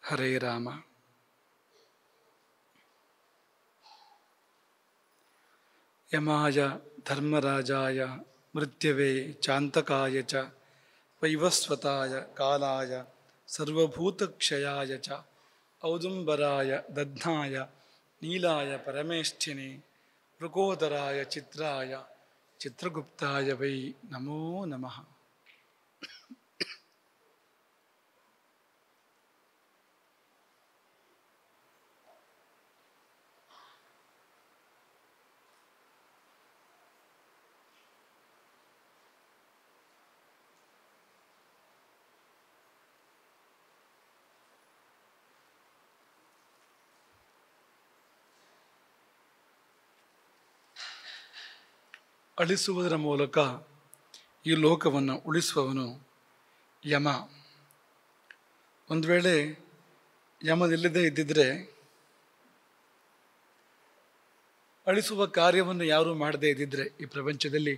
ಹರೇ ರಾಮ. ಯಮಾಯ ಧರ್ಮರಾಜಾಯ ಮೃತ್ಯವೇ ಚಾಂತಕಾಯ ಚ ವೈವಸ್ವತಾಯ ಕಾಲಾಯ ಸರ್ವಭೂತಕ್ಷಯಾಯ ಚ ಔದುಂಬರಾಯ ದಧ್ನಾಯ ನೀಲಾಯ ಪರಮೇಷ್ಠಿನೇ ಮೃಗೋದರಾಯ ಚಿತ್ರಾಯ ಚಿತ್ರಗುಪ್ತಾಯ ವೈ ನಮೋ ನಮಃ. ಅಳಿಸುವುದರ ಮೂಲಕ ಈ ಲೋಕವನ್ನು ಉಳಿಸುವವನು ಯಮ. ಒಂದು ವೇಳೆ ಯಮನಿಲ್ಲದೆ ಇದ್ದಿದ್ರೆ ಅಳಿಸುವ ಕಾರ್ಯವನ್ನು ಯಾರೂ ಮಾಡದೇ ಇದ್ದಿದ್ರೆ, ಈ ಪ್ರಪಂಚದಲ್ಲಿ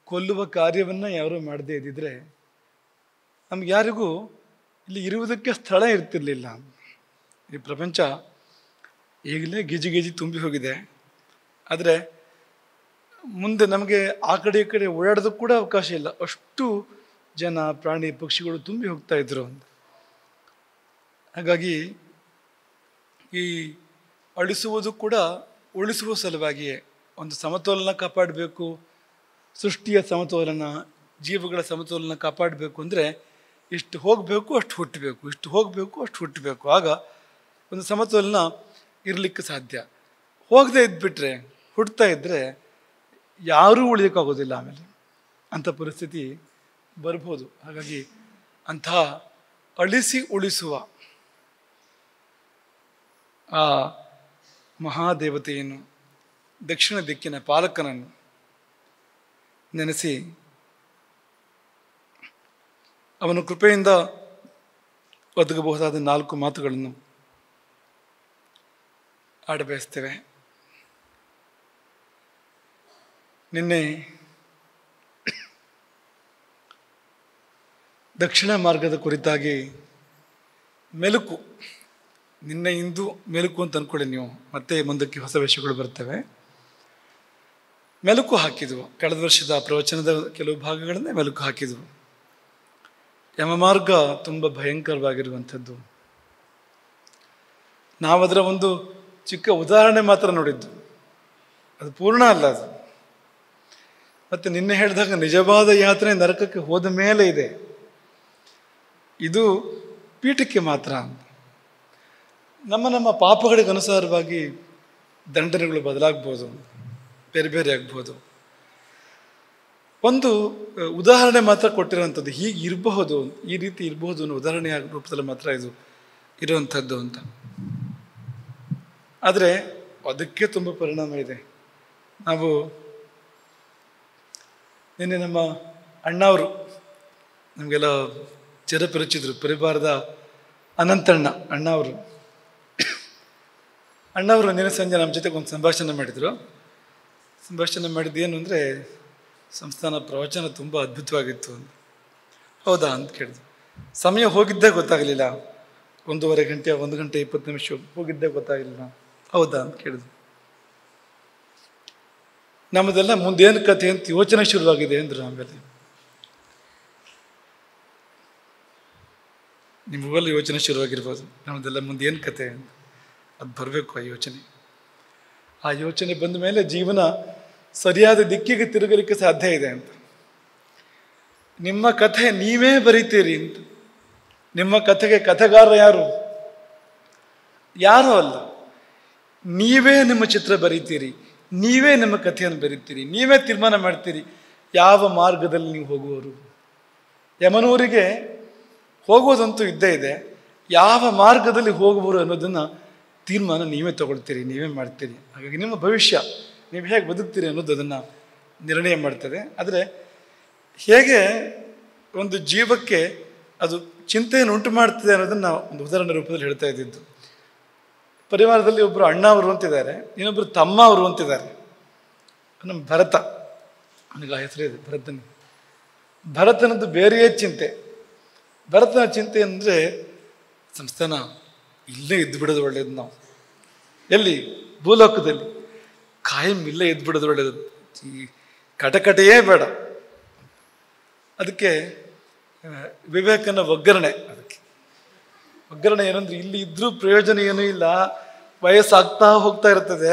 ಕೊಲ್ಲುವ ಕಾರ್ಯವನ್ನು ಯಾರೂ ಮಾಡದೇ ಇದ್ದಿದ್ರೆ ನಮ್ಗೆ ಯಾರಿಗೂ ಇಲ್ಲಿ ಇರುವುದಕ್ಕೆ ಸ್ಥಳ ಇರ್ತಿರ್ಲಿಲ್ಲ. ಈ ಪ್ರಪಂಚ ಈಗಲೇ ಗಿಜಿ ತುಂಬಿ ಹೋಗಿದೆ. ಆದರೆ ಮುಂದೆ ನಮಗೆ ಆ ಕಡೆ ಈ ಕಡೆ ಓಡಾಡೋದಕ್ಕೆ ಕೂಡ ಅವಕಾಶ ಇಲ್ಲ, ಅಷ್ಟು ಜನ ಪ್ರಾಣಿ ಪಕ್ಷಿಗಳು ತುಂಬಿ ಹೋಗ್ತಾ ಇದ್ರು ಅಂತ. ಹಾಗಾಗಿ ಈ ಅಳಿಸುವುದು ಕೂಡ ಉಳಿಸುವ ಸಲುವಾಗಿಯೇ. ಒಂದು ಸಮತೋಲನ ಕಾಪಾಡಬೇಕು, ಸೃಷ್ಟಿಯ ಸಮತೋಲನ, ಜೀವಗಳ ಸಮತೋಲನ ಕಾಪಾಡಬೇಕು ಅಂದರೆ ಇಷ್ಟು ಹೋಗಬೇಕು ಅಷ್ಟು ಹುಟ್ಟಬೇಕು, ಇಷ್ಟು ಹೋಗಬೇಕು ಅಷ್ಟು ಹುಟ್ಟಬೇಕು. ಆಗ ಒಂದು ಸಮತೋಲನ ಇರಲಿಕ್ಕೆ ಸಾಧ್ಯ. ಹೋಗದೆ ಇದ್ಬಿಟ್ರೆ, ಹುಡ್ತಾ ಇದ್ದರೆ ಯಾರೂ ಉಳಿಯೋಕ್ಕಾಗೋದಿಲ್ಲ. ಆಮೇಲೆ ಅಂಥ ಪರಿಸ್ಥಿತಿ ಬರ್ಬೋದು. ಹಾಗಾಗಿ ಅಂಥ ಅಳಿಸಿ ಉಳಿಸುವ ಆ ಮಹಾದೇವತೆಯನ್ನು, ದಕ್ಷಿಣ ದಿಕ್ಕಿನ ಪಾಲಕನನ್ನು ನೆನೆಸಿ ಅವನ ಕೃಪೆಯಿಂದ ಒದಗಬಹುದಾದ 4 ಮಾತುಗಳನ್ನು ಆಡಬಯಸ್ತೇವೆ. ನಿನ್ನೆ ದಕ್ಷಿಣ ಮಾರ್ಗದ ಕುರಿತಾಗಿ ಮೆಲುಕು, ನಿನ್ನೆ ಇಂದು ಮೆಲುಕು ಅಂತ ಅಂದ್ಕೊಳ್ಳಿ ನೀವು, ಮತ್ತೆ ಮುಂದಕ್ಕೆ ಹೊಸ ವಿಷಯಗಳು ಬರ್ತವೆ. ಮೆಲುಕು ಹಾಕಿದ್ವು, ಕಳೆದ ವರ್ಷದ ಪ್ರವಚನದ ಕೆಲವು ಭಾಗಗಳನ್ನೇ ಮೆಲುಕು ಹಾಕಿದ್ವು. ಯಮಮಾರ್ಗ ತುಂಬ ಭಯಂಕರವಾಗಿರುವಂಥದ್ದು. ನಾವದರ ಒಂದು ಚಿಕ್ಕ ಉದಾಹರಣೆ ಮಾತ್ರ ನೋಡಿದ್ದು, ಅದು ಪೂರ್ಣ ಅಲ್ಲ ಅದು. ಮತ್ತು ನಿನ್ನೆ ಹೇಳಿದಾಗ ನಿಜವಾದ ಯಾತ್ರೆ ನರಕಕ್ಕೆ ಹೋದ ಮೇಲೆ ಇದೆ, ಇದು ಪೀಠಕ್ಕೆ ಮಾತ್ರ. ನಮ್ಮ ಪಾಪಗಳಿಗೆ ಅನುಸಾರವಾಗಿ ದಂಡನೆಗಳು ಬದಲಾಗ್ಬೋದು, ಬೇರೆ ಬೇರೆ ಆಗ್ಬೋದು. ಒಂದು ಉದಾಹರಣೆ ಮಾತ್ರ ಕೊಟ್ಟಿರೋವಂಥದ್ದು, ಹೀಗೆ ಇರಬಹುದು, ಈ ರೀತಿ ಇರಬಹುದು ಅನ್ನೋ ಉದಾಹರಣೆಯ ರೂಪದಲ್ಲಿ ಮಾತ್ರ ಇದು ಇರುವಂಥದ್ದು ಅಂತ. ಆದರೆ ಅದಕ್ಕೆ ತುಂಬ ಪರಿಣಾಮ ಇದೆ. ನಾವು ನಿನ್ನೆ ನಮ್ಮ ಅಣ್ಣವರು ನಮಗೆಲ್ಲ ಚಿರಪರಿಚಿತರು, ಪರಿವಾರದ ಅನಂತಣ್ಣ ಅಣ್ಣವರು ನಿನ್ನೆ ಸಂಜೆ ನಮ್ಮ ಜೊತೆಗೆ ಒಂದು ಸಂಭಾಷಣೆ ಮಾಡಿದರು. ಸಂಭಾಷಣೆ ಮಾಡಿದ್ದೇನು ಅಂದರೆ, ಸಂಸ್ಥಾನ ಪ್ರವಚನ ತುಂಬ ಅದ್ಭುತವಾಗಿತ್ತು ಅಂತ. ಹೌದಾ ಅಂತ ಕೇಳಿದ್ರು. ಸಮಯ ಹೋಗಿದ್ದೇ ಗೊತ್ತಾಗಲಿಲ್ಲ, 1.5 ಗಂಟೆ 1 ಗಂಟೆ 20 ನಿಮಿಷ ಹೋಗಿದ್ದೇ ಗೊತ್ತಾಗಲಿಲ್ಲ. ಹೌದಾ ಅಂತ ಕೇಳಿದ್ರು. ನಮ್ಮದೆಲ್ಲ ಮುಂದೇನು ಕಥೆ ಅಂತ ಯೋಚನೆ ಶುರುವಾಗಿದೆ ಅಂದರು. ಆಮೇಲೆ ನಿಮಗೆಲ್ಲ ಯೋಚನೆ ಶುರುವಾಗಿರ್ಬೋದು, ನಮ್ಮದೆಲ್ಲ ಮುಂದೇನು ಕಥೆ ಅಂತ. ಅದು ಬರಬೇಕು ಆ ಯೋಚನೆ. ಆ ಯೋಚನೆ ಬಂದ ಮೇಲೆ ಜೀವನ ಸರಿಯಾದ ದಿಕ್ಕಿಗೆ ತಿರುಗಲಿಕ್ಕೆ ಸಾಧ್ಯ ಇದೆ ಅಂತ. ನಿಮ್ಮ ಕಥೆ ನೀವೇ ಬರೀತೀರಿ ಅಂತ. ನಿಮ್ಮ ಕಥೆಗೆ ಕಥೆಗಾರ ಯಾರು? ಯಾರೂ ಅಲ್ಲ, ನೀವೇ ನಿಮ್ಮ ಚಿತ್ರ ಬರೀತೀರಿ, ನೀವೇ ನಿಮ್ಮ ಕಥೆಯನ್ನು ಬರೀತೀರಿ, ನೀವೇ ತೀರ್ಮಾನ ಮಾಡ್ತೀರಿ ಯಾವ ಮಾರ್ಗದಲ್ಲಿ ನೀವು ಹೋಗುವವರು. ಯಮನೂರಿಗೆ ಹೋಗೋದಂತೂ ಇದ್ದೇ ಇದೆ, ಯಾವ ಮಾರ್ಗದಲ್ಲಿ ಹೋಗುವರು ಅನ್ನೋದನ್ನು ತೀರ್ಮಾನ ನೀವೇ ತಗೊಳ್ತೀರಿ, ನೀವೇ ಮಾಡ್ತೀರಿ. ಹಾಗಾಗಿ ನಿಮ್ಮ ಭವಿಷ್ಯ, ನೀವು ಹೇಗೆ ಬದುಕ್ತೀರಿ ಅನ್ನೋದು ಅದನ್ನು ನಿರ್ಣಯ ಮಾಡ್ತದೆ. ಆದರೆ ಹೇಗೆ ಒಂದು ಜೀವಕ್ಕೆ ಅದು ಚಿಂತೆಯನ್ನು ಉಂಟು ಮಾಡ್ತದೆ ಅನ್ನೋದನ್ನು ಒಂದು ಉದಾಹರಣೆ ರೂಪದಲ್ಲಿ ಹೇಳ್ತಾ ಇದ್ದಿದ್ದು. ಪರಿವಾರದಲ್ಲಿ ಒಬ್ಬರು ಅಣ್ಣ ಅವರು ಅಂತಿದ್ದಾರೆ, ಇನ್ನೊಬ್ಬರು ತಮ್ಮ ಅವರು ಅಂತಿದ್ದಾರೆ. ನಮ್ಮ ಭರತ, ನನಗೆ ಆ ಹೆಸರು ಇದೆ, ಭರತನದ್ದು ಬೇರೆಯೇ ಚಿಂತೆ. ಭರತನ ಚಿಂತೆ ಅಂದರೆ ಸಂಸ್ಥಾನ ಇಲ್ಲೇ ಇದ್ದು ಬಿಡೋದು ಒಳ್ಳೇದು. ನಾವು ಎಲ್ಲಿ ಭೂಲೋಕದಲ್ಲಿ ಕಾಯಂ ಇಲ್ಲೇ ಇದ್ದು ಬಿಡೋದು ಒಳ್ಳೇದು. ಈ ಕಟಕಟೆಯೇ ಬೇಡ. ಅದಕ್ಕೆ ವಿವೇಕನ ಒಗ್ಗರಣೆ. ಅದಕ್ಕೆ ಒಗ್ಗರಣೆ ಏನಂದ್ರೆ ಇಲ್ಲಿ ಇದ್ರೂ ಪ್ರಯೋಜನ ಏನೂ ಇಲ್ಲ, ವಯಸ್ಸಾಗ್ತಾ ಹೋಗ್ತಾ ಇರ್ತದೆ,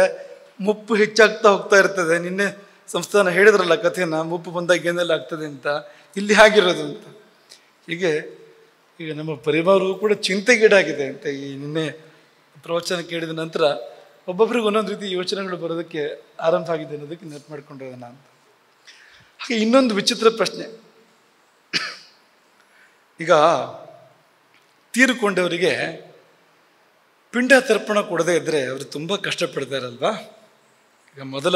ಮುಪ್ಪು ಹೆಚ್ಚಾಗ್ತಾ ಹೋಗ್ತಾ ಇರ್ತದೆ. ನಿನ್ನೆ ಸಂಸ್ಥಾನ ಹೇಳಿದ್ರಲ್ಲ ಕಥೆನ, ಮುಪ್ಪು ಬಂದಾಗ ಏನೆಲ್ಲ ಆಗ್ತದೆ ಅಂತ, ಇಲ್ಲಿ ಹಾಗಿರೋದು ಅಂತ. ಹೀಗೆ ಈಗ ನಮ್ಮ ಪರಿವಾರವೂ ಕೂಡ ಚಿಂತೆಗೀಡಾಗಿದೆ ಅಂತ. ಈ ನಿನ್ನೆ ಪ್ರವಚನ ಕೇಳಿದ ನಂತರ ಒಬ್ಬೊಬ್ರಿಗೆ ಒಂದೊಂದು ರೀತಿ ಯೋಚನೆಗಳು ಬರೋದಕ್ಕೆ ಆರಂಭ ಆಗಿದೆ ಅನ್ನೋದಕ್ಕೆ ನೆನಪು ಮಾಡ್ಕೊಂಡಿರೋಣ ಅಂತ. ಹಾಗೆ ಇನ್ನೊಂದು ವಿಚಿತ್ರ ಪ್ರಶ್ನೆ, ಈಗ ತೀರಿಕೊಂಡವರಿಗೆ ಪಿಂಡ ತರ್ಪಣ ಕೊಡದೇ ಇದ್ದರೆ ಅವರು ತುಂಬ ಕಷ್ಟಪಡ್ತಾರಲ್ವಾ. ಈಗ ಮೊದಲ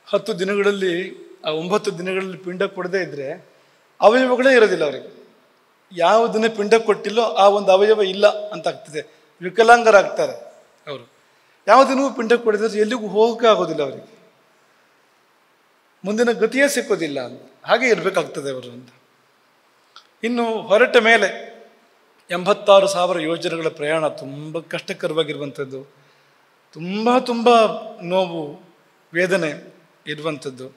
10 ದಿನಗಳಲ್ಲಿ, ಆ 9 ದಿನಗಳಲ್ಲಿ ಪಿಂಡ ಕೊಡದೇ ಇದ್ದರೆ ಅವಯವಗಳೇ ಇರೋದಿಲ್ಲ ಅವರಿಗೆ. ಯಾವುದನ್ನೇ ಪಿಂಡ ಕೊಟ್ಟಿಲ್ಲೋ ಆ ಒಂದು ಅವಯವ ಇಲ್ಲ ಅಂತ ಆಗ್ತದೆ, ವಿಕಲಾಂಗರಾಗ್ತಾರೆ ಅವರು. ಯಾವುದನ್ನೂ ಪಿಂಡ ಕೊಡಿದ್ರೆ ಎಲ್ಲಿಗೂ ಹೋಗೋಕೆ ಆಗೋದಿಲ್ಲ ಅವರಿಗೆ, ಮುಂದಿನ ಗತಿಯೇ ಸಿಕ್ಕೋದಿಲ್ಲ ಅಂತ. ಹಾಗೆ ಇರಬೇಕಾಗ್ತದೆ ಅವರು ಅಂತ. ಇನ್ನು ಹೊರಟ ಮೇಲೆ 86,000 ಯೋಜನೆಗಳ ಪ್ರಯಾಣ ತುಂಬ ಕಷ್ಟಕರವಾಗಿರುವಂಥದ್ದು, ತುಂಬ ನೋವು ವೇದನೆ ಇರುವಂಥದ್ದು.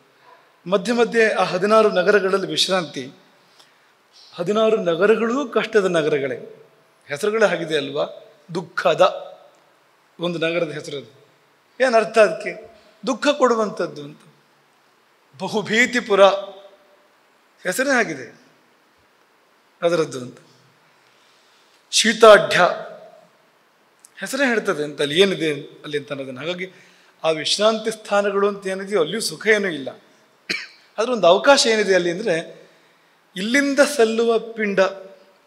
ಮಧ್ಯೆ ಮಧ್ಯೆ ಆ 16 ನಗರಗಳಲ್ಲಿ ವಿಶ್ರಾಂತಿ. 16 ನಗರಗಳೂ ಕಷ್ಟದ ನಗರಗಳೇ, ಹೆಸರುಗಳೇ ಆಗಿದೆ ಅಲ್ವಾ. ದುಃಖದ ಒಂದು ನಗರದ ಹೆಸರದು. ಏನು ಅರ್ಥ ಅದಕ್ಕೆ? ದುಃಖ ಕೊಡುವಂಥದ್ದು ಅಂತ. ಬಹುಭೀತಿಪುರ ಹೆಸರೇ ಆಗಿದೆ ಅದರದ್ದು ಅಂತ. ಶೀತಾಢ್ಯ ಹೆಸರೇ ಹೇಳ್ತದೆ ಅಂತ, ಅಲ್ಲಿ ಏನಿದೆ ಅಲ್ಲಿ ಅಂತ ಅನ್ನೋದನ್ನು. ಹಾಗಾಗಿ ಆ ವಿಶ್ರಾಂತಿ ಸ್ಥಾನಗಳು ಅಂತ ಏನಿದೆಯೋ ಅಲ್ಲಿಯೂ ಸುಖ ಏನೂ ಇಲ್ಲ. ಅದರ ಒಂದು ಅವಕಾಶ ಏನಿದೆ ಅಲ್ಲಿ ಅಂದರೆ, ಇಲ್ಲಿಂದ ಸಲ್ಲುವ ಪಿಂಡ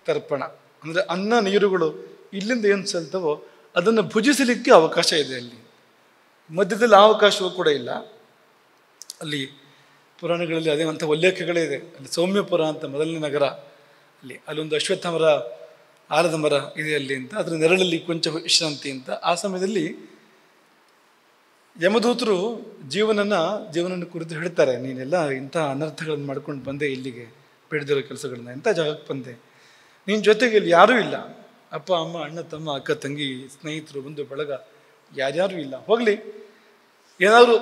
ತರ್ಪಣ ಅಂದರೆ ಅನ್ನ ನೀರುಗಳು ಇಲ್ಲಿಂದ ಏನು ಸಲ್ತವೋ ಅದನ್ನು ಭುಜಿಸಲಿಕ್ಕೆ ಅವಕಾಶ ಇದೆ ಅಲ್ಲಿ. ಮಧ್ಯದಲ್ಲಿ ಅವಕಾಶವೂ ಕೂಡ ಇಲ್ಲ. ಅಲ್ಲಿ ಪುರಾಣಗಳಲ್ಲಿ ಅದೇ ಅಂಥ ಉಲ್ಲೇಖಗಳೇ ಇದೆ. ಅಲ್ಲಿ ಸೌಮ್ಯಪುರ ಅಂತ ಮೊದಲನೇ ನಗರ, ಅಲ್ಲೊಂದು ಅಶ್ವತ್ಥ ಮರ, ಆಲದ ಮರ ಇದೆ ಅಲ್ಲಿ ಅಂತ, ಅದರ ನೆರಳಲ್ಲಿ ಕೊಂಚ ವಿಶ್ರಾಂತಿ ಅಂತ. ಆ ಸಮಯದಲ್ಲಿ ಯಮದೂತರು ಜೀವನನ ಕುರಿತು ಹೇಳ್ತಾರೆ, ನೀನೆಲ್ಲ ಇಂಥ ಅನರ್ಥಗಳನ್ನು ಮಾಡ್ಕೊಂಡು ಬಂದೆ, ಇಲ್ಲಿಗೆ ಬೆಳೆದಿರೋ ಕೆಲಸಗಳನ್ನ, ಎಂಥ ಜಾಗಕ್ಕೆ ಬಂದೆ, ನಿನ್ನ ಜೊತೆಗೆ ಇಲ್ಲಿ ಯಾರೂ ಇಲ್ಲ, ಅಪ್ಪ ಅಮ್ಮ ಅಣ್ಣ ತಮ್ಮ ಅಕ್ಕ ತಂಗಿ ಸ್ನೇಹಿತರು ಬಂಧು ಬಳಗ ಯಾರ್ಯಾರೂ ಇಲ್ಲ, ಹೋಗಲಿ ಏನಾದರೂ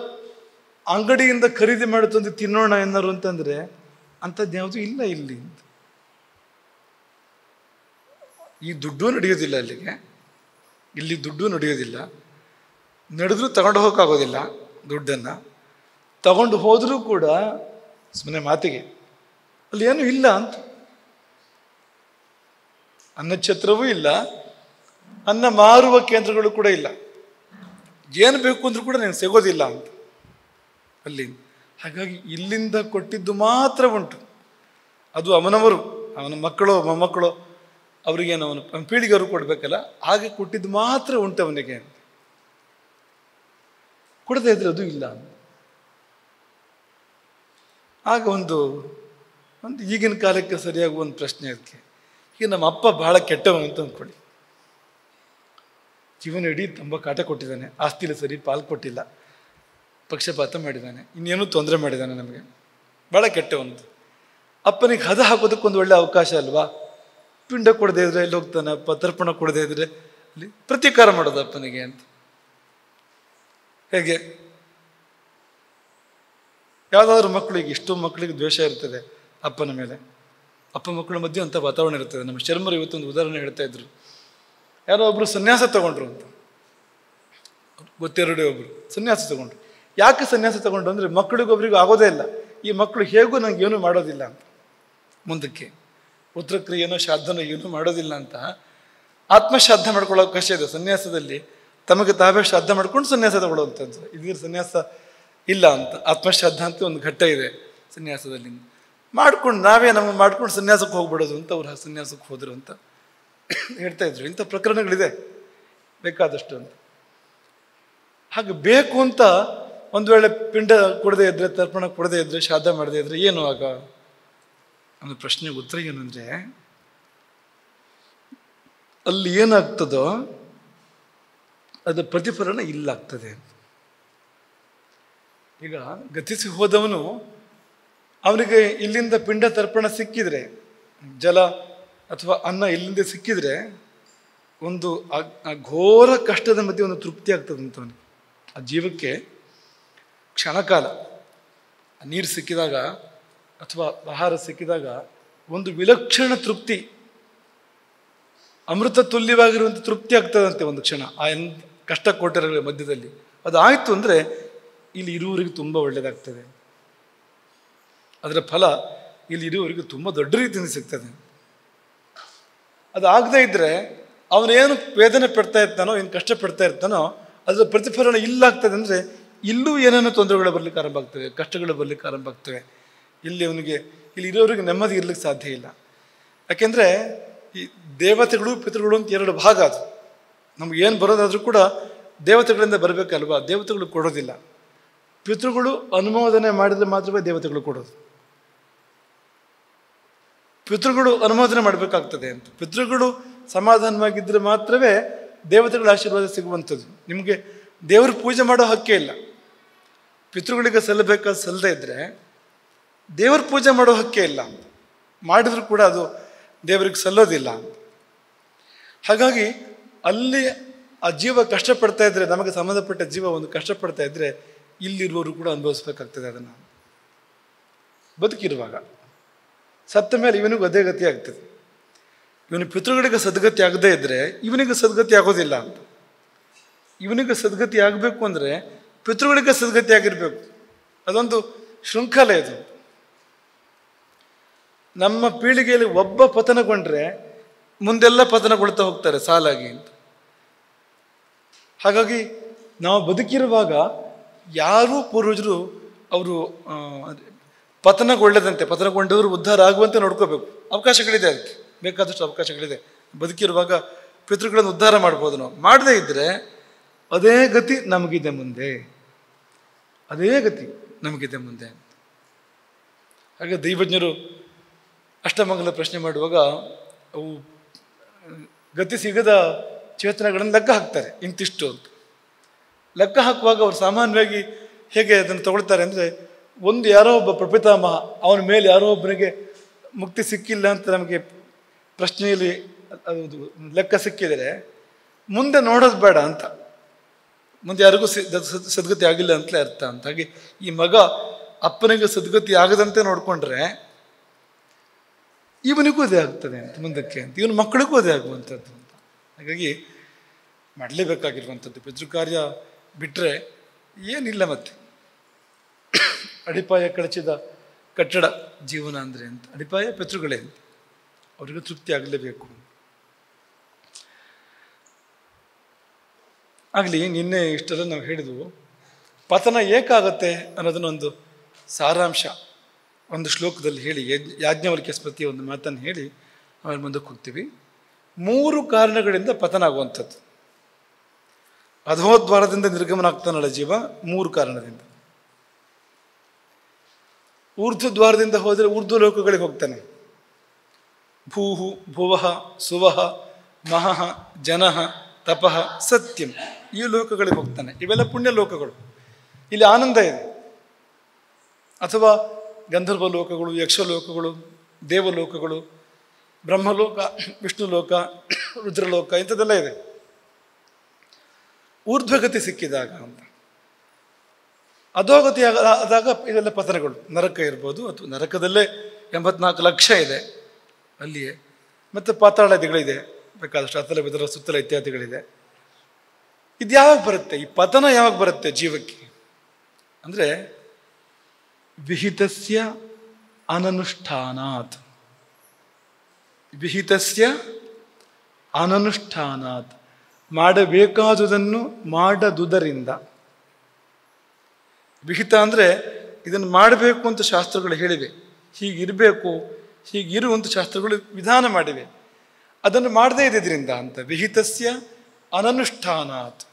ಅಂಗಡಿಯಿಂದ ಖರೀದಿ ಮಾಡಿ ತಂದು ತಿನ್ನೋಣ ಏನಾರು ಅಂತಂದರೆ ಅಂಥದ್ದು ಯಾವುದೂ ಇಲ್ಲ ಇಲ್ಲಿ ಅಂತ. ಈ ದುಡ್ಡು ನಡೆಯೋದಿಲ್ಲ ಅಲ್ಲಿಗೆ, ಇಲ್ಲಿ ದುಡ್ಡು ನಡೆಯೋದಿಲ್ಲ, ನಡೆದ್ರೂ ತಗೊಂಡು ಹೋಗೋಕ್ಕಾಗೋದಿಲ್ಲ. ದುಡ್ಡನ್ನು ತಗೊಂಡು ಹೋದರೂ ಕೂಡ ಸುಮ್ಮನೆ ಮಾತಿಗೆ, ಅಲ್ಲಿ ಏನೂ ಇಲ್ಲ ಅಂತ. ಅನ್ನಛತ್ರವೂ ಇಲ್ಲ, ಅನ್ನ ಮಾರುವ ಕೇಂದ್ರಗಳು ಕೂಡ ಇಲ್ಲ, ಏನು ಬೇಕು ಅಂದ್ರೂ ಕೂಡ ನೀನು ಸಿಗೋದಿಲ್ಲ ಅಂತ ಅಲ್ಲಿ. ಹಾಗಾಗಿ ಇಲ್ಲಿಂದ ಕೊಟ್ಟಿದ್ದು ಮಾತ್ರ ಉಂಟು, ಅದು ಅವನವರು, ಅವನ ಮಕ್ಕಳು ಮೊಮ್ಮಕ್ಕಳು ಅವರಿಗೇನು ಅವನ ಪೀಳಿಗೆಯವರು ಕೊಡಬೇಕಲ್ಲ, ಹಾಗೆ ಕೊಟ್ಟಿದ್ದು ಮಾತ್ರ ಉಂಟು ಅವನಿಗೆ. ಕೊಡದೇ ಇದ್ರೆ ಅದು ಇಲ್ಲ. ಆಗ ಒಂದು ಈಗಿನ ಕಾಲಕ್ಕೆ ಸರಿಯಾಗುವ ಒಂದು ಪ್ರಶ್ನೆ ಅದಕ್ಕೆ. ಈಗ ನಮ್ಮ ಅಪ್ಪ ಬಹಳ ಕೆಟ್ಟವನು ಅಂತ ಅಂದ್ಕೊಳ್ಳಿ, ಜೀವನ ಇಡೀ ತುಂಬ ಕಾಟ ಕೊಟ್ಟಿದ್ದಾನೆ, ಆಸ್ತಿಲಿ ಸರಿ ಪಾಲು ಕೊಟ್ಟಿಲ್ಲ, ಪಕ್ಷಪಾತ ಮಾಡಿದ್ದಾನೆ, ಇನ್ನೇನೂ ತೊಂದರೆ ಮಾಡಿದ್ದಾನೆ ನಮಗೆ, ಭಾಳ ಕೆಟ್ಟವನು. ಅಪ್ಪನಿಗೆ ಹದ ಹಾಕೋದಕ್ಕೊಂದು ಒಳ್ಳೆ ಅವಕಾಶ ಅಲ್ವಾ. ಪಿಂಡ ಕೊಡದೇ ಇದ್ರೆ ಎಲ್ಲಿ ಹೋಗ್ತಾನೆ ಅಪ್ಪ, ತರ್ಪಣ ಕೊಡದೇ ಇದ್ರೆ ಅಲ್ಲಿ ಪ್ರತೀಕಾರ ಮಾಡೋದು ಅಪ್ಪನಿಗೆ ಅಂತ. ಹೇಗೆ ಯಾವುದಾದ್ರೂ ಮಕ್ಕಳು, ಈಗ ಎಷ್ಟೋ ಮಕ್ಕಳಿಗೆ ದ್ವೇಷ ಇರ್ತದೆ ಅಪ್ಪನ ಮೇಲೆ, ಅಪ್ಪ ಮಕ್ಕಳ ಮಧ್ಯೆ ಅಂಥ ವಾತಾವರಣ ಇರ್ತದೆ. ನಮ್ಮ ಶರ್ಮರು ಇವತ್ತೊಂದು ಉದಾಹರಣೆ ಹೇಳ್ತಾ ಇದ್ರು, ಯಾರೋ ಒಬ್ಬರು ಸನ್ಯಾಸ ತಗೊಂಡ್ರು ಅಂತ, ಗೊತ್ತೆರಡೇ ಒಬ್ಬರು ಸನ್ಯಾಸ ತಗೊಂಡ್ರು. ಯಾಕೆ ಸನ್ಯಾಸ ತಗೊಂಡ್ರು ಅಂದರೆ ಮಕ್ಕಳಿಗೊಬ್ರಿಗೂ ಆಗೋದೇ ಇಲ್ಲ, ಈ ಮಕ್ಕಳು ಹೇಗೂ ನಂಗೆ ಏನೂ ಮಾಡೋದಿಲ್ಲ ಅಂತ, ಮುಂದಕ್ಕೆ ಪುತ್ರಕ್ರಿಯೆನೋ ಶ್ರಾದ್ದನೋ ಏನೂ ಮಾಡೋದಿಲ್ಲ ಅಂತ ಆತ್ಮಶ್ರಾದ್ದ ಮಾಡ್ಕೊಳ್ಳೋ ಅವಕಾಶ ಇದೆ ಸನ್ಯಾಸದಲ್ಲಿ. ತಮಗೆ ತಾವೇ ಶ್ರಾದ್ದ ಮಾಡ್ಕೊಂಡು ಸನ್ಯಾಸ ತಗೊಳ್ಳೋವಂಥದ್ದು. ಇದೀಗ ಸನ್ಯಾಸ ಇಲ್ಲ ಅಂತ, ಆತ್ಮಶ್ರಾದ್ದ ಅಂತ ಒಂದು ಘಟ್ಟ ಇದೆ ಸನ್ಯಾಸದಲ್ಲಿ. ಮಾಡ್ಕೊಂಡು ನಾವೇ ನಮಗೆ ಮಾಡ್ಕೊಂಡು ಸನ್ಯಾಸಕ್ಕೆ ಹೋಗ್ಬಿಡೋದು ಅಂತ ಅವ್ರು ಸನ್ಯಾಸಕ್ಕೆ ಹೋದರು ಅಂತ ಹೇಳ್ತಾ ಇದ್ರು. ಇಂಥ ಪ್ರಕರಣಗಳಿದೆ ಬೇಕಾದಷ್ಟು ಅಂತ. ಹಾಗೆ ಬೇಕು ಅಂತ ಒಂದು ವೇಳೆ ಪಿಂಡ ಕೊಡದೇ ಇದ್ರೆ, ತರ್ಪಣ ಕೊಡದೇ ಇದ್ರೆ, ಶ್ರಾದ್ದ ಮಾಡದೇ ಇದ್ರೆ ಏನು ಆಗ ಅನ್ನೋ ಪ್ರಶ್ನೆಗೆ ಉತ್ತರ ಏನು ಅಂದರೆ, ಅಲ್ಲಿ ಏನಾಗ್ತದೋ ಅದು ಪ್ರತಿಫಲನ ಇಲ್ಲಾಗ್ತದೆ. ಈಗ ಗತಿಸಿ ಹೋದವನು, ಅವನಿಗೆ ಇಲ್ಲಿಂದ ಪಿಂಡ ತರ್ಪಣ ಸಿಕ್ಕಿದ್ರೆ, ಜಲ ಅಥವಾ ಅನ್ನ ಇಲ್ಲಿಂದ ಸಿಕ್ಕಿದ್ರೆ ಒಂದು ಆ ಘೋರ ಕಷ್ಟದ ಮಧ್ಯೆ ಒಂದು ತೃಪ್ತಿ ಆಗ್ತದಂತವನಿಗೆ. ಆ ಜೀವಕ್ಕೆ ಕ್ಷಣಕಾಲ ನೀರು ಸಿಕ್ಕಿದಾಗ ಅಥವಾ ಆಹಾರ ಸಿಕ್ಕಿದಾಗ ಒಂದು ವಿಲಕ್ಷಣ ತೃಪ್ತಿ, ಅಮೃತ ತುಲ್ಯವಾಗಿರುವಂಥ ತೃಪ್ತಿ ಆಗ್ತದಂತೆ ಒಂದು ಕ್ಷಣ ಆ ಕಷ್ಟ ಕೋಟರಗಳ ಮಧ್ಯದಲ್ಲಿ. ಅದಾಯಿತು ಅಂದರೆ ಇಲ್ಲಿ ಇರುವವರಿಗೆ ತುಂಬ ಒಳ್ಳೆಯದಾಗ್ತದೆ. ಅದರ ಫಲ ಇಲ್ಲಿ ಇರುವವರಿಗೆ ತುಂಬ ದೊಡ್ಡ ರೀತಿಯಿಂದ ಸಿಗ್ತದೆ. ಅದಾಗದೇ ಇದ್ದರೆ ಅವನೇನು ವೇದನೆ ಪಡ್ತಾ ಇರ್ತಾನೋ, ಏನು ಕಷ್ಟಪಡ್ತಾ ಇರ್ತಾನೋ ಅದರ ಪ್ರತಿಫಲನ ಇಲ್ಲಾಗ್ತದೆ. ಅಂದರೆ ಇಲ್ಲೂ ಏನೇನೋ ತೊಂದರೆಗಳು ಬರಲಿಕ್ಕೆ ಆರಂಭ ಆಗ್ತವೆ, ಕಷ್ಟಗಳು ಬರಲಿಕ್ಕೆ ಆರಂಭ ಆಗ್ತವೆ. ಇಲ್ಲಿ ಇರೋರಿಗೆ ನೆಮ್ಮದಿ ಇರ್ಲಿಕ್ಕೆ ಸಾಧ್ಯ ಇಲ್ಲ. ಯಾಕೆಂದರೆ ಈ ದೇವತೆಗಳು ಪಿತೃಗಳು ಅಂತ ಎರಡು ಭಾಗ. ಅದು ನಮಗೇನು ಬರೋದಾದರೂ ಕೂಡ ದೇವತೆಗಳಿಂದ ಬರಬೇಕಲ್ವಾ, ದೇವತೆಗಳು ಕೊಡೋದಿಲ್ಲ. ಪಿತೃಗಳು ಅನುಮೋದನೆ ಮಾಡಿದರೆ ಮಾತ್ರವೇ ದೇವತೆಗಳು ಕೊಡೋದು. ಪಿತೃಗಳು ಅನುಮೋದನೆ ಮಾಡಬೇಕಾಗ್ತದೆ ಅಂತ. ಪಿತೃಗಳು ಸಮಾಧಾನವಾಗಿದ್ದರೆ ಮಾತ್ರವೇ ದೇವತೆಗಳ ಆಶೀರ್ವಾದ ಸಿಗುವಂಥದ್ದು. ನಿಮಗೆ ದೇವರು ಪೂಜೆ ಮಾಡೋ ಹಕ್ಕೇ ಇಲ್ಲ. ಪಿತೃಗಳಿಗೆ ಸಲ್ಲಬೇಕಾದ ಸಲ್ಲದೇ ಇದ್ದರೆ ದೇವರ ಪೂಜೆ ಮಾಡೋ ಹಕ್ಕೇ ಇಲ್ಲ. ಮಾಡಿದರೂ ಕೂಡ ಅದು ದೇವರಿಗೆ ಸಲ್ಲೋದಿಲ್ಲ. ಹಾಗಾಗಿ ಅಲ್ಲಿ ಆ ಜೀವ ಕಷ್ಟಪಡ್ತಾ ಇದ್ದರೆ, ನಮಗೆ ಸಂಬಂಧಪಟ್ಟ ಜೀವ ಒಂದು ಕಷ್ಟಪಡ್ತಾ ಇದ್ದರೆ ಇಲ್ಲಿರುವವರು ಕೂಡ ಅನುಭವಿಸ್ಬೇಕಾಗ್ತದೆ ಅದನ್ನು. ಬದುಕಿರುವಾಗ ಸತ್ತ ಮೇಲೆ ಇವನಿಗೂ ಅದೇ ಗತಿ ಆಗ್ತದೆ. ಇವನು ಪಿತೃಗಳಿಗೆ ಸದ್ಗತಿ ಆಗದೇ ಇದ್ದರೆ ಇವನಿಗೆ ಸದ್ಗತಿ ಆಗೋದಿಲ್ಲ ಅಂತ. ಇವನಿಗೆ ಸದ್ಗತಿ ಆಗಬೇಕು ಅಂದರೆ ಪಿತೃಗಳಿಗೆ ಸದ್ಗತಿ ಆಗಿರಬೇಕು. ಅದೊಂದು ಶೃಂಖಲ ಇದು. ನಮ್ಮ ಪೀಳಿಗೆಯಲ್ಲಿ ಒಬ್ಬ ಪತನಗೊಂಡ್ರೆ ಮುಂದೆಲ್ಲ ಪತನಗೊಳ್ತಾ ಹೋಗ್ತಾರೆ ಸಾಲಾಗಿ ಅಂತ. ಹಾಗಾಗಿ ನಾವು ಬದುಕಿರುವಾಗ ಯಾರೂ ಪೂರ್ವಜರು ಅವರು ಪತನಗೊಂಡವರು ಉದ್ಧಾರ ಆಗುವಂತೆ ನೋಡ್ಕೋಬೇಕು. ಅವಕಾಶಗಳಿದೆ, ಅದಕ್ಕೆ ಬೇಕಾದಷ್ಟು ಅವಕಾಶಗಳಿದೆ. ಬದುಕಿರುವಾಗ ಪಿತೃಗಳನ್ನು ಉದ್ಧಾರ ಮಾಡ್ಬೋದು. ನಾವು ಮಾಡದೇ ಇದ್ದರೆ ಅದೇ ಗತಿ ನಮಗಿದೆ ಮುಂದೆ, ಅದೇ ಗತಿ ನಮಗಿದೆ ಮುಂದೆ. ಹಾಗೆ ದೈವಜ್ಞರು ಅಷ್ಟಮಂಗಲ ಪ್ರಶ್ನೆ ಮಾಡುವಾಗ ಅವು ಗತಿ ಸಿಗದ ಚೇತನಗಳನ್ನು ಲೆಕ್ಕ ಹಾಕ್ತಾರೆ, ಇಂತಿಷ್ಟು ಅಂತ. ಲೆಕ್ಕ ಹಾಕುವಾಗ ಅವರು ಸಾಮಾನ್ಯವಾಗಿ ಹೇಗೆ ಅದನ್ನು ತಗೊಳ್ತಾರೆ ಅಂದರೆ, ಒಂದು ಯಾರೋ ಒಬ್ಬ ಪ್ರಪಿತಾಮಹ, ಅವನ ಮೇಲೆ ಯಾರೋ ಒಬ್ಬನಿಗೆ ಮುಕ್ತಿ ಸಿಕ್ಕಿಲ್ಲ ಅಂತ ನಮಗೆ ಪ್ರಶ್ನೆಯಲ್ಲಿ ಅದು ಲೆಕ್ಕ ಸಿಕ್ಕಿದರೆ ಮುಂದೆ ನೋಡೋದು ಬೇಡ ಅಂತ, ಮುಂದೆ ಯಾರಿಗೂ ಸದ್ಗತಿ ಆಗಿಲ್ಲ ಅಂತಲೇ ಅರ್ಥ ಅಂತ. ಹಾಗೆ ಈ ಮಗ ಅಪ್ಪನಿಗೆ ಸದ್ಗತಿ ಆಗದಂತೆ ನೋಡಿಕೊಂಡ್ರೆ ಇವನಿಗೂ ಅದೇ ಆಗ್ತದೆ ಅಂತ ಮುಂದಕ್ಕೆ ಅಂತ, ಇವನ ಮಕ್ಕಳಿಗೂ ಅದೇ ಆಗುವಂಥದ್ದು ಅಂತ. ಹಾಗಾಗಿ ಮಾಡಲೇಬೇಕಾಗಿರುವಂಥದ್ದು ಪಿತೃ ಕಾರ್ಯ ಬಿಟ್ಟರೆ ಏನಿಲ್ಲ. ಮತ್ತೆ ಅಡಿಪಾಯ ಕಳಚಿದ ಕಟ್ಟಡ ಜೀವನ ಅಂದರೆ ಅಂತ, ಅಡಿಪಾಯ ಪಿತೃಗಳೇ ಅಂತ, ಅವರಿಗೂ ತೃಪ್ತಿ ಆಗಲೇಬೇಕು. ಆಗಲಿ, ನಿನ್ನೆ ಇಷ್ಟೆಲ್ಲ ನಾವು ಹೇಳಿದ್ವು. ಪತನ ಏಕಾಗತ್ತೆ ಅನ್ನೋದನ್ನೊಂದು ಸಾರಾಂಶ ಒಂದು ಶ್ಲೋಕದಲ್ಲಿ ಹೇಳಿ, ಯಾಜ್ಞವಲ್ಕ್ಯ ಸ್ಮೃತಿಯ ಒಂದು ಮಾತನ್ನು ಹೇಳಿ ಆಮೇಲೆ ಮುಂದಕ್ಕೆ ಹೋಗ್ತೀವಿ. 3 ಕಾರಣಗಳಿಂದ ಪತನ ಆಗುವಂಥದ್ದು. ಅಧೋದ್ವಾರದಿಂದ ನಿರ್ಗಮನ ಆಗ್ತಾನಲ್ಲ ಜೀವ, 3 ಕಾರಣದಿಂದ. ಊರ್ಧ್ವದ್ವಾರದಿಂದ ಹೋದರೆ ಊರ್ಧ್ವ ಲೋಕಗಳಿಗೆ ಹೋಗ್ತಾನೆ. ಭೂಹು ಭುವಃ ಸುವಃ ಮಹಃ ಜನಃ ತಪಃ ಸತ್ಯಂ, ಈ ಲೋಕಗಳಿಗೆ ಹೋಗ್ತಾನೆ. ಇವೆಲ್ಲ ಪುಣ್ಯ ಲೋಕಗಳು, ಇಲ್ಲಿ ಆನಂದ ಇದೆ. ಅಥವಾ ಗಂಧರ್ವ ಲೋಕಗಳು, ಯಕ್ಷಲೋಕಗಳು, ದೇವಲೋಕಗಳು, ಬ್ರಹ್ಮಲೋಕ, ವಿಷ್ಣು ಲೋಕ, ರುದ್ರಲೋಕ, ಇಂಥದ್ದೆಲ್ಲ ಇದೆ. ಊರ್ಧ್ವಗತಿ ಸಿಕ್ಕಿದಾಗ ಅಂತ. ಅಧೋಗತಿ ಆದಾಗ ಇದೆಲ್ಲ ಪತನಗಳು. ನರಕ ಇರ್ಬೋದು, ಅಥವಾ ನರಕದಲ್ಲೇ 84 ಲಕ್ಷ ಇದೆ ಅಲ್ಲಿಯೇ. ಮತ್ತು ಪಾತಾಳದಿಗಳಿದೆ, ಬೇಕಾದಷ್ಟು ಅತಲ ಬೆದರ ಸುತ್ತಲ ಇತ್ಯಾದಿಗಳಿದೆ. ಇದು ಯಾವಾಗ ಬರುತ್ತೆ, ಈ ಪತನ ಯಾವಾಗ ಬರುತ್ತೆ ಜೀವಕ್ಕೆ ಅಂದರೆ, ವಿಹಿತಸ್ಯ ಅನನುಷ್ಠಾನಾತ್. ವಿಹಿತಸ್ಯ ಅನನುಷ್ಠಾನಾತ್, ಮಾಡಬೇಕಾದುದನ್ನು ಮಾಡದುದರಿಂದ. ವಿಹಿತ ಅಂದರೆ ಇದನ್ನು ಮಾಡಬೇಕು ಅಂತ ಶಾಸ್ತ್ರಗಳು ಹೇಳಿವೆ, ಹೀಗಿರಬೇಕು, ಹೀಗಿರುವಂಥ ಶಾಸ್ತ್ರಗಳು ವಿಧಾನ ಮಾಡಿವೆ. ಅದನ್ನು ಮಾಡದೇ ಇದ್ದಿದ್ದರಿಂದ ಅಂತ. ವಿಹಿತಸ್ಯ ಅನನುಷ್ಠಾನಾತ್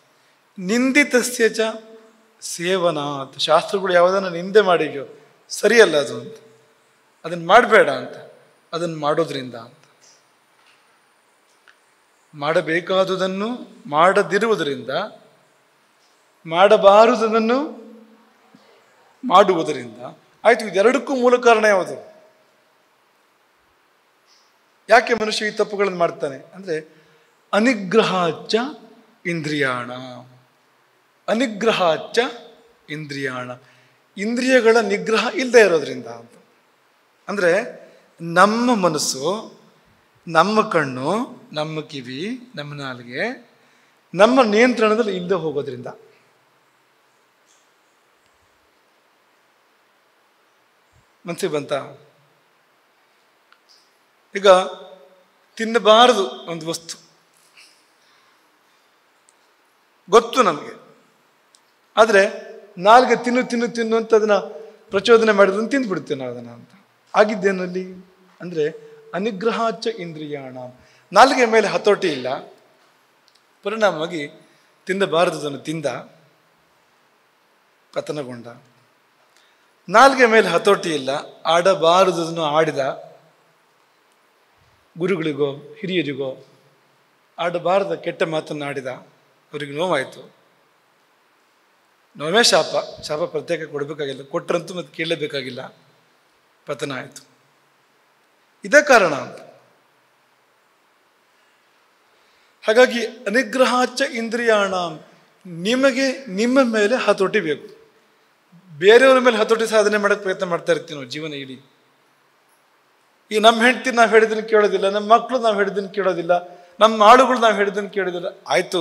ನಿಂದಿತಸ್ಯ ಚ ಸೇವನಾತ್. ಶಾಸ್ತ್ರಗಳು ಯಾವುದನ್ನು ನಿಂದೆ ಮಾಡಿದೆಯೋ ಸರಿಯಲ್ಲ ಅದು ಅಂತ, ಅದನ್ನು ಮಾಡಬೇಡ ಅಂತ, ಅದನ್ನು ಮಾಡೋದ್ರಿಂದ ಅಂತ. ಮಾಡಬೇಕಾದುದನ್ನು ಮಾಡದಿರುವುದರಿಂದ, ಮಾಡಬಾರದುದನ್ನು ಮಾಡುವುದರಿಂದ. ಆಯಿತು, ಇದೆರಡಕ್ಕೂ ಮೂಲ ಕಾರಣ ಯಾವುದು? ಯಾಕೆ ಮನುಷ್ಯ ಈ ತಪ್ಪುಗಳನ್ನು ಮಾಡ್ತಾನೆ ಅಂದರೆ, ಅನಿಗ್ರಹಾಚ್ಚ ಇಂದ್ರಿಯಾಣ. ಅನಿಗ್ರಹಾಚ್ಚ ಇಂದ್ರಿಯಾಣ, ಇಂದ್ರಿಯಗಳ ನಿಗ್ರಹ ಇಲ್ಲದೆ ಇರೋದ್ರಿಂದ ಅಂತ. ಅಂದರೆ ನಮ್ಮ ಮನಸ್ಸು, ನಮ್ಮ ಕಣ್ಣು, ನಮ್ಮ ಕಿವಿ, ನಮ್ಮ ನಾಲಿಗೆ ನಮ್ಮ ನಿಯಂತ್ರಣದಲ್ಲಿ ಇಲ್ಲದೆ ಹೋಗೋದ್ರಿಂದ. ಮನಸ್ಸಿಗೆ ಬಂತ? ಈಗ ತಿನ್ನಬಾರದು ಒಂದು ವಸ್ತು ಗೊತ್ತು ನಮಗೆ, ಆದರೆ ನಾಲ್ಗೆ ತಿನ್ನು ತಿನ್ನು ತಿನ್ನು ಅಂತ ಅದನ್ನ ಪ್ರಚೋದನೆ ಮಾಡಿದ್ರೆ ತಿಂದ್ಬಿಡ್ತೇವೆ ನಾವು ಅದನ್ನ ಅಂತ. ಆಗಿದ್ದೇನಲ್ಲಿ ಅಂದರೆ ಅನಿಗ್ರಹಾಚ ಇಂದ್ರಿಯಾಣ, ನಾಲ್ಗೆ ಮೇಲೆ ಹತೋಟಿ ಇಲ್ಲ, ಪರಿಣಾಮವಾಗಿ ತಿನ್ನಬಾರದುದನ್ನು ತಿಂದ, ಪತನಗೊಂಡ. ನಾಲ್ಗೆ ಮೇಲೆ ಹತೋಟಿ ಇಲ್ಲ, ಆಡಬಾರದುದನ್ನು ಆಡಿದ, ಗುರುಗಳಿಗೋ ಹಿರಿಯರಿಗೋ ಆಡಬಾರದ ಕೆಟ್ಟ ಮಾತನ್ನು ಆಡಿದ, ಅವರಿಗೆ ನೋವಾಯಿತು. ನೋವೇ ಶಾಪ, ಶಾಪ ಪ್ರತ್ಯೇಕ ಕೊಡಬೇಕಾಗಿಲ್ಲ, ಕೊಟ್ಟರಂತೂ ಮತ್ತೆ ಕೇಳಲೇಬೇಕಾಗಿಲ್ಲ, ಪತನ ಆಯಿತು. ಇದೇ ಕಾರಣ ಅಂತ. ಹಾಗಾಗಿ ಅನಿಗ್ರಹಾಚ ಇಂದ್ರಿಯಾಣ, ನಿಮಗೆ ನಿಮ್ಮ ಮೇಲೆ ಹತೋಟಿ ಬೇಕು. ಬೇರೆಯವ್ರ ಮೇಲೆ ಹತೋಟಿ ಸಾಧನೆ ಮಾಡೋಕ್ಕೆ ಪ್ರಯತ್ನ ಮಾಡ್ತಾ ಇರ್ತೀವಿ ನಾವು ಜೀವನ ಇಡೀ. ಈ ನಮ್ಮ ಹೆಂಡತಿ ನಾವು ಹೇಳಿದ್ದನ್ನು ಕೇಳೋದಿಲ್ಲ, ನಮ್ಮ ಮಕ್ಕಳು ನಾವು ಹೇಳಿದ್ದನ್ನು ಕೇಳೋದಿಲ್ಲ, ನಮ್ಮ ಆಳುಗಳು ನಾವು ಹೇಳಿದ್ದನ್ನು ಕೇಳೋದಿಲ್ಲ. ಆಯಿತು,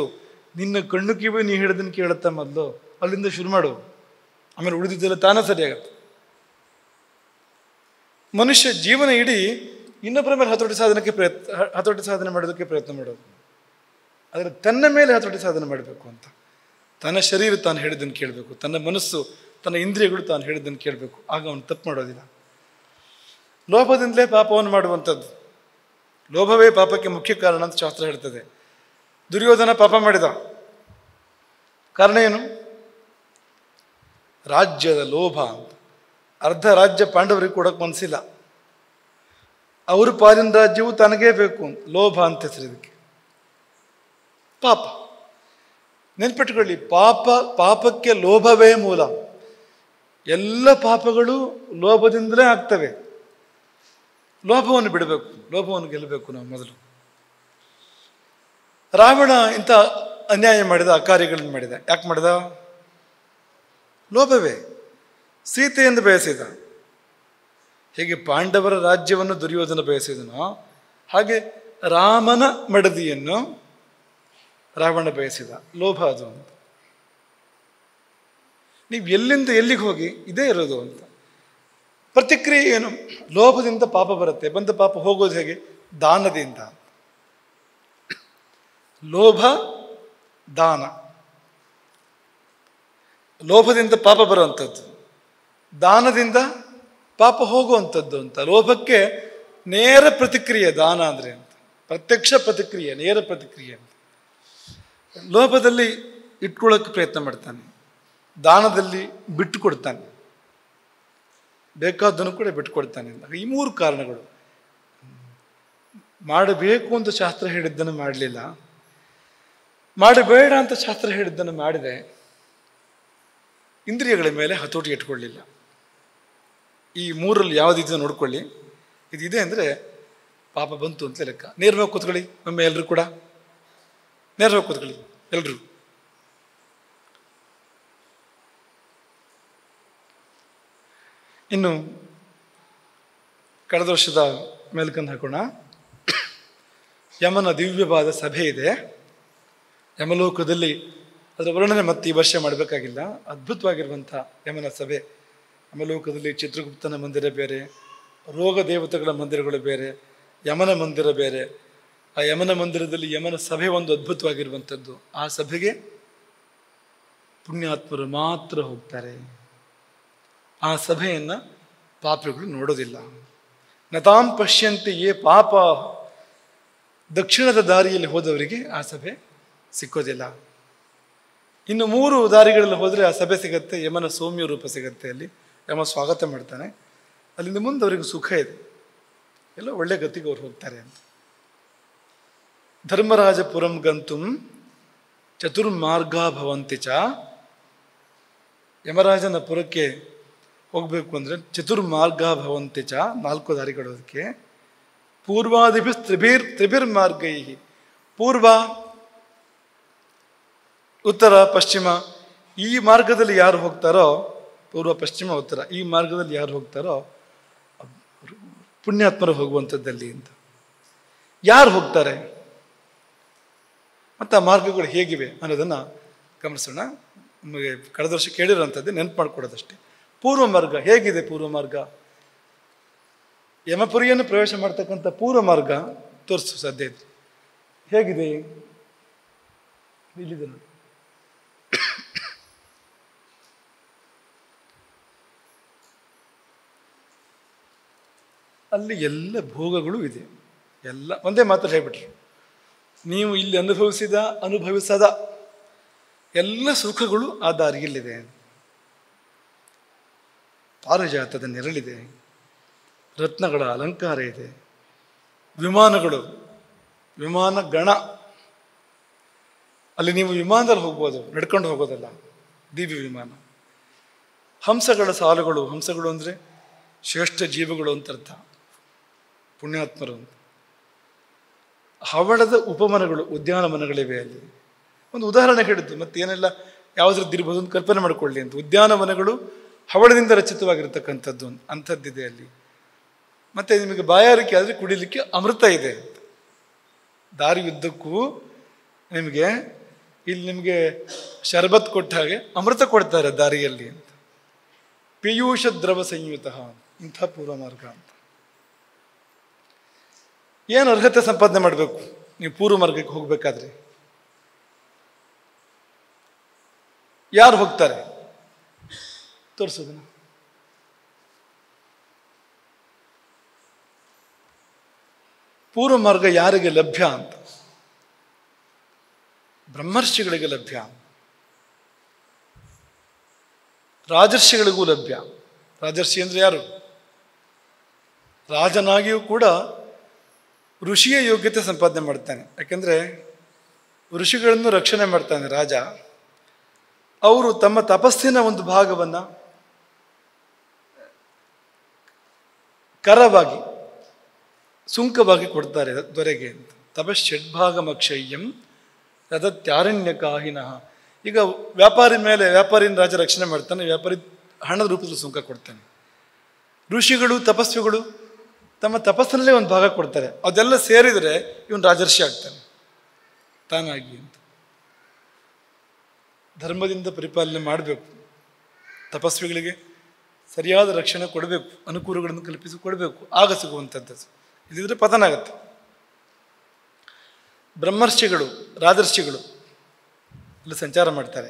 ನಿನ್ನ ಕಣ್ಣು ಕಿವಿ ನೀ ಹೇಳಿದ್ದನ್ನು ಕೇಳುತ್ತಾ ಮೊದಲು, ಅಲ್ಲಿಂದ ಶುರು ಮಾಡು, ಆಮೇಲೆ ಉಳಿದಿದ್ದೆಲ್ಲ ತಾನೇ ಸರಿಯಾಗತ್ತೆ. ಮನುಷ್ಯ ಜೀವನ ಇಡೀ ಇನ್ನೊಬ್ಬರ ಮೇಲೆ ಹತೋಟಿ ಸಾಧನೆ ಮಾಡೋದಕ್ಕೆ ಪ್ರಯತ್ನ ಮಾಡೋದು, ಆದರೆ ತನ್ನ ಮೇಲೆ ಹತೋಟಿ ಸಾಧನೆ ಮಾಡಬೇಕು ಅಂತ. ತನ್ನ ಶರೀರ ತಾನು ಹೇಳಿದ್ದನ್ನು ಕೇಳಬೇಕು, ತನ್ನ ಮನಸ್ಸು ತನ್ನ ಇಂದ್ರಿಯಗಳು ತಾನು ಹೇಳಿದ್ದನ್ನು ಕೇಳಬೇಕು, ಆಗ ಅವನು ತಪ್ಪು ಮಾಡೋದಿಲ್ಲ. ಲೋಭದಿಂದಲೇ ಪಾಪವನ್ನು ಮಾಡುವಂಥದ್ದು, ಲೋಭವೇ ಪಾಪಕ್ಕೆ ಮುಖ್ಯ ಕಾರಣ ಅಂತ ಶಾಸ್ತ್ರ ಹೇಳ್ತದೆ. ದುರ್ಯೋಧನ ಪಾಪ ಮಾಡಿದ ಕಾರಣ ಏನು? ರಾಜ್ಯದ ಲೋಭ ಅಂತ. ಅರ್ಧ ರಾಜ್ಯ ಪಾಂಡವರಿಗೆ ಕೊಡೋಕೆ ಮನಸ್ಸಿಲ್ಲ, ಅವ್ರ ಪಾಲಿನ ರಾಜ್ಯವು ತನಗೇ ಬೇಕು ಅಂತ, ಲೋಭ ಅಂತ ಹೆಸರು ಇದಕ್ಕೆ. ಪಾಪ ನೆನ್ಪಿಟ್ಕೊಳ್ಳಿ, ಪಾಪಕ್ಕೆ ಲೋಭವೇ ಮೂಲ. ಎಲ್ಲ ಪಾಪಗಳು ಲೋಭದಿಂದಲೇ ಆಗ್ತವೆ. ಲೋಭವನ್ನು ಬಿಡಬೇಕು, ಲೋಭವನ್ನು ಗೆಲ್ಲಬೇಕು ನಾವು ಮೊದಲು. ರಾವಣ ಇಂಥ ಅನ್ಯಾಯ ಮಾಡಿದ, ಅಕಾರ್ಯಗಳನ್ನು ಮಾಡಿದ. ಯಾಕೆ ಮಾಡಿದ? ಲೋಭವೇ. ಸೀತೆಯನ್ನು ಬಯಸಿದ. ಹೇಗೆ ಪಾಂಡವರ ರಾಜ್ಯವನ್ನು ದುರ್ಯೋಧನ ಬಯಸಿದನೋ ಹಾಗೆ ರಾಮನ ಮಡದಿಯನ್ನು ರಾವಣ ಬಯಸಿದ. ಲೋಭ ಅದು ಅಂತ. ನೀವು ಎಲ್ಲಿಂದ ಎಲ್ಲಿಗೆ ಹೋಗಿ ಇದೇ ಇರೋದು ಅಂತ. ಪ್ರತಿಕ್ರಿಯೆ ಏನು? ಲೋಭದಿಂದ ಪಾಪ ಬರುತ್ತೆ. ಬಂದ ಪಾಪ ಹೋಗೋದು ಹೇಗೆ? ದಾನದಿಂದ. ಲೋಭ ದಾನ. ಲೋಭದಿಂದ ಪಾಪ ಬರುವಂಥದ್ದು, ದಾನದಿಂದ ಪಾಪ ಹೋಗುವಂಥದ್ದು ಅಂತ. ಲೋಭಕ್ಕೆ ನೇರ ಪ್ರತಿಕ್ರಿಯೆ ದಾನ ಅಂದರೆ ಅಂತ, ಪ್ರತ್ಯಕ್ಷ ಪ್ರತಿಕ್ರಿಯೆ, ನೇರ ಪ್ರತಿಕ್ರಿಯೆ ಅಂತ. ಲೋಭದಲ್ಲಿ ಇಟ್ಕೊಳ್ಳೋಕ್ಕೆ ಪ್ರಯತ್ನ ಮಾಡ್ತಾನೆ, ದಾನದಲ್ಲಿ ಬಿಟ್ಟು ಕೊಡ್ತಾನೆ, ಬೇಕಾದ್ದನ್ನು ಕೂಡ ಬಿಟ್ಟುಕೊಡ್ತಾನೆ ಅಂತ. ಈ ಮೂರು ಕಾರಣಗಳು. ಮಾಡಬೇಕು ಅಂತ ಶಾಸ್ತ್ರ ಹೇಳಿದ್ದನ್ನು ಮಾಡಲಿಲ್ಲ, ಮಾಡಬೇಡ ಅಂತ ಶಾಸ್ತ್ರ ಹೇಳಿದ್ದನ್ನು ಮಾಡಿದೆ, ಇಂದ್ರಿಯಗಳ ಮೇಲೆ ಹತೋಟಿ ಇಟ್ಕೊಳ್ಳಿಲ್ಲ. ಈ ಮೂರಲ್ಲಿ ಯಾವುದಿದೆ ನೋಡ್ಕೊಳ್ಳಿ. ಇದಿದೆ ಅಂದರೆ ಪಾಪ ಬಂತು ಅಂತ ಲೆಕ್ಕ. ನೇರವಾಗಿ ಕೂತ್ಕೊಳ್ಳಿ ಒಮ್ಮೆ ಎಲ್ಲರೂ ಕೂಡ, ನೇರವಾಗಿ ಕೂತ್ಕೊಳ್ಳಿ ಎಲ್ಲರೂ. ಇನ್ನು ಕಳೆದ ವರ್ಷದ ಮೇಲ್ಕಂದು ಹಾಕೋಣ. ಯಮನ ದಿವ್ಯವಾದ ಸಭೆ ಇದೆ ಯಮಲೋಕದಲ್ಲಿ. ಅದರ ವರ್ಣನೆ ಮತ್ತೆ ಈ ವರ್ಷ ಮಾಡಬೇಕಾಗಿಲ್ಲ. ಅದ್ಭುತವಾಗಿರುವಂಥ ಯಮನ ಸಭೆ. ಯಮಲೋಕದಲ್ಲಿ ಚಿತ್ರಗುಪ್ತನ ಮಂದಿರ ಬೇರೆ, ರೋಗ ದೇವತೆಗಳ ಮಂದಿರಗಳು ಬೇರೆ, ಯಮನ ಮಂದಿರ ಬೇರೆ. ಆ ಯಮನ ಮಂದಿರದಲ್ಲಿ ಯಮನ ಸಭೆ ಒಂದು ಅದ್ಭುತವಾಗಿರುವಂಥದ್ದು. ಆ ಸಭೆಗೆ ಪುಣ್ಯಾತ್ಮರು ಮಾತ್ರ ಹೋಗ್ತಾರೆ. ಆ ಸಭೆಯನ್ನು ಪಾಪಿಗಳು ನೋಡೋದಿಲ್ಲ. ನತಾಂ ಪಶ್ಯಂತಿ ಯೇ ಪಾಪ. ದಕ್ಷಿಣದ ದಾರಿಯಲ್ಲಿ ಹೋದವರಿಗೆ ಆ ಸಭೆ ಸಿಕ್ಕೋದಿಲ್ಲ. ಇನ್ನು 3 ದಾರಿಗಳಲ್ಲಿ ಹೋದರೆ ಆ ಸಭೆ ಸಿಗತ್ತೆ. ಯಮನ ಸೌಮ್ಯ ರೂಪ ಸಿಗತ್ತೆ. ಅಲ್ಲಿ ಯಮ ಸ್ವಾಗತ ಮಾಡ್ತಾನೆ. ಅಲ್ಲಿಂದ ಮುಂದೆ ಅವರಿಗೆ ಸುಖ ಇದೆ, ಎಲ್ಲ ಒಳ್ಳೆ ಗತಿಗೆ ಅವ್ರು ಹೋಗ್ತಾರೆ ಅಂತ. ಧರ್ಮರಾಜಪುರಂ ಗಂತುಂ ಚತುರ್ಮಾರ್ಗ ಭವಂತಿ ಚ. ಯಮರಾಜನ ಪುರಕ್ಕೆ ಹೋಗಬೇಕು ಅಂದರೆ ಚತುರ್ಮಾರ್ಗ ಭವಂತಿ ಚ, 4 ದಾರಿಗಳು ಅದಕ್ಕೆ. ಪೂರ್ವಾದಿಭಿ ತ್ರಿಭಿರ್ಮಾರ್ಗೈ. ಪೂರ್ವ, ಉತ್ತರ, ಪಶ್ಚಿಮ ಈ ಮಾರ್ಗದಲ್ಲಿ ಯಾರು ಹೋಗ್ತಾರೋ, ಪೂರ್ವ ಪಶ್ಚಿಮ ಉತ್ತರ ಈ ಮಾರ್ಗದಲ್ಲಿ ಯಾರು ಹೋಗ್ತಾರೋ ಪುಣ್ಯಾತ್ಮರು ಹೋಗುವಂಥದ್ದಲ್ಲಿ ಅಂತ. ಯಾರು ಹೋಗ್ತಾರೆ ಮತ್ತು ಆ ಮಾರ್ಗಗಳು ಹೇಗಿವೆ ಅನ್ನೋದನ್ನು ಗಮನಿಸೋಣ. ನಮಗೆ ಕಳೆದ ವರ್ಷ ಕೇಳಿರೋಂಥದ್ದು ನೆನಪು ಮಾಡಿಕೊಡೋದಷ್ಟೇ. ಪೂರ್ವ ಮಾರ್ಗ ಹೇಗಿದೆ? ಪೂರ್ವ ಮಾರ್ಗ ಯಮಪುರಿಯನ್ನು ಪ್ರವೇಶ ಮಾಡ್ತಕ್ಕಂಥ ಪೂರ್ವ ಮಾರ್ಗ ತೋರಿಸು ಸಾಧ್ಯ ಇದೆ. ಹೇಗಿದೆ? ಇಲ್ಲಿದೆ ನೋಡಿ. ಅಲ್ಲಿ ಎಲ್ಲ ಭೋಗಗಳು ಇದೆ. ಎಲ್ಲ ಒಂದೇ ಮಾತ್ರ ಹೇಳ್ಬಿಟ್ರು, ನೀವು ಇಲ್ಲಿ ಅನುಭವಿಸದ ಎಲ್ಲ ಸುಖಗಳು ಆ ದಾರಿಯಲ್ಲಿದೆ. ಪಾರಿಜಾತದ ನೆರಳಿದೆ, ರತ್ನಗಳ ಅಲಂಕಾರ ಇದೆ, ವಿಮಾನಗಳು, ವಿಮಾನ ಗಣ. ಅಲ್ಲಿ ನೀವು ವಿಮಾನದಲ್ಲಿ ಹೋಗ್ಬೋದು, ನಡ್ಕೊಂಡು ಹೋಗೋದಲ್ಲ, ದಿವ್ಯ ವಿಮಾನ. ಹಂಸಗಳ ಸಾಲುಗಳು, ಹಂಸಗಳು ಅಂದರೆ ಶ್ರೇಷ್ಠ ಜೀವಗಳು ಅಂತ ಅರ್ಥ, ಪುಣ್ಯಾತ್ಮರು ಅಂತ. ಹವಳದ ಉಪವನಗಳು, ಉದ್ಯಾನವನಗಳಿವೆ ಅಲ್ಲಿ. ಒಂದು ಉದಾಹರಣೆ ಹೇಳಿದ್ದು, ಮತ್ತೇನೆಲ್ಲ ಯಾವುದ್ರದ್ದು ಇರ್ಬೋದು ಅಂತ ಕಲ್ಪನೆ ಮಾಡಿಕೊಳ್ಳಿ ಅಂತ. ಉದ್ಯಾನವನಗಳು ಹವಳದಿಂದ ರಚಿತವಾಗಿರ್ತಕ್ಕಂಥದ್ದು ಅಂಥದ್ದಿದೆ ಅಲ್ಲಿ. ಮತ್ತು ನಿಮಗೆ ಬಾಯಾರಿಕೆ ಆದರೆ ಕುಡಿಲಿಕ್ಕೆ ಅಮೃತ ಇದೆ. ದಾರಿ ಉದ್ದಕ್ಕೂ ನಿಮಗೆ ಇಲ್ಲಿ ಶರಬತ್ ಕೊಟ್ಟ ಹಾಗೆ ಅಮೃತ ಕೊಡ್ತಾರೆ ದಾರಿಯಲ್ಲಿ ಅಂತ. ಪೀಯೂಷ ದ್ರವ ಸಂಯುತ ಇಂಥ ಪೂರ್ವ ಮಾರ್ಗ ಅಂತ. ಏನು ಅರ್ಹತೆ ಸಂಪಾದನೆ ಮಾಡಬೇಕು ನೀವು ಪೂರ್ವ ಮಾರ್ಗಕ್ಕೆ ಹೋಗ್ಬೇಕಾದ್ರೆ? ಯಾರು ಹೋಗ್ತಾರೆ ತೋರಿಸೋದನ್ನ. ಪೂರ್ವ ಮಾರ್ಗ ಯಾರಿಗೆ ಲಭ್ಯ ಅಂತ? ಬ್ರಹ್ಮರ್ಷಿಗಳಿಗೆ ಲಭ್ಯ, ರಾಜರ್ಷಿಗಳಿಗೂ ಲಭ್ಯ. ರಾಜರ್ಷಿ ಅಂದರೆ ಯಾರು? ರಾಜನಾಗಿಯೂ ಕೂಡ ಋಷಿಯ ಯೋಗ್ಯತೆ ಸಂಪಾದನೆ ಮಾಡ್ತಾನೆ. ಯಾಕೆಂದರೆ ಋಷಿಗಳನ್ನು ರಕ್ಷಣೆ ಮಾಡ್ತಾನೆ ರಾಜ. ಅವರು ತಮ್ಮ ತಪಸ್ಸಿನ ಒಂದು ಭಾಗವನ್ನು ಕರವಾಗಿ, ಸುಂಕವಾಗಿ ಕೊಡ್ತಾರೆ ದೊರೆಗೆ ಅಂತ. ತಪಶ್ಷಡ್ಭಾಗಮಕ್ಷಯ್ಯಂ ತದತ್ಯಾರಣ್ಯಕಾಹಿನಃ. ಈಗ ವ್ಯಾಪಾರಿನ ರಾಜ ರಕ್ಷಣೆ ಮಾಡ್ತಾನೆ, ವ್ಯಾಪಾರಿ ಹಣದ ರೂಪದಲ್ಲಿ ಸುಂಕ ಕೊಡ್ತಾನೆ. ಋಷಿಗಳು, ತಪಸ್ವಿಗಳು ತಮ್ಮ ತಪಸ್ಸಿನಲ್ಲೇ ಒಂದು ಭಾಗ ಕೊಡ್ತಾರೆ. ಅದೆಲ್ಲ ಸೇರಿದರೆ ಇವನು ರಾಜರ್ಷಿ ಆಗ್ತಾನೆ ತಾನಾಗಿ ಅಂತ. ಧರ್ಮದಿಂದ ಪರಿಪಾಲನೆ ಮಾಡಬೇಕು, ತಪಸ್ವಿಗಳಿಗೆ ಸರಿಯಾದ ರಕ್ಷಣೆ ಕೊಡಬೇಕು, ಅನುಕೂಲಗಳನ್ನು ಕಲ್ಪಿಸಿಕೊಡ್ಬೇಕು, ಆಗ ಸಿಗುವಂಥದ್ದು. ಇಲ್ಲಿದ್ರೆ ಪತನ ಆಗತ್ತೆ. ಬ್ರಹ್ಮರ್ಷಿಗಳು, ರಾಜರ್ಷಿಗಳು ಅಲ್ಲಿ ಸಂಚಾರ ಮಾಡ್ತಾರೆ.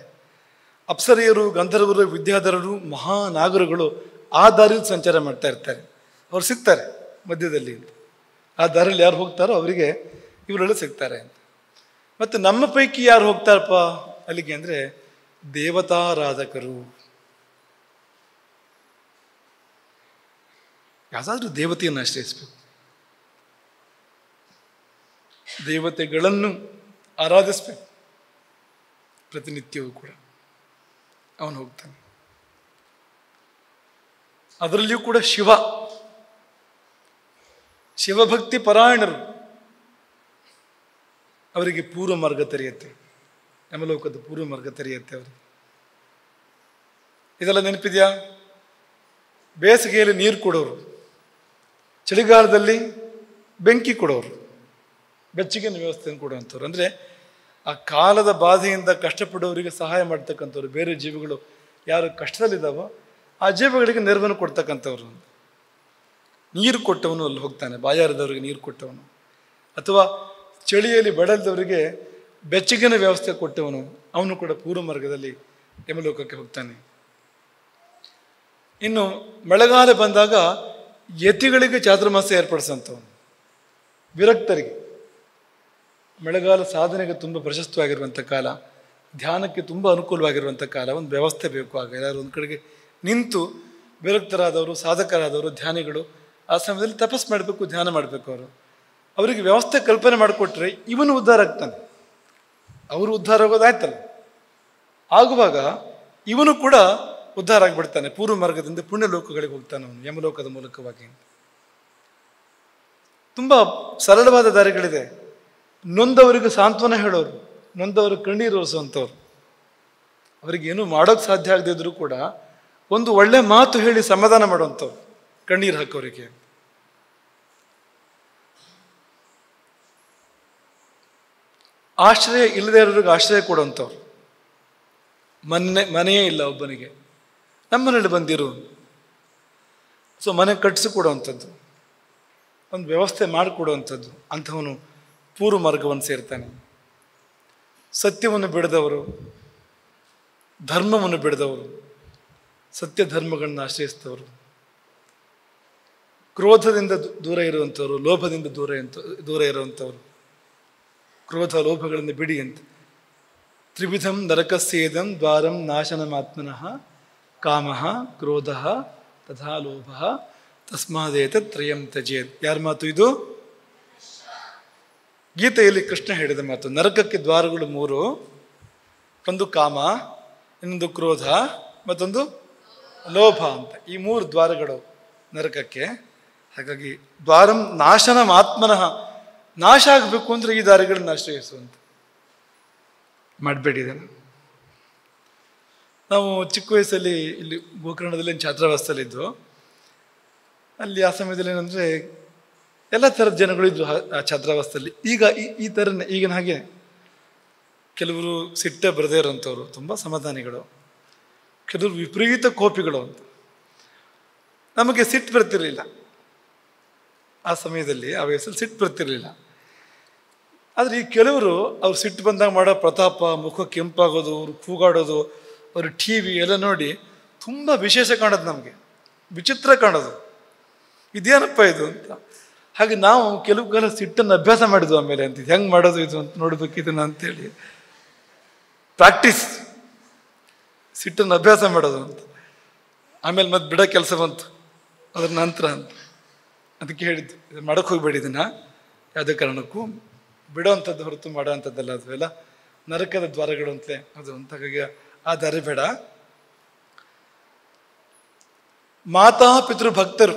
ಅಪ್ಸರೆಯರು, ಗಂಧರ್ವರು, ವಿದ್ಯಾಧರರು, ಮಹಾನಾಗರುಗಳು ಆ ದಾರಿಯಲ್ಲಿ ಸಂಚಾರ ಮಾಡ್ತಾ ಇರ್ತಾರೆ. ಅವ್ರು ಸಿಗ್ತಾರೆ ಮಧ್ಯದಲ್ಲಿ. ಆ ದಾರಿಯಲ್ಲಿ ಯಾರು ಹೋಗ್ತಾರೋ ಅವರಿಗೆ ಇವರೆಲ್ಲ ಸಿಗ್ತಾರೆ ಅಂತ. ಮತ್ತು ನಮ್ಮ ಪೈಕಿ ಯಾರು ಹೋಗ್ತಾರಪ್ಪ ಅಲ್ಲಿಗೆ ಅಂದರೆ ದೇವತಾರಾಧಕರು. ಯಾವುದಾದ್ರೂ ದೇವತೆಯನ್ನು ಆಶ್ರಯಿಸಬೇಕು, ದೇವತೆಗಳನ್ನು ಆರಾಧಿಸ್ಬೇಕು ಪ್ರತಿನಿತ್ಯವೂ ಕೂಡ. ಅವನು ಹೋಗ್ತಾನೆ. ಅದರಲ್ಲಿಯೂ ಕೂಡ ಶಿವಭಕ್ತಿ ಪರಾಯಣರು, ಅವರಿಗೆ ಪೂರ್ವ ಮಾರ್ಗ ತೆರೆಯುತ್ತೆ, ಯಮಲೋಕದ ಪೂರ್ವ ಮಾರ್ಗ ತೆರೆಯುತ್ತೆ ಅವರಿಗೆ. ಇದೆಲ್ಲ ನೆನಪಿದೆಯಾ? ಬೇಸಿಗೆಯಲ್ಲಿ ನೀರು ಕೊಡೋರು, ಚಳಿಗಾಲದಲ್ಲಿ ಬೆಂಕಿ ಕೊಡೋರು, ಬೆಚ್ಚಗಿನ ವ್ಯವಸ್ಥೆಯನ್ನು ಕೊಡುವಂಥವ್ರು. ಅಂದರೆ ಆ ಕಾಲದ ಬಾಧೆಯಿಂದ ಕಷ್ಟಪಡೋರಿಗೆ ಸಹಾಯ ಮಾಡ್ತಕ್ಕಂಥವ್ರು. ಬೇರೆ ಜೀವಿಗಳು ಯಾರು ಕಷ್ಟದಲ್ಲಿದ್ದಾವೋ ಆ ಜೀವಿಗಳಿಗೆ ನೆರವನ್ನು ಕೊಡ್ತಕ್ಕಂಥವ್ರು. ನೀರು ಕೊಟ್ಟವನು ಅಲ್ಲಿ ಹೋಗ್ತಾನೆ, ಬಾಯಾರದವರಿಗೆ ನೀರು ಕೊಟ್ಟವನು. ಅಥವಾ ಚಳಿಯಲ್ಲಿ ಬಳಲ್ದವರಿಗೆ ಬೆಚ್ಚಗಿನ ವ್ಯವಸ್ಥೆ ಕೊಟ್ಟವನು, ಅವನು ಕೂಡ ಪೂರ್ವ ಮಾರ್ಗದಲ್ಲಿ ಯಮಲೋಕಕ್ಕೆ ಹೋಗ್ತಾನೆ. ಇನ್ನು ಮಳೆಗಾಲ ಬಂದಾಗ ಯತಿಗಳಿಗೆ ಚಾತುರ್ಮಾಸ ಏರ್ಪಡಿಸಂಥವನು, ವಿರಕ್ತರಿಗೆ. ಮಳೆಗಾಲ ಸಾಧನೆಗೆ ತುಂಬ ಪ್ರಶಸ್ತವಾಗಿರುವಂಥ ಕಾಲ, ಧ್ಯಾನಕ್ಕೆ ತುಂಬ ಅನುಕೂಲವಾಗಿರುವಂಥ ಕಾಲ. ಒಂದು ವ್ಯವಸ್ಥೆ ಬೇಕು. ಆಗ ಯಾರು ಒಂದು ಕಡೆಗೆ ನಿಂತು ವಿರಕ್ತರಾದವರು, ಸಾಧಕರಾದವರು, ಧ್ಯಾನಿಗಳು ಆ ಸಮಯದಲ್ಲಿ ತಪಸ್ ಮಾಡಬೇಕು, ಧ್ಯಾನ ಮಾಡಬೇಕು. ಅವರಿಗೆ ವ್ಯವಸ್ಥೆ ಕಲ್ಪನೆ ಮಾಡಿಕೊಟ್ರೆ ಇವನು ಉದ್ಧಾರ ಆಗ್ತಾನೆ. ಅವರು ಉದ್ಧಾರ ಆಗೋದಾಯ್ತಲ್ಲ, ಆಗುವಾಗ ಇವನು ಕೂಡ ಉದ್ಧಾರ ಆಗಿಬಿಡ್ತಾನೆ. ಪೂರ್ವ ಮಾರ್ಗದಿಂದ ಪುಣ್ಯ ಲೋಕಗಳಿಗೆ ಹೋಗ್ತಾನೆ ಅವನು, ಯಮಲೋಕದ ಮೂಲಕವಾಗಿ. ತುಂಬ ಸರಳವಾದ ದಾರಿಗಳಿದೆ. ನೊಂದವರಿಗೆ ಸಾಂತ್ವನ ಹೇಳೋರು, ನೊಂದವರು ಕಣ್ಣೀರು ಒರೆಸುವಂಥವ್ರು. ಅವರಿಗೇನು ಮಾಡೋಕ್ಕೆ ಸಾಧ್ಯ ಆಗದೇ ಇದ್ರೂ ಕೂಡ ಒಂದು ಒಳ್ಳೆ ಮಾತು ಹೇಳಿ ಸಮಾಧಾನ ಮಾಡುವಂಥವ್ರು, ಕಣ್ಣೀರು ಹಾಕೋರಿಗೆ. ಆಶ್ರಯ ಇಲ್ಲದೆ ಇರೋರಿಗೆ ಆಶ್ರಯ ಕೊಡುವಂಥವ್ರು. ಮನೆಯೇ ಇಲ್ಲ ಒಬ್ಬನಿಗೆ, ನಮ್ಮನೇಲಿ ಬಂದಿರು, ಸೊ ಮನೆ ಕಟ್ಟಿಸಿಕೊಡುವಂಥದ್ದು, ಒಂದು ವ್ಯವಸ್ಥೆ ಮಾಡಿಕೊಡುವಂಥದ್ದು. ಅಂಥವನು ಪೂರ್ವ ಮಾರ್ಗವನ್ನು ಸೇರ್ತಾನೆ. ಸತ್ಯವನ್ನು ಬಿಡದವರು, ಧರ್ಮವನ್ನು ಬಿಡದವರು, ಸತ್ಯ ಧರ್ಮಗಳನ್ನ ಆಶ್ರಯಿಸಿದವರು, ಕ್ರೋಧದಿಂದ ದೂರ ಇರುವಂಥವ್ರು, ಲೋಭದಿಂದ ದೂರ ಇರುವಂಥವ್ರು. ಕ್ರೋಧ ಲೋಭಗಳನ್ನು ಬಿಡಿ ಅಂತ. ತ್ರಿವಿಧಂ ನರಕಸ್ಯೇದಂ ದ್ವಾರಂ ನಾಶನಮಾತ್ಮನಃ ಕಾಮಃ ಕ್ರೋಧಃ ತಥಾ ಲೋಭಃ ತಸ್ಮಾದೇತ ತ್ರಯಂ ತ್ಯಜೇತ್. ಯಾರ ಮಾತು ಇದು? ಗೀತೆಯಲ್ಲಿ ಕೃಷ್ಣ ಹೇಳಿದ ಮಾತು. ನರಕಕ್ಕೆ ದ್ವಾರಗಳು 3, ಒಂದು ಕಾಮ, ಇನ್ನೊಂದು ಕ್ರೋಧ, ಮತ್ತೊಂದು ಲೋಭ ಅಂತ. ಈ 3 ದ್ವಾರಗಳು ನರಕಕ್ಕೆ. ಹಾಗಾಗಿ ದ್ವಾರಂ ನಾಶನಂ ಆತ್ಮನಃ, ನಾಶ ಆಗಬೇಕು ಅಂದರೆ ಈ ದಾರಿಗಳನ್ನ ಆಶ್ರಯಿಸುವಂತ ಮಾಡಬೇಡಿ. ಇದನ್ನು ನಾವು ಚಿಕ್ಕ ವಯಸ್ಸಲ್ಲಿ ಇಲ್ಲಿ ಗೋಕರ್ಣದಲ್ಲಿ ಛಾತ್ರಾವಾಸದಲ್ಲಿದ್ದು, ಅಲ್ಲಿ ಆ ಸಮಯದಲ್ಲಿ ಏನಂದರೆ ಎಲ್ಲ ಥರದ ಜನಗಳು ಇದ್ರು ಆ ಛಾತ್ರಾವಾಸದಲ್ಲಿ. ಈಗ ಈ ಥರನೇ ಈಗಿನ ಹಾಗೆ ಕೆಲವರು ಸಿಟ್ಟೆ ಬರದೇ ಇರೋಂಥವ್ರು, ತುಂಬ ಸಮಾಧಾನಿಗಳು, ಕೆಲವರು ವಿಪರೀತ ಕೋಪಿಗಳು ಅಂತ. ನಮಗೆ ಸಿಟ್ಟು ಬರ್ತಿರಲಿಲ್ಲ ಆ ಸಮಯದಲ್ಲಿ, ಆ ವಯಸ್ಸಲ್ಲಿ ಸಿಟ್ಟು ಬರ್ತಿರಲಿಲ್ಲ. ಆದರೆ ಈ ಕೆಲವರು ಅವ್ರು ಸಿಟ್ಟು ಬಂದಾಗ ಮಾಡೋ ಪ್ರತಾಪ, ಮುಖ ಕೆಂಪಾಗೋದು, ಅವ್ರು ಕೂಗಾಡೋದು, ಅವ್ರ TV ಎಲ್ಲ ನೋಡಿ ತುಂಬ ವಿಶೇಷ ಕಾಣೋದು, ನಮಗೆ ವಿಚಿತ್ರ ಕಾಣೋದು. ಇದೇನಪ್ಪ ಇದು ಅಂತ. ಹಾಗೆ ನಾವು ಕೆಲವು ಕಾಲ ಸಿಟ್ಟನ್ನು ಅಭ್ಯಾಸ ಮಾಡಿದ್ವು. ಆಮೇಲೆ ಅಂತಿದ್ದು ಹೆಂಗೆ ಮಾಡೋದು ಇದು ಅಂತ ನೋಡ್ಬೇಕಿದನ್ನ ಅಂತೇಳಿ ಪ್ರಾಕ್ಟೀಸ್, ಸಿಟ್ಟನ್ನು ಅಭ್ಯಾಸ ಮಾಡೋದು ಅಂತ. ಆಮೇಲೆ ಮತ್ತೆ ಬಿಡೋ ಕೆಲಸ ಬಂತು ಅದ್ರ ನಂತರ ಅಂತ. ಅದಕ್ಕೆ ಹೇಳಿದ್ದು, ಇದು ಮಾಡೋಕ್ಕೆ ಹೋಗ್ಬೇಡಿ, ಇದನ್ನು ಯಾವುದೇ ಕಾರಣಕ್ಕೂ ಬಿಡೋ ಅಂಥದ್ದು ಹೊರತು ಮಾಡೋ ಅಂಥದ್ದಲ್ಲ. ಅದು ಎಲ್ಲ ನರಕದ ದ್ವಾರಗಳು ಅಂತಲೇ ಅದು ಅಂತ. ಹಾಗಾಗಿ ಆ ದಾರಿ ಬೇಡ. ಮಾತಾ ಪಿತೃ ಭಕ್ತರು,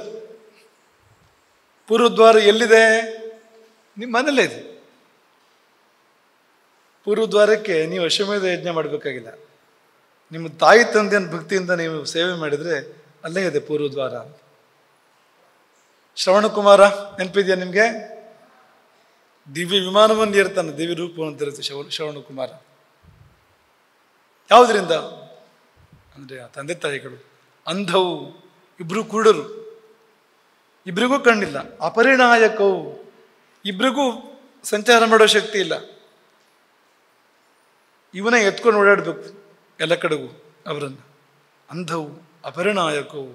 ಪೂರ್ವದ್ವಾರ ಎಲ್ಲಿದೆ? ನಿಮ್ಮ ಮನೇಲೇ ಇದೆ. ಪೂರ್ವದ್ವಾರಕ್ಕೆ ನೀವು ಅಶ್ವಮೇಧ ಯಜ್ಞ ಮಾಡಬೇಕಾಗಿಲ್ಲ. ನಿಮ್ಮ ತಾಯಿ ತಂದೆಯ ಭಕ್ತಿಯಿಂದ ನೀವು ಸೇವೆ ಮಾಡಿದರೆ ಅಲ್ಲೇ ಇದೆ ಪೂರ್ವದ್ವಾರ ಅಂತ. ಶ್ರವಣಕುಮಾರ ನೆನಪಿದೆಯಾ ನಿಮಗೆ? ದಿವ್ಯ ವಿಮಾನವನ್ನು ಏರ್ತಾನೆ, ದಿವ್ಯ ರೂಪವನ್ನು ಧರಿಸಿ ಶ್ರವಣಕುಮಾರ. ಯಾವುದರಿಂದ ಅಂದರೆ ಆ ತಂದೆ ತಾಯಿಗಳು ಅಂಧವು, ಇಬ್ರು ಕುರುಡರು, ಇಬ್ರಿಗೂ ಕಣ್ಣಿಲ್ಲ, ಅಪರಿಣಾಯಕವು, ಇಬ್ರಿಗೂ ಸಂಚಾರ ಮಾಡೋ ಶಕ್ತಿ ಇಲ್ಲ. ಇವನೇ ಎತ್ಕೊಂಡು ಓಡಾಡಬೇಕು ಎಲ್ಲ ಕಡೆಗೂ ಅವರನ್ನು. ಅಂಧವು ಅಪರಿಣಾಯಕವು.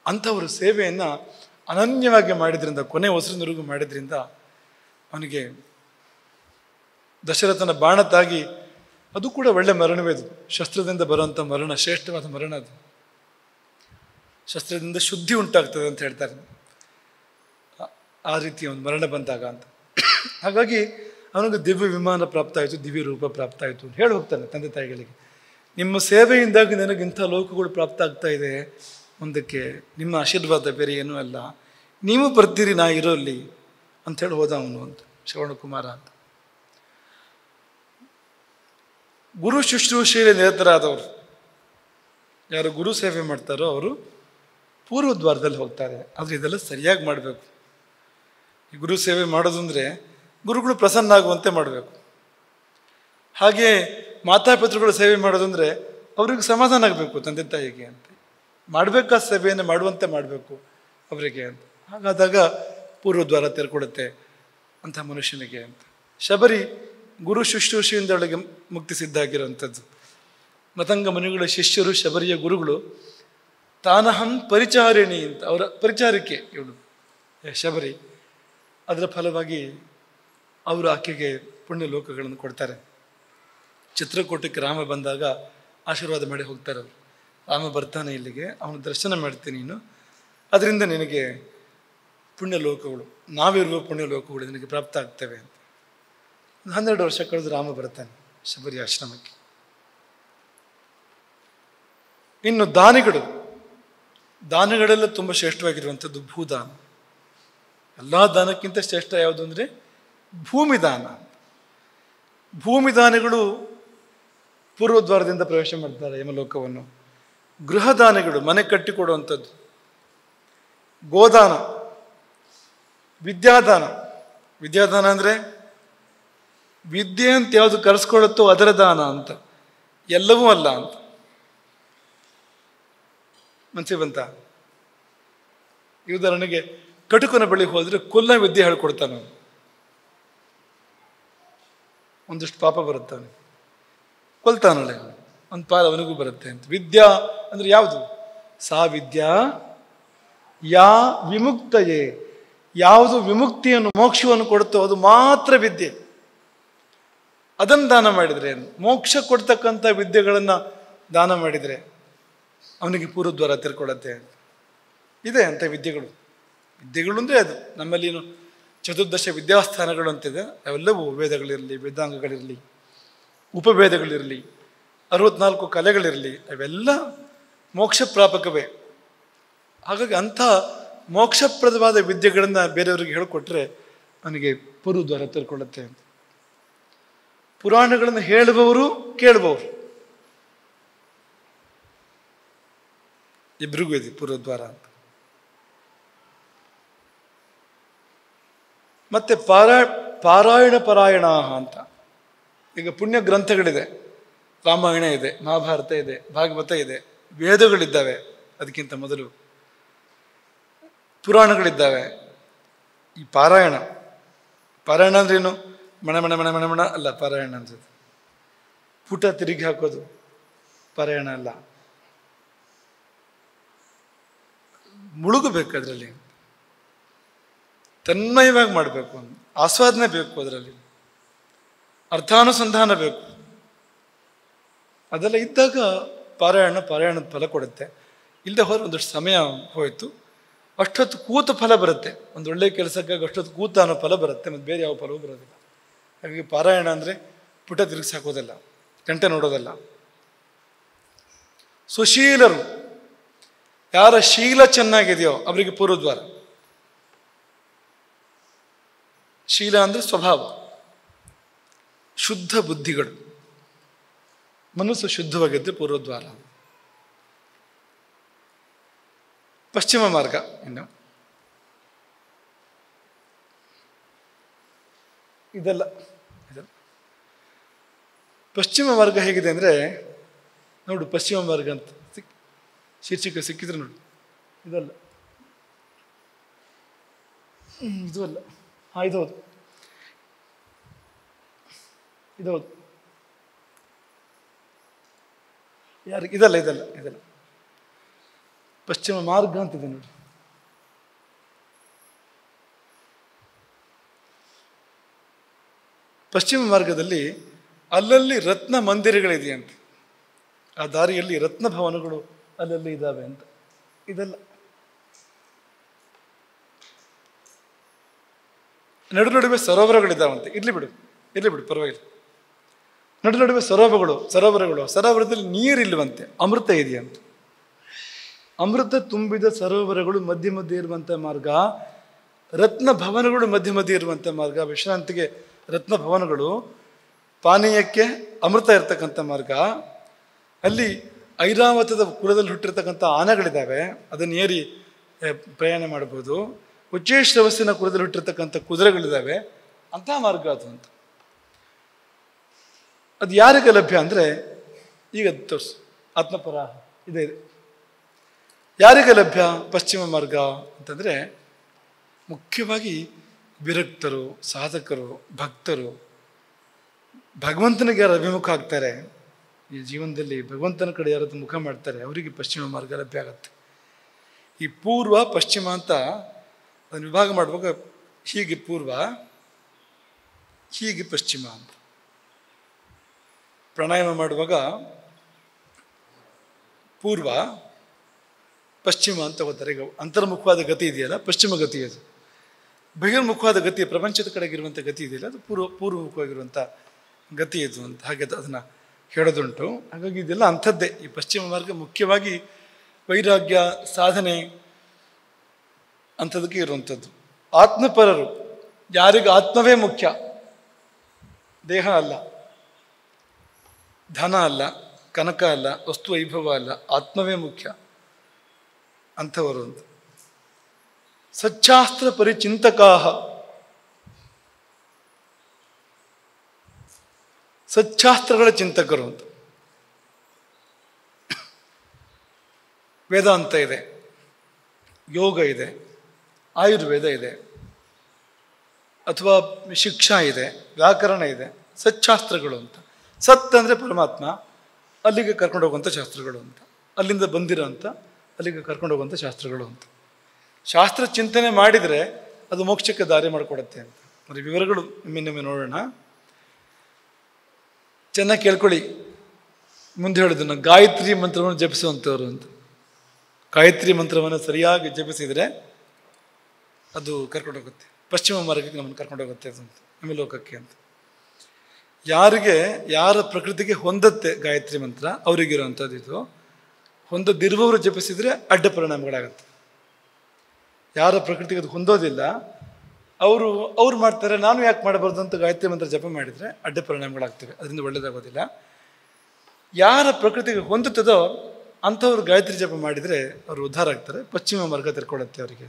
ಅಂಥವ್ರ ಸೇವೆಯನ್ನು ಅನನ್ಯವಾಗಿ ಮಾಡಿದ್ರಿಂದ, ಕೊನೆ ಉಸಿರಿನವರೆಗೂ ಮಾಡಿದ್ರಿಂದ ಅವನಿಗೆ ದಶರಥನ ಬಾಣ ತಾಗಿ, ಅದು ಕೂಡ ಒಳ್ಳೆ ಮರಣವೇ. ಅದು ಶಸ್ತ್ರದಿಂದ ಬರುವಂಥ ಮರಣ ಶ್ರೇಷ್ಠವಾದ ಮರಣ. ಅದು ಶಸ್ತ್ರದಿಂದ ಶುದ್ಧಿ ಉಂಟಾಗ್ತದೆ ಅಂತ ಹೇಳ್ತಾರೆ, ಆ ರೀತಿ ಒಂದು ಮರಣ ಬಂದಾಗ ಅಂತ. ಹಾಗಾಗಿ ಅವನಿಗೆ ದಿವ್ಯ ವಿಮಾನ ಪ್ರಾಪ್ತ ಆಯಿತು, ದಿವ್ಯ ರೂಪ ಪ್ರಾಪ್ತ ಆಯಿತು ಅಂತ ಹೇಳಿ ಹೋಗ್ತಾನೆ ತಂದೆ ತಾಯಿಗಳಿಗೆ. ನಿಮ್ಮ ಸೇವೆಯಿಂದಾಗಿ ನನಗಿಂಥ ಲೋಕಗಳು ಪ್ರಾಪ್ತ ಆಗ್ತಾ ಇದೆ ಮುಂದಕ್ಕೆ, ನಿಮ್ಮ ಆಶೀರ್ವಾದ ಬೇರೆ ಏನೂ ಅಲ್ಲ, ನೀವು ಬರ್ತೀರಿ ನಾ ಇರೋಲ್ಲಿ ಅಂಥೇಳಿ ಹೋದ ಅವನು ಅಂತ ಶ್ರವಣಕುಮಾರ ಅಂತ. ಗುರು ಶುಶ್ರೂಷೆಯಲ್ಲಿ ನಿರತರಾದವರು, ಯಾರು ಗುರು ಸೇವೆ ಮಾಡ್ತಾರೋ ಅವರು ಪೂರ್ವದ್ವಾರದಲ್ಲಿ ಹೋಗ್ತಾರೆ. ಆದರೆ ಇದೆಲ್ಲ ಸರಿಯಾಗಿ ಮಾಡಬೇಕು. ಈ ಗುರು ಸೇವೆ ಮಾಡೋದು ಅಂದರೆ ಗುರುಗಳು ಪ್ರಸನ್ನ ಆಗುವಂತೆ ಮಾಡಬೇಕು. ಹಾಗೆ ಮಾತಾಪಿತೃಗಳು ಸೇವೆ ಮಾಡೋದಂದರೆ ಅವ್ರಿಗೆ ಸಮಾಧಾನ ಆಗಬೇಕು ತಂದೆ ತಾಯಿಗೆ ಅಂತ. ಮಾಡಬೇಕಾದ ಸೇವೆಯನ್ನು ಮಾಡುವಂತೆ ಮಾಡಬೇಕು ಅವರಿಗೆ ಅಂತ. ಹಾಗಾದಾಗ ಪೂರ್ವದ್ವಾರ ತೆರ್ಕೊಡುತ್ತೆ ಅಂಥ ಮನುಷ್ಯನಿಗೆ ಅಂತ. ಶಬರಿ ಗುರು ಶುಶ್ರೂಷೆಯಿಂದ ಒಳಗೆ ಮುಕ್ತಿ ಸಿದ್ಧಾಗಿರುವಂಥದ್ದು. ಮತಂಗ ಮುನಿಗಳ ಶಿಷ್ಯರು ಶಬರಿಯ ಗುರುಗಳು. ತಾನಹಂ ಪರಿಚಾರಿಣಿ ಅಂತ, ಅವರ ಪರಿಚಾರಿಕೆ ಇವಳು ಶಬರಿ. ಅದರ ಫಲವಾಗಿ ಅವರು ಆಕೆಗೆ ಪುಣ್ಯ ಲೋಕಗಳನ್ನು ಕೊಡ್ತಾರೆ. ಚಿತ್ರಕೂಟಕ್ಕೆ ರಾಮ ಬಂದಾಗ ಆಶೀರ್ವಾದ ಮಾಡಿ ಹೋಗ್ತಾರೆ ಅವರು. ರಾಮ ಬರ್ತಾನೆ ಇಲ್ಲಿಗೆ, ಅವನ ದರ್ಶನ ಮಾಡ್ತೀನಿ ನೀನು, ಅದರಿಂದ ನಿನಗೆ ಪುಣ್ಯ ಲೋಕಗಳು, ನಾವಿರುವ ಪುಣ್ಯ ಲೋಕಗಳು ನಿನಗೆ ಪ್ರಾಪ್ತ ಆಗ್ತವೆ ಅಂತ. 12 ವರ್ಷ ಕಳೆದು ರಾಮ ಬರ್ತಾನೆ ಶಬರಿ ಆಶ್ರಮಕ್ಕೆ. ಇನ್ನು ದಾನಗಳೆಲ್ಲ ತುಂಬ ಶ್ರೇಷ್ಠವಾಗಿರುವಂಥದ್ದು ಭೂದಾನ. ಎಲ್ಲ ದಾನಕ್ಕಿಂತ ಶ್ರೇಷ್ಠ ಯಾವುದು ಅಂದರೆ ಭೂಮಿದಾನ. ಭೂಮಿದಾನಿಗಳು ಪೂರ್ವದ್ವಾರದಿಂದ ಪ್ರವೇಶ ಮಾಡ್ತಾರೆ ಯಮಲೋಕವನ್ನು. ಗೃಹದಾನಿಗಳು ಮನೆ ಕಟ್ಟಿಕೊಡುವಂಥದ್ದು. ಗೋದಾನ, ವಿದ್ಯಾದಾನ. ವಿದ್ಯಾದಾನ ಅಂದರೆ ವಿದ್ಯೆ ಅಂತ ಯಾವುದು ಕರೆಸ್ಕೊಳ್ಳುತ್ತೋ ಅದರ ದಾನ ಅಂತ, ಎಲ್ಲವೂ ಅಲ್ಲ ಅಂತ. ಮನಸ್ಸಿಗೆ ಬಂತ? ಈ ಉದಾಹರಣೆಗೆ ಕಟುಕನ ಬಳಿ ಹೋದರೆ ಕೊಲ್ಲ ವಿದ್ಯೆ ಹೇಳ್ಕೊಡ್ತಾನೆ, ಒಂದಷ್ಟು ಪಾಪ ಬರುತ್ತಾನೆ, ಕೊಲ್ತಾನಳೆ, ಒಂದು ಪಾಲ ಅವನಿಗೂ ಬರುತ್ತೆ ಅಂತ. ವಿದ್ಯಾ ಅಂದ್ರೆ ಯಾವುದು? ಸಾ ವಿದ್ಯಾ ಯಾ ವಿಮುಕ್ತಯೇ, ಯಾವುದು ವಿಮುಕ್ತಿಯನ್ನು ಮೋಕ್ಷವನ್ನು ಕೊಡುತ್ತೋ ಅದು ಮಾತ್ರ ವಿದ್ಯೆ. ಅದನ್ನು ದಾನ ಮಾಡಿದರೆ, ಮೋಕ್ಷ ಕೊಡ್ತಕ್ಕಂಥ ವಿದ್ಯೆಗಳನ್ನು ದಾನ ಮಾಡಿದರೆ ಅವನಿಗೆ ಪೂರ್ವದ್ವಾರ ತಿರ್ಕೊಳ್ಳುತ್ತೆ. ಇದೆ ಅಂತ ವಿದ್ಯೆಗಳು. ವಿದ್ಯೆಗಳು ಅಂದರೆ ಅದು ನಮ್ಮಲ್ಲಿನು ಚತುರ್ದಶ ವಿದ್ಯಾಸ್ಥಾನಗಳು ಅಂತಿದೆ. ಅವೆಲ್ಲವೂ ವೇದಗಳಿರಲಿ, ವೇದಾಂಗಗಳಿರಲಿ, ಉಪವೇದಗಳಿರಲಿ, 64 ಕಲೆಗಳಿರಲಿ, ಅವೆಲ್ಲ ಮೋಕ್ಷ ಪ್ರಾಪಕವೇ. ಹಾಗಾಗಿ ಅಂಥ ಮೋಕ್ಷಪ್ರದವಾದ ವಿದ್ಯೆಗಳನ್ನು ಬೇರೆಯವರಿಗೆ ಹೇಳಿಕೊಟ್ರೆ ಅವನಿಗೆ ಪೂರ್ವದ್ವಾರ ತಿರ್ಕೊಳ್ಳುತ್ತೆ ಅಂತ. ಪುರಾಣಗಳನ್ನು ಹೇಳುವವರು ಕೇಳುವವರು ಇಬ್ಬರಿಗೂ ಇದೆ ಪೂರ್ವದ್ವಾರ ಅಂತ. ಮತ್ತೆ ಪಾರಾಯಣ ಪರಾಯಣ ಅಂತ. ಈಗ ಪುಣ್ಯ ಗ್ರಂಥಗಳಿದೆ, ರಾಮಾಯಣ ಇದೆ, ಮಹಾಭಾರತ ಇದೆ, ಭಾಗವತ ಇದೆ, ವೇದಗಳಿದ್ದಾವೆ. ಅದಕ್ಕಿಂತ ಮೊದಲು ಪುರಾಣಗಳಿದ್ದಾವೆ. ಈ ಪಾರಾಯಣ ಅಂದ್ರೇನು? ಮಣ ಮಣ ಮಣ ಮಣ ಮಣ ಅಲ್ಲ ಪಾರಾಯಣ ಅನ್ಸುತ್ತೆ. ಪುಟ ತಿರುಗಿ ಹಾಕೋದು ಪಾರಾಯಣ ಅಲ್ಲ. ಮುಳುಗಬೇಕು ಅದರಲ್ಲಿ, ತನ್ಮಯವಾಗಿ ಮಾಡಬೇಕು, ಆಸ್ವಾದನೆ ಬೇಕು, ಅದರಲ್ಲಿ ಅರ್ಥಾನುಸಂಧಾನ ಬೇಕು. ಅದೆಲ್ಲ ಇದ್ದಾಗ ಪಾರಾಯಣದ ಫಲ ಕೊಡುತ್ತೆ. ಇಲ್ಲದೆ ಹೋದ್ರೆ ಒಂದಷ್ಟು ಸಮಯ ಹೋಯಿತು, ಅಷ್ಟೊತ್ತು ಕೂತ ಫಲ ಬರುತ್ತೆ. ಒಂದು ಒಳ್ಳೆಯ ಕೆಲಸಕ್ಕಾಗಿ ಅಷ್ಟೊತ್ತು ಕೂತ ಅನ್ನೋ ಫಲ ಬರುತ್ತೆ, ಮತ್ತು ಬೇರೆ ಯಾವ ಫಲವೂ ಬರೋದಿಲ್ಲ. ಹಾಗಾಗಿ ಪಾರಾಯಣ ಅಂದರೆ ಪುಟ ತಿರುಗಿಸಾಕೋದಲ್ಲ, ಗಂಟೆ ನೋಡೋದಲ್ಲ. ಸುಶೀಲರು, ಯಾರ ಶೀಲ ಚೆನ್ನಾಗಿದೆಯೋ ಅವರಿಗೆ ಪೂರ್ವದ್ವಾರ. ಶೀಲ ಅಂದರೆ ಸ್ವಭಾವ, ಶುದ್ಧ ಬುದ್ಧಿಗಳು, ಮನಸ್ಸು ಶುದ್ಧವಾಗಿದ್ದರೆ ಪೂರ್ವದ್ವಾರ. ಪಶ್ಚಿಮ ಮಾರ್ಗ. ಇನ್ನು ಇದೆಲ್ಲ ಪಶ್ಚಿಮ ಮಾರ್ಗ ಹೇಗಿದೆ ಅಂದರೆ, ನೋಡು ಪಶ್ಚಿಮ ಮಾರ್ಗ ಅಂತ ಶೀರ್ಷಿಕೆ ಸಿಕ್ಕಿದ್ರೆ ನೋಡು. ಇದಲ್ಲ, ಇದು ಅಲ್ಲ, ಇದು ಹೌದು, ಇದು ಹೌದು, ಯಾರಿಗೆ ಇದಲ್ಲ ಪಶ್ಚಿಮ ಮಾರ್ಗ ಅಂತಿದೆ ನೋಡಿ. ಪಶ್ಚಿಮ ಮಾರ್ಗದಲ್ಲಿ ಅಲ್ಲಲ್ಲಿ ರತ್ನ ಮಂದಿರಗಳಿದೆಯಂತೆ. ಆ ದಾರಿಯಲ್ಲಿ ರತ್ನ ಭವನಗಳು ಅಲ್ಲಲ್ಲಿ ಇದ್ದಾವೆ ಅಂತ. ಇದೆಲ್ಲ ನಡುವೆ ಸರೋವರಗಳಿದ್ದಾವಂತೆ. ಇರ್ಲಿ ಬಿಡು ಪರವಾಗಿಲ್ಲ. ನಡುವೆ ಸರೋವರದಲ್ಲಿ ನೀರಿಲ್ಲವಂತೆ, ಅಮೃತ ಇದೆಯಂತೆ. ಅಮೃತ ತುಂಬಿದ ಸರೋವರಗಳು ಮಧ್ಯೆ ಇರುವಂಥ ಮಾರ್ಗ, ರತ್ನ ಭವನಗಳು ಮಧ್ಯೆ ಇರುವಂಥ ಮಾರ್ಗ, ವಿಶ್ರಾಂತಿಗೆ ರತ್ನ ಭವನಗಳು, ಪಾನೀಯಕ್ಕೆ ಅಮೃತ ಇರ್ತಕ್ಕಂಥ ಮಾರ್ಗ. ಅಲ್ಲಿ ಐರಾವತದ ಕುಲದಲ್ಲಿ ಹುಟ್ಟಿರ್ತಕ್ಕಂಥ ಆನೆಗಳಿದ್ದಾವೆ, ಅದನ್ನು ಏರಿ ಪ್ರಯಾಣ ಮಾಡ್ಬೋದು. ಉಚ್ಚೇಶ್ರವಸ್ಸಿನ ಕುಲದಲ್ಲಿ ಹುಟ್ಟಿರ್ತಕ್ಕಂಥ ಕುದುರೆಗಳಿದ್ದಾವೆ. ಅಂಥ ಮಾರ್ಗ ಅದು ಅಂತ. ಅದು ಯಾರಿಗೆ ಲಭ್ಯ ಅಂದರೆ, ಈಗ ತೋರಿಸು, ಆತ್ಮಪರ ಇದೆ. ಯಾರಿಗೆ ಲಭ್ಯ ಪಶ್ಚಿಮ ಮಾರ್ಗ ಅಂತಂದರೆ, ಮುಖ್ಯವಾಗಿ ವಿರಕ್ತರು, ಸಾಧಕರು, ಭಕ್ತರು, ಭಗವಂತನಿಗೆ ಯಾರು ಅಭಿಮುಖ ಆಗ್ತಾರೆ, ಈ ಜೀವನದಲ್ಲಿ ಭಗವಂತನ ಕಡೆ ಯಾರದ್ದು ಮುಖ ಮಾಡ್ತಾರೆ, ಅವರಿಗೆ ಪಶ್ಚಿಮ ಮಾರ್ಗ ಲಭ್ಯ ಆಗುತ್ತೆ. ಈ ಪೂರ್ವ ಪಶ್ಚಿಮ ಅಂತ ಅದನ್ನು ವಿಭಾಗ ಮಾಡುವಾಗ ಹೀಗೆ ಪೂರ್ವ, ಹೀಗೆ ಪಶ್ಚಿಮ ಅಂತ. ಪ್ರಾಣಾಯಾಮ ಮಾಡುವಾಗ ಪೂರ್ವ ಪಶ್ಚಿಮ ಅಂತ ಹೋಗ್ತಾರೆ. ಈಗ ಅಂತರ್ಮುಖವಾದ ಗತಿ ಇದೆಯಲ್ಲ, ಪಶ್ಚಿಮ ಗತಿ ಅದು. ಬಹಿರ್ಮುಖವಾದ ಗತಿ, ಪ್ರಪಂಚದ ಕಡೆಗಿರುವಂಥ ಗತಿ ಇದೆಯಲ್ಲ, ಅದು ಪೂರ್ವಮುಖವಾಗಿರುವಂಥ ಗತಿ ಇದು ಅಂತ ಹಾಗೆ ಅದನ್ನು ಹೇಳೋದುಂಟು. ಹಾಗಾಗಿ ಇದೆಲ್ಲ ಅಂಥದ್ದೇ. ಈ ಪಶ್ಚಿಮ ಮಾರ್ಗ ಮುಖ್ಯವಾಗಿ ವೈರಾಗ್ಯ ಸಾಧನೆ ಅಂಥದಕ್ಕೆ ಇರುವಂಥದ್ದು. ಆತ್ಮಪರರು, ಯಾರಿಗೆ ಆತ್ಮವೇ ಮುಖ್ಯ, ದೇಹ ಅಲ್ಲ, ಧನ ಅಲ್ಲ, ಕನಕ ಅಲ್ಲ, ವಸ್ತು ವೈಭವ ಅಲ್ಲ, ಆತ್ಮವೇ ಮುಖ್ಯ ಅಂಥವರು ಅಂತ. ಸಚ್ಚಾಸ್ತ್ರ ಪರಿಚಿಂತಕಾಹ, ಸಚ್ಚಾಸ್ತ್ರಗಳ ಚಿಂತಕರು ಅಂತ. ವೇದಾಂತ ಇದೆ, ಯೋಗ ಇದೆ, ಆಯುರ್ವೇದ ಇದೆ, ಅಥವಾ ಶಿಕ್ಷಾ ಇದೆ, ವ್ಯಾಕರಣ ಇದೆ, ಸಚ್ಚಾಸ್ತ್ರಗಳು ಅಂತ. ಸತ್ ಅಂದರೆ ಪರಮಾತ್ಮ, ಅಲ್ಲಿಗೆ ಕರ್ಕೊಂಡು ಹೋಗುವಂಥ ಶಾಸ್ತ್ರಗಳು ಅಂತ. ಅಲ್ಲಿಂದ ಬಂದಿರೋ ಅಂತ, ಅಲ್ಲಿಗೆ ಕರ್ಕೊಂಡು ಹೋಗುವಂಥ ಶಾಸ್ತ್ರಗಳು ಅಂತ. ಶಾಸ್ತ್ರ ಚಿಂತನೆ ಮಾಡಿದರೆ ಅದು ಮೋಕ್ಷಕ್ಕೆ ದಾರಿ ಮಾಡಿಕೊಡುತ್ತೆ ಅಂತ. మరి ವಿವರಗಳು ನಿಮ್ಮನ್ನೊಮ್ಮೆ ನೋಡೋಣ. ಚೆನ್ನಾಗಿ ಕೇಳ್ಕೊಳ್ಳಿ. ಮುಂದೆ ಹೇಳಿದ್ದನ್ನು ಗಾಯತ್ರಿ ಮಂತ್ರವನ್ನು ಜಪಿಸುವಂಥವ್ರು ಅಂತ. ಗಾಯತ್ರಿ ಮಂತ್ರವನ್ನು ಸರಿಯಾಗಿ ಜಪಿಸಿದರೆ ಅದು ಕರ್ಕೊಂಡು ಹೋಗುತ್ತೆ, ಪಶ್ಚಿಮ ಮಾರ್ಗಕ್ಕೆ ನಮ್ಮನ್ನು ಕರ್ಕೊಂಡು ಹೋಗುತ್ತೆ ಅಂತ, ನಮ್ಮ ಲೋಕಕ್ಕೆ ಅಂತ. ಯಾರ ಪ್ರಕೃತಿಗೆ ಹೊಂದತ್ತೆ ಗಾಯತ್ರಿ ಮಂತ್ರ ಅವರಿಗಿರುವಂಥದ್ದು ಇದು. ಹೊಂದದಿರುವವರು ಜಪಿಸಿದರೆ ಅಡ್ಡ ಪರಿಣಾಮಗಳಾಗತ್ತೆ. ಯಾರ ಪ್ರಕೃತಿಗೆ ಅದು ಹೊಂದೋದಿಲ್ಲ ಅವರು ಮಾಡ್ತಾರೆ, ನಾನು ಯಾಕೆ ಮಾಡಬಾರ್ದು ಅಂತ ಗಾಯತ್ರಿ ಮಂತ್ರ ಜಪ ಮಾಡಿದರೆ ಅಡ್ಡ ಪರಿಣಾಮಗಳಾಗ್ತವೆ, ಅದರಿಂದ ಒಳ್ಳೆಯದಾಗೋದಿಲ್ಲ. ಯಾರ ಪ್ರಕೃತಿಗೆ ಹೊಂದುತ್ತದೋ ಅಂಥವ್ರು ಗಾಯತ್ರಿ ಜಪ ಮಾಡಿದರೆ ಅವರು ಉದ್ಧಾರ ಆಗ್ತಾರೆ, ಪಶ್ಚಿಮ ಮಾರ್ಗ ತೆರ್ಕೊಳ್ಳುತ್ತೆ ಅವರಿಗೆ.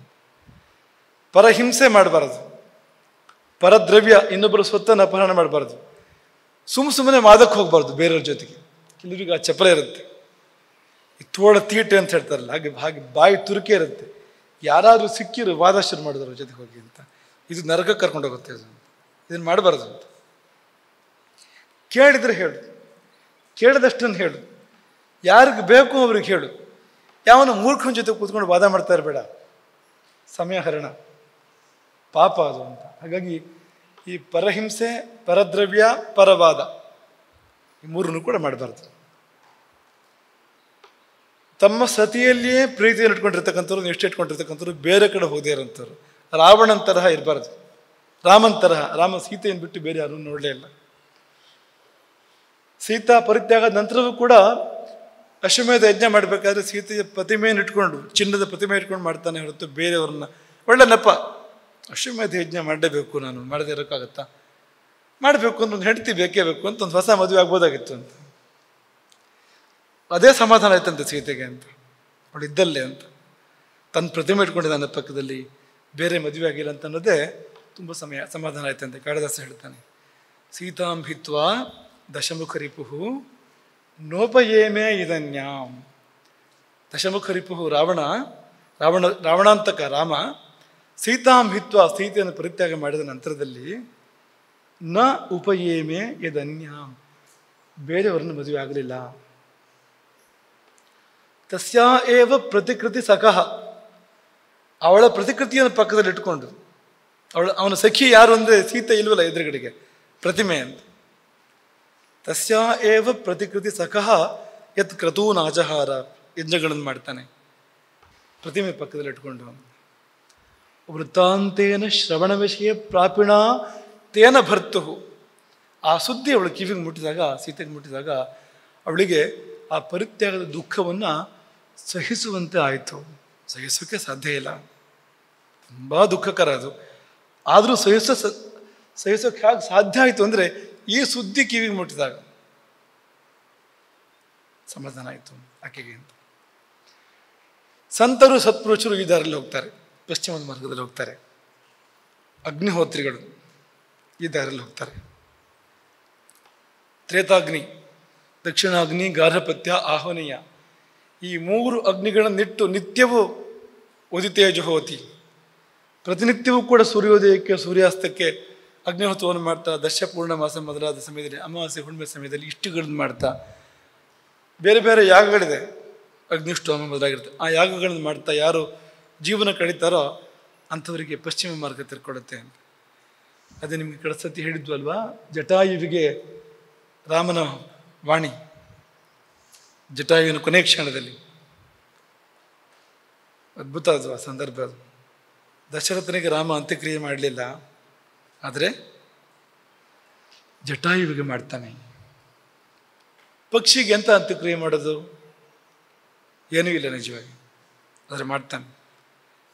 ಪರಹಿಂಸೆ ಮಾಡಬಾರದು, ಪರದ್ರವ್ಯ ಇನ್ನೊಬ್ಬರ ಸ್ವತ್ತನ್ನು ಅಪಹರಣ ಮಾಡಬಾರ್ದು, ಸುಮ್ಮನೆ ವಾದಕ್ಕೆ ಹೋಗಬಾರ್ದು ಬೇರೆಯವ್ರ ಜೊತೆಗೆ. ಕೆಲವರಿಗೆ ಆ ಚಪಲ ಇರುತ್ತೆ, ಈ ತೋಳ ತೀಟೆ ಅಂತ ಹೇಳ್ತಾರಲ್ಲ, ಹಾಗೆ ಬಾಯಿ ತುರುಕೆ ಇರುತ್ತೆ. ಯಾರಾದರೂ ಸಿಕ್ಕಿರು ವಾದ ಶುರು ಮಾಡಿದ್ರು ಅವ್ರ ಜೊತೆಗೆ ಹೋಗಿ ಅಂತ. ಇದು ನರಕಕ್ಕೆ ಕರ್ಕೊಂಡು ಹೋಗುತ್ತೆ. ಇದನ್ನು ಮಾಡಬಾರ್ದು ಅಂತ. ಕೇಳಿದರೆ ಹೇಳು, ಕೇಳಿದಷ್ಟನ್ನು ಹೇಳು, ಯಾರಿಗೆ ಬೇಕು ಅವ್ರಿಗೆ ಹೇಳು. ಯಾವನ ಮೂರ್ಖನ ಜೊತೆ ಕೂತ್ಕೊಂಡು ವಾದ ಮಾಡ್ತಾ ಇರಬೇಡ, ಸಮಯ ಹರಣ, ಪಾಪ ಅದು ಅಂತ. ಹಾಗಾಗಿ ಈ ಪರಹಿಂಸೆ, ಪರದ್ರವ್ಯ, ಪರವಾದ ಈ ಮೂರನ್ನು ಕೂಡ ಮಾಡಬಾರ್ದು. ತಮ್ಮ ಸತಿಯಲ್ಲಿಯೇ ಪ್ರೀತಿಯನ್ನು ಇಟ್ಕೊಂಡಿರ್ತಕ್ಕಂಥವ್ರು, ನಿಷ್ಠೆ ಇಟ್ಕೊಂಡಿರ್ತಕ್ಕಂಥವ್ರು, ಬೇರೆ ಕಡೆ ಹೋಗದೇ ಇರೋಂಥವ್ರು. ರಾವಣನ ತರಹ ಇರಬಾರ್ದು, ರಾಮನ ತರಹ. ರಾಮ ಸೀತೆಯನ್ನು ಬಿಟ್ಟು ಬೇರೆ ಯಾರೂ ನೋಡಲೇ ಇಲ್ಲ. ಸೀತಾ ಪರಿತ್ಯಾಗದ ನಂತರವೂ ಕೂಡ ಅಶ್ವಮೇಧ ಯಜ್ಞ ಮಾಡಬೇಕಾದ್ರೆ ಸೀತೆಯ ಪ್ರತಿಮೆಯನ್ನು ಇಟ್ಕೊಂಡು, ಚಿನ್ನದ ಪ್ರತಿಮೆ ಇಟ್ಕೊಂಡು ಮಾಡ್ತಾನೆ ಹೊರತು ಬೇರೆಯವ್ರನ್ನ. ಒಳ್ಳೆ ನೆಪ, ಅಶ್ವಮೇಧ ಯಜ್ಞ ಮಾಡಲೇಬೇಕು, ನಾನು ಮಾಡದೇ ಇರೋಕ್ಕಾಗತ್ತಾ? ಮಾಡಬೇಕು ಅಂತ ಒಂದು ಹೆಂಡತಿ ಬೇಕೇ ಬೇಕು ಅಂತ ಒಂದು ಹೊಸ ಮದುವೆ ಆಗ್ಬೋದಾಗಿತ್ತು ಅಂತ. ಅದೇ ಸಮಾಧಾನ ಆಯ್ತಂತೆ ಸೀತೆಗೆ ಅಂತ, ಅವಳು ಇದ್ದಲ್ಲೇ ಅಂತ. ತನ್ನ ಪ್ರತಿಮೆ ಇಟ್ಕೊಂಡಿದ್ದಾನೆ ಪಕ್ಕದಲ್ಲಿ, ಬೇರೆ ಮದುವೆ ಆಗಿಲ್ಲ ಅಂತ ಅನ್ನೋದೇ ತುಂಬ ಸಮಾಧಾನ ಆಯ್ತಂತೆ. ಕಾಳಿದಾಸ ಹೇಳ್ತಾನೆ, ಸೀತಾಂ ಹಿತ್ವಾ ದಶಮುಖ ರಿಪುಹು ನೋಪಯೇಮೇ ಇದನ್ಯಾಂ. ದಶಮುಖ ರಿಪುಹು ರಾವಣಾಂತಕ ರಾಮ ಸೀತಾಂ ಹಿತ್ವಾ, ಸೀತೆಯನ್ನು ಪರಿತ್ಯಾಗ ಮಾಡಿದ ನಂತರದಲ್ಲಿ ನ ಉಪಯೇಮೇ ಇದನ್ಯಾಂ, ಬೇರೆಯವರನ್ನು ಮದುವೆ ಆಗಲಿಲ್ಲ. ತಸ್ಯಾ ಏವ ಪ್ರತಿಕೃತಿ ಸಖಃ, ಅವಳ ಪ್ರತಿಕೃತಿಯನ್ನು ಪಕ್ಕದಲ್ಲಿ ಇಟ್ಕೊಂಡು, ಅವನ ಸಖಿ ಯಾರು ಅಂದರೆ ಸೀತೆ ಇಲ್ವಲ್ಲ ಎದುರುಗಡೆಗೆ, ಪ್ರತಿಮೆ ಅಂತ. ತಸ್ಯಾ ಏವ ಪ್ರತಿಕೃತಿ ಸಖಃ ಯತ್ ಕ್ರತೂನ್ ಆಜಹಾರ, ಯಜ್ಞಗಳನ್ನು ಮಾಡ್ತಾನೆ ಪ್ರತಿಮೆ ಪಕ್ಕದಲ್ಲಿ ಇಟ್ಕೊಂಡು. ವೃತ್ತಾಂತೇನ ಶ್ರವಣ ವಿಷಯ ಪ್ರಾಪಿಣ ತೇನ ಭರ್ತು. ಆ ಸುದ್ದಿ ಅವಳು ಕಿವಿಗೆ ಮುಟ್ಟಿದಾಗ, ಸೀತೆಗೆ ಮುಟ್ಟಿದಾಗ ಅವಳಿಗೆ ಆ ಪರಿತ್ಯಾಗದ ದುಃಖವನ್ನು ಸಹಿಸುವಂತೆ ಆಯಿತು. ಸಹಿಸೋಕ್ಕೆ ಸಾಧ್ಯ ಇಲ್ಲ, ತುಂಬ ದುಃಖಕರ ಅದು. ಆದರೂ ಸಹಿಸೋಕ್ಕೆ ಹೇಗೆ ಸಾಧ್ಯ ಆಯಿತು ಅಂದರೆ ಈ ಸುದ್ದಿ ಕಿವಿಗೆ ಮುಟ್ಟಿದಾಗ ಸಮಾಧಾನ ಆಯಿತು ಆಕೆಗೆ ಅಂತ. ಸಂತರು ಸತ್ಪುರುಷರು ಈ ದಾರಿಯಲ್ಲಿ ಹೋಗ್ತಾರೆ, ಪಶ್ಚಿಮದ ಮಾರ್ಗದಲ್ಲಿ ಹೋಗ್ತಾರೆ. ಅಗ್ನಿಹೋತ್ರಿಗಳು ಈ ದಾರಿಯಲ್ಲಿ ಹೋಗ್ತಾರೆ. ತ್ರೇತಾಗ್ನಿ, ದಕ್ಷಿಣಾಗ್ನಿ, ಗಾರ್ಹಪತ್ಯ, ಆಹ್ವನೀಯ, ಈ ಮೂರು ಅಗ್ನಿಗಳನ್ನಿಟ್ಟು ನಿತ್ಯವೂ ಉದಿತೇಜುಹೋತಿ, ಪ್ರತಿನಿತ್ಯವೂ ಕೂಡ ಸೂರ್ಯೋದಯಕ್ಕೆ ಸೂರ್ಯಾಸ್ತಕ್ಕೆ ಅಗ್ನಿಹೋತ್ರವನ್ನು ಮಾಡ್ತಾ, ದಶ ಪೂರ್ಣಮಾಸ ಮೊದಲಾದ ಸಮಯದಲ್ಲಿ, ಅಮಾವಾಸ್ಯೆ ಹುಣ್ಣಿಮೆ ಸಮಯದಲ್ಲಿ ಇಷ್ಟುಗಳನ್ನು ಮಾಡ್ತಾ, ಬೇರೆ ಬೇರೆ ಯಾಗಗಳಿದೆ, ಅಗ್ನಿಷ್ಠೋಮ ಮೊದಲಾಗಿರುತ್ತೆ. ಆ ಯಾಗಗಳನ್ನು ಮಾಡ್ತಾ ಯಾರು ಜೀವನ ಕಳೀತಾರೋ ಅಂಥವರಿಗೆ ಪಶ್ಚಿಮ ಮಾರ್ಗ ತಿರ್ಕೊಳ್ಳುತ್ತೆ ಅಂತ. ಅದೇ ನಿಮಗೆ ಕಡೆ ಸತಿ ಹೇಳಿದ್ವು ಅಲ್ವಾ, ಜಟಾಯುವಿಗೆ ರಾಮನ ವಾಣಿ, ಜಟಾಯುವಿನ ಕೊನೆ ಕ್ಷಣದಲ್ಲಿ. ಅದ್ಭುತ ಅದು ಆ ಸಂದರ್ಭ. ಅದು ದಶರಥನಿಗೆ ರಾಮ ಅಂತ್ಯಕ್ರಿಯೆ ಮಾಡಲಿಲ್ಲ, ಆದರೆ ಜಟಾಯುವಿಗೆ ಮಾಡ್ತಾನೆ. ಪಕ್ಷಿಗೆ ಎಂತ ಅಂತ್ಯಕ್ರಿಯೆ ಮಾಡೋದು? ಏನೂ ಇಲ್ಲ ನಿಜವಾಗಿ, ಆದರೆ ಮಾಡ್ತಾನೆ.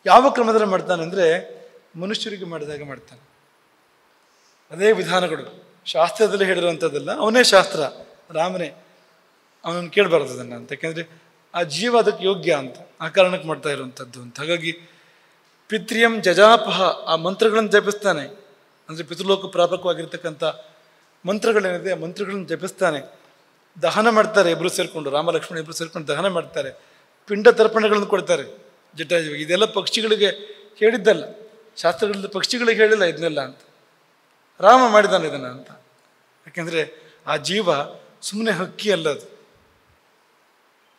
ಯಾವ ಕ್ರಮದಲ್ಲಿ ಮಾಡ್ತಾನೆ ಅಂದರೆ ಮನುಷ್ಯರಿಗೆ ಮಾಡಿದಾಗ ಮಾಡ್ತಾನೆ. ಅದೇ ವಿಧಾನಗಳು. ಶಾಸ್ತ್ರದಲ್ಲಿ ಹೇಳಿರುವಂಥದ್ದಲ್ಲ, ಅವನೇ ಶಾಸ್ತ್ರ, ರಾಮನೇ. ಅವನನ್ನು ಕೇಳಬಾರ್ದು ಅದನ್ನು ಅಂತ, ಯಾಕೆಂದರೆ ಆ ಜೀವ ಅದಕ್ಕೆ ಯೋಗ್ಯ ಅಂತ, ಆ ಕಾರಣಕ್ಕೆ ಮಾಡ್ತಾ ಇರುವಂಥದ್ದು ಅಂತ. ಹಾಗಾಗಿ ಪಿತ್ರಿಯಂ ಜಜಾಪಹ, ಆ ಮಂತ್ರಗಳನ್ನು ಜಪಿಸ್ತಾನೆ. ಅಂದರೆ ಪಿತೃಲೋಕ ಪ್ರಾಪಕವಾಗಿರ್ತಕ್ಕಂಥ ಮಂತ್ರಗಳೇನಿದೆ ಆ ಮಂತ್ರಗಳನ್ನು ಜಪಿಸ್ತಾನೆ. ದಹನ ಮಾಡ್ತಾರೆ ಇಬ್ಬರು ಸೇರಿಕೊಂಡು, ರಾಮ ಲಕ್ಷ್ಮಣ ಇಬ್ಬರು ಸೇರಿಕೊಂಡು ದಹನ ಮಾಡ್ತಾರೆ. ಪಿಂಡ ತರ್ಪಣೆಗಳನ್ನು ಕೊಡ್ತಾರೆ ಜಟಾಯುವಿಗೆ. ಇದೆಲ್ಲ ಪಕ್ಷಿಗಳಿಗೆ ಹೇಳಿದ್ದಲ್ಲ, ಶಾಸ್ತ್ರಗಳಲ್ಲಿ ಪಕ್ಷಿಗಳಿಗೆ ಹೇಳಿಲ್ಲ ಇದನ್ನೆಲ್ಲ ಅಂತ. ರಾಮ ಮಾಡಿದ್ದಾನೆ ಇದನ್ನು ಅಂತ. ಯಾಕೆಂದರೆ ಆ ಜೀವ ಸುಮ್ಮನೆ ಹಕ್ಕಿ ಅಲ್ಲ, ಅದು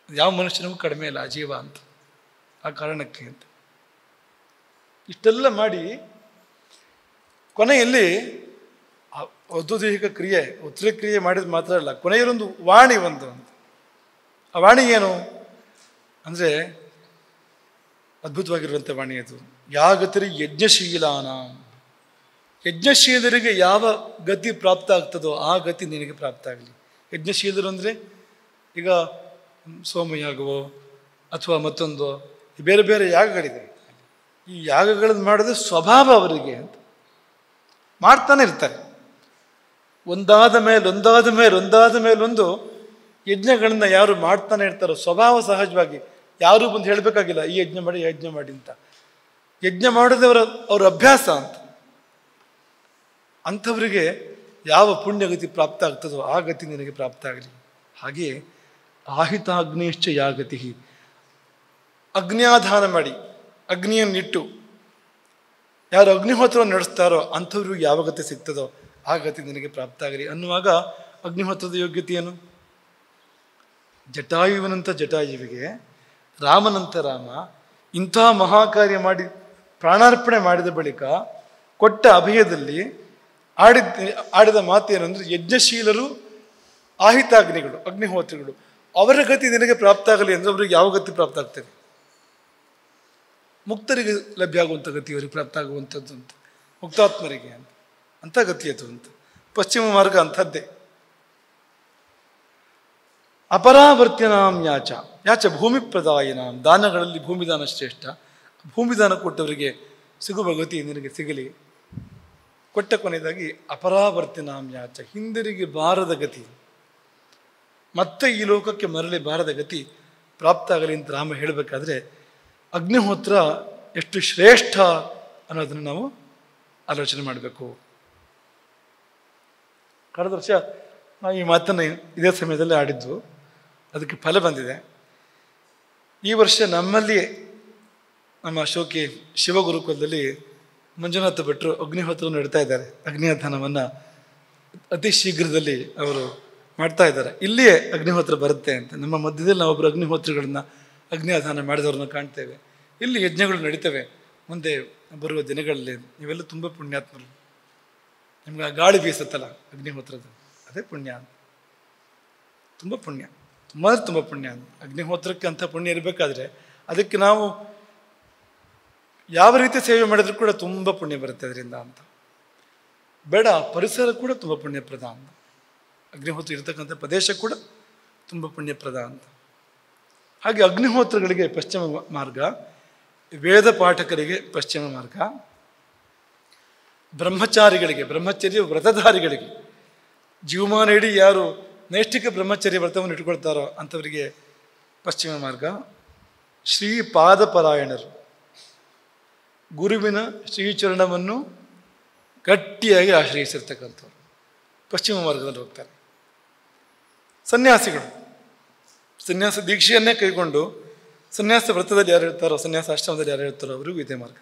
ಯಾವ ಮನುಷ್ಯನಿಗೂ ಕಡಿಮೆ ಇಲ್ಲ ಆ ಜೀವ ಅಂತ, ಆ ಕಾರಣಕ್ಕೆ ಅಂತ. ಇಷ್ಟೆಲ್ಲ ಮಾಡಿ ಕೊನೆಯಲ್ಲಿ ವಧುದೈಹಿಕ ಕ್ರಿಯೆ, ಉತ್ತರ ಕ್ರಿಯೆ ಮಾಡಿದ ಮಾತ್ರ ಅಲ್ಲ, ಕೊನೆಯಲ್ಲೊಂದು ವಾಣಿ ಒಂದು ಅಂತ. ಆ ವಾಣಿ ಏನು ಅಂದರೆ ಅದ್ಭುತವಾಗಿರುವಂಥ ವಾಣಿ ಅದು. ಯಾಗತಿರಿ ಯಜ್ಞಶೀಲಾನ, ಯಜ್ಞಶೀಲರಿಗೆ ಯಾವ ಗತಿ ಪ್ರಾಪ್ತ ಆಗ್ತದೋ ಆ ಗತಿ ನಿನಗೆ ಪ್ರಾಪ್ತ ಆಗಲಿ. ಯಜ್ಞಶೀಲರು ಅಂದರೆ ಈಗ ಸೋಮಯಾಗವೋ ಅಥವಾ ಮತ್ತೊಂದು ಬೇರೆ ಬೇರೆ ಯಾಗಗಳಿದೆ. ಈ ಯಾಗಗಳನ್ನು ಮಾಡಿದ್ರೆ ಸ್ವಭಾವ ಅವರಿಗೆ ಅಂತ ಮಾಡ್ತಾನೆ ಇರ್ತಾರೆ. ಒಂದಾದ ಮೇಲೊಂದು ಯಜ್ಞಗಳನ್ನ ಯಾರು ಮಾಡ್ತಾನೆ ಇರ್ತಾರೋ ಸ್ವಭಾವ ಸಹಜವಾಗಿ, ಯಾರೂ ಬಂದು ಹೇಳಬೇಕಾಗಿಲ್ಲ ಈ ಯಜ್ಞ ಮಾಡಿ ಈ ಯಜ್ಞ ಮಾಡಿ ಅಂತ. ಯಜ್ಞ ಮಾಡೋದವರ ಅವ್ರ ಅಭ್ಯಾಸ ಅಂತ. ಅಂಥವರಿಗೆ ಯಾವ ಪುಣ್ಯಗತಿ ಪ್ರಾಪ್ತ ಆಗ್ತದೋ ಆ ಗತಿ ನಿನಗೆ ಪ್ರಾಪ್ತ ಆಗಲಿ. ಹಾಗೆಯೇ ಆಹಿತಾಗ್ನೇಶ್ಚ ಯಾಗತಿ, ಅಗ್ನ್ಯಾಧಾನ ಮಾಡಿ ಅಗ್ನಿಯನ್ನಿಟ್ಟು ಯಾರು ಅಗ್ನಿಹೋತ್ರವನ್ನು ನಡೆಸ್ತಾರೋ ಅಂಥವ್ರಿಗೂ ಯಾವ ಗತಿ ಸಿಗ್ತದೋ ಆ ಗತಿ ನಿನಗೆ ಪ್ರಾಪ್ತ ಆಗಲಿ ಅನ್ನುವಾಗ ಅಗ್ನಿಹೋತ್ರದ ಯೋಗ್ಯತೆ ಏನು? ಜಟಾಯುವಿನಂಥ ಜಟಾಯುವಿಗೆ ರಾಮನಂತ ರಾಮ ಇಂಥ ಮಹಾಕಾರ್ಯ ಪ್ರಾಣಾರ್ಪಣೆ ಮಾಡಿದ ಬಳಿಕ ಕೊಟ್ಟ ಅಭಯದಲ್ಲಿ ಆಡಿದ ಮಾತೇನು ಅಂದರೆ, ಯಜ್ಞಶೀಲರು ಆಹಿತಾಗ್ನಿಗಳು ಅಗ್ನಿಹೋತ್ರಿಗಳು ಅವರ ಗತಿ ನಿನಗೆ ಪ್ರಾಪ್ತ ಆಗಲಿ ಅಂದರೆ ಅವ್ರಿಗೆ ಯಾವ ಗತಿ ಪ್ರಾಪ್ತ ಆಗ್ತದೆ? ಮುಕ್ತರಿಗೆ ಲಭ್ಯ ಆಗುವಂಥ ಗತಿ ಅವರಿಗೆ ಪ್ರಾಪ್ತ ಆಗುವಂಥದ್ದು ಅಂತ, ಮುಕ್ತಾತ್ಮರಿಗೆ ಅಂತ, ಅಂಥ ಗತಿ ಅದು ಅಂತ. ಪಶ್ಚಿಮ ಮಾರ್ಗ ಅಂಥದ್ದೇ. ಅಪರಾವರ್ತ್ಯನಾಂ ಯಾಚ ಭೂಮಿ ಪ್ರದಾಯನಾಂ, ದಾನಗಳಲ್ಲಿ ಭೂಮಿದಾನ ಶ್ರೇಷ್ಠ. ಭೂಮಿದಾನ ಕೊಟ್ಟವರಿಗೆ ಸಿಗುವ ಗತಿ ನಿನಗೆ ಸಿಗಲಿ. ಕೊಟ್ಟ ಕೊನೆಯದಾಗಿ ಅಪರಾವರ್ತ್ಯನಾಂ ಯಾಚ, ಹಿಂದಿರುಗಿ ಬಾರದ ಗತಿ, ಮತ್ತೆ ಈ ಲೋಕಕ್ಕೆ ಮರಳಿ ಬಾರದ ಗತಿ ಪ್ರಾಪ್ತ ಆಗಲಿ ಅಂತ ರಾಮ ಹೇಳಬೇಕಾದ್ರೆ ಅಗ್ನಿಹೋತ್ರ ಎಷ್ಟು ಶ್ರೇಷ್ಠ ಅನ್ನೋದನ್ನು ನಾವು ಆಲೋಚನೆ ಮಾಡಬೇಕು. ಕಳೆದ ವರ್ಷ ನಾವು ಈ ಮಾತನ್ನು ಇದೇ ಸಮಯದಲ್ಲಿ ಆಡಿದ್ದು, ಅದಕ್ಕೆ ಫಲ ಬಂದಿದೆ. ಈ ವರ್ಷ ನಮ್ಮಲ್ಲಿಯೇ ನಮ್ಮ ಅಶೋಕಿ ಶಿವಗುರುಕುಲದಲ್ಲಿ ಮಂಜುನಾಥ ಭಟ್ರು ಅಗ್ನಿಹೋತ್ರವನ್ನು ಇಡ್ತಾ ಇದ್ದಾರೆ. ಅಗ್ನಿಯಾಧಾನವನ್ನು ಅತಿ ಶೀಘ್ರದಲ್ಲಿ ಅವರು ಮಾಡ್ತಾ ಇದ್ದಾರೆ. ಇಲ್ಲಿಯೇ ಅಗ್ನಿಹೋತ್ರ ಬರುತ್ತೆ ಅಂತ. ನಮ್ಮ ಮಧ್ಯದಲ್ಲಿ ನಾವೊಬ್ಬರು ಅಗ್ನಿಹೋತ್ರಗಳನ್ನ ಅಗ್ನಿಯಾಧಾನ ಮಾಡಿದವ್ರನ್ನ ಕಾಣ್ತೇವೆ. ಇಲ್ಲಿ ಯಜ್ಞಗಳು ನಡೀತವೆ ಮುಂದೆ ಬರುವ ದಿನಗಳಲ್ಲಿ. ನೀವೆಲ್ಲ ತುಂಬ ಪುಣ್ಯಾತ್ಮರು. ನಿಮ್ಗೆ ಆ ಗಾಳಿ ಬೀಸುತ್ತಲ್ಲ ಅಗ್ನಿಹೋತ್ರದ, ಅದೇ ಪುಣ್ಯ ಅಂತ. ತುಂಬ ಪುಣ್ಯ, ತುಂಬ ಪುಣ್ಯ ಅಂತ. ಅಗ್ನಿಹೋತ್ರಕ್ಕೆ ಅಂಥ ಪುಣ್ಯ ಇರಬೇಕಾದ್ರೆ ಅದಕ್ಕೆ ನಾವು ಯಾವ ರೀತಿ ಸೇವೆ ಮಾಡಿದ್ರು ಕೂಡ ತುಂಬ ಪುಣ್ಯ ಬರುತ್ತೆ ಅದರಿಂದ ಅಂತ. ಬೇಡ, ಪರಿಸರ ಕೂಡ ತುಂಬ ಪುಣ್ಯಪ್ರದ ಅಂತ. ಅಗ್ನಿಹೋತ್ರ ಇರತಕ್ಕಂಥ ಪ್ರದೇಶ ಕೂಡ ತುಂಬ ಪುಣ್ಯಪ್ರದ ಅಂತ. ಹಾಗೆ ಅಗ್ನಿಹೋತ್ರಗಳಿಗೆ ಪಶ್ಚಿಮ ಮಾರ್ಗ, ವೇದ ಪಾಠಕರಿಗೆ ಪಶ್ಚಿಮ ಮಾರ್ಗ, ಬ್ರಹ್ಮಚಾರಿಗಳಿಗೆ, ಬ್ರಹ್ಮಚರ್ಯ ವ್ರತಧಾರಿಗಳಿಗೆ, ಜೀವಮಾನ ಇಡೀ ಯಾರು ನೈಷ್ಠಿಕ ಬ್ರಹ್ಮಚರ್ಯ ವ್ರತವನ್ನು ಇಟ್ಕೊಳ್ತಾರೋ ಅಂಥವರಿಗೆ ಪಶ್ಚಿಮ ಮಾರ್ಗ, ಶ್ರೀಪಾದಪರಾಯಣರು ಗುರುವಿನ ಶ್ರೀಚರಣವನ್ನು ಗಟ್ಟಿಯಾಗಿ ಆಶ್ರಯಿಸಿರ್ತಕ್ಕಂಥವ್ರು ಪಶ್ಚಿಮ ಮಾರ್ಗದಲ್ಲಿ ಹೋಗ್ತಾರೆ. ಸನ್ಯಾಸಿಗಳು ಸನ್ಯಾಸ ದೀಕ್ಷೆಯನ್ನೇ ಕೈಗೊಂಡು ಸನ್ಯಾಸ ವ್ರತದಲ್ಲಿ ಯಾರು ಇರ್ತಾರೋ, ಸನ್ಯಾಸ ಆಶ್ರಮದಲ್ಲಿ ಯಾರು ಇರ್ತಾರೋ ಅವರಿಗೂ ಇದೇ ಮಾರ್ಗ.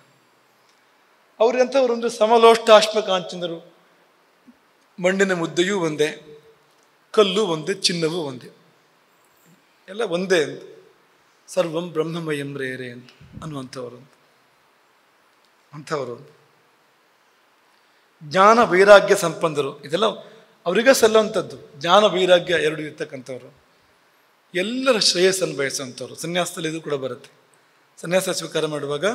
ಅವರು ಎಂಥವ್ರು ಸಮಲೋಷ್ಟಾಶ್ಮ ಕಾಂಚನರು. ಮಣ್ಣಿನ ಮುದ್ದೆಯೂ ಒಂದೇ, ಕಲ್ಲು ಒಂದೇ, ಚಿನ್ನವೂ ಒಂದೇ, ಎಲ್ಲ ಒಂದೇ ಅಂತ. ಸರ್ವಂ ಬ್ರಹ್ಮಮಯಂ ರೇರೆ ಅಂತ ಅನ್ನುವಂಥವರು ಅಂಥವರು. ಜ್ಞಾನ ವೈರಾಗ್ಯ ಸಂಪನ್ನರು, ಇದೆಲ್ಲ ಅವರಿಗೆ ಸಲ್ಲುವಂಥದ್ದು. ಜ್ಞಾನ ವೈರಾಗ್ಯ ಎರಡು ಇರ್ತಕ್ಕಂಥವ್ರು, ಎಲ್ಲರ ಶ್ರೇಯಸ್ಸನ್ನು ಬಯಸುವಂಥವ್ರು. ಸನ್ಯಾಸದಲ್ಲಿ ಇದು ಕೂಡ ಬರುತ್ತೆ. ಸನ್ಯಾಸ ಸ್ವೀಕಾರ ಮಾಡುವಾಗ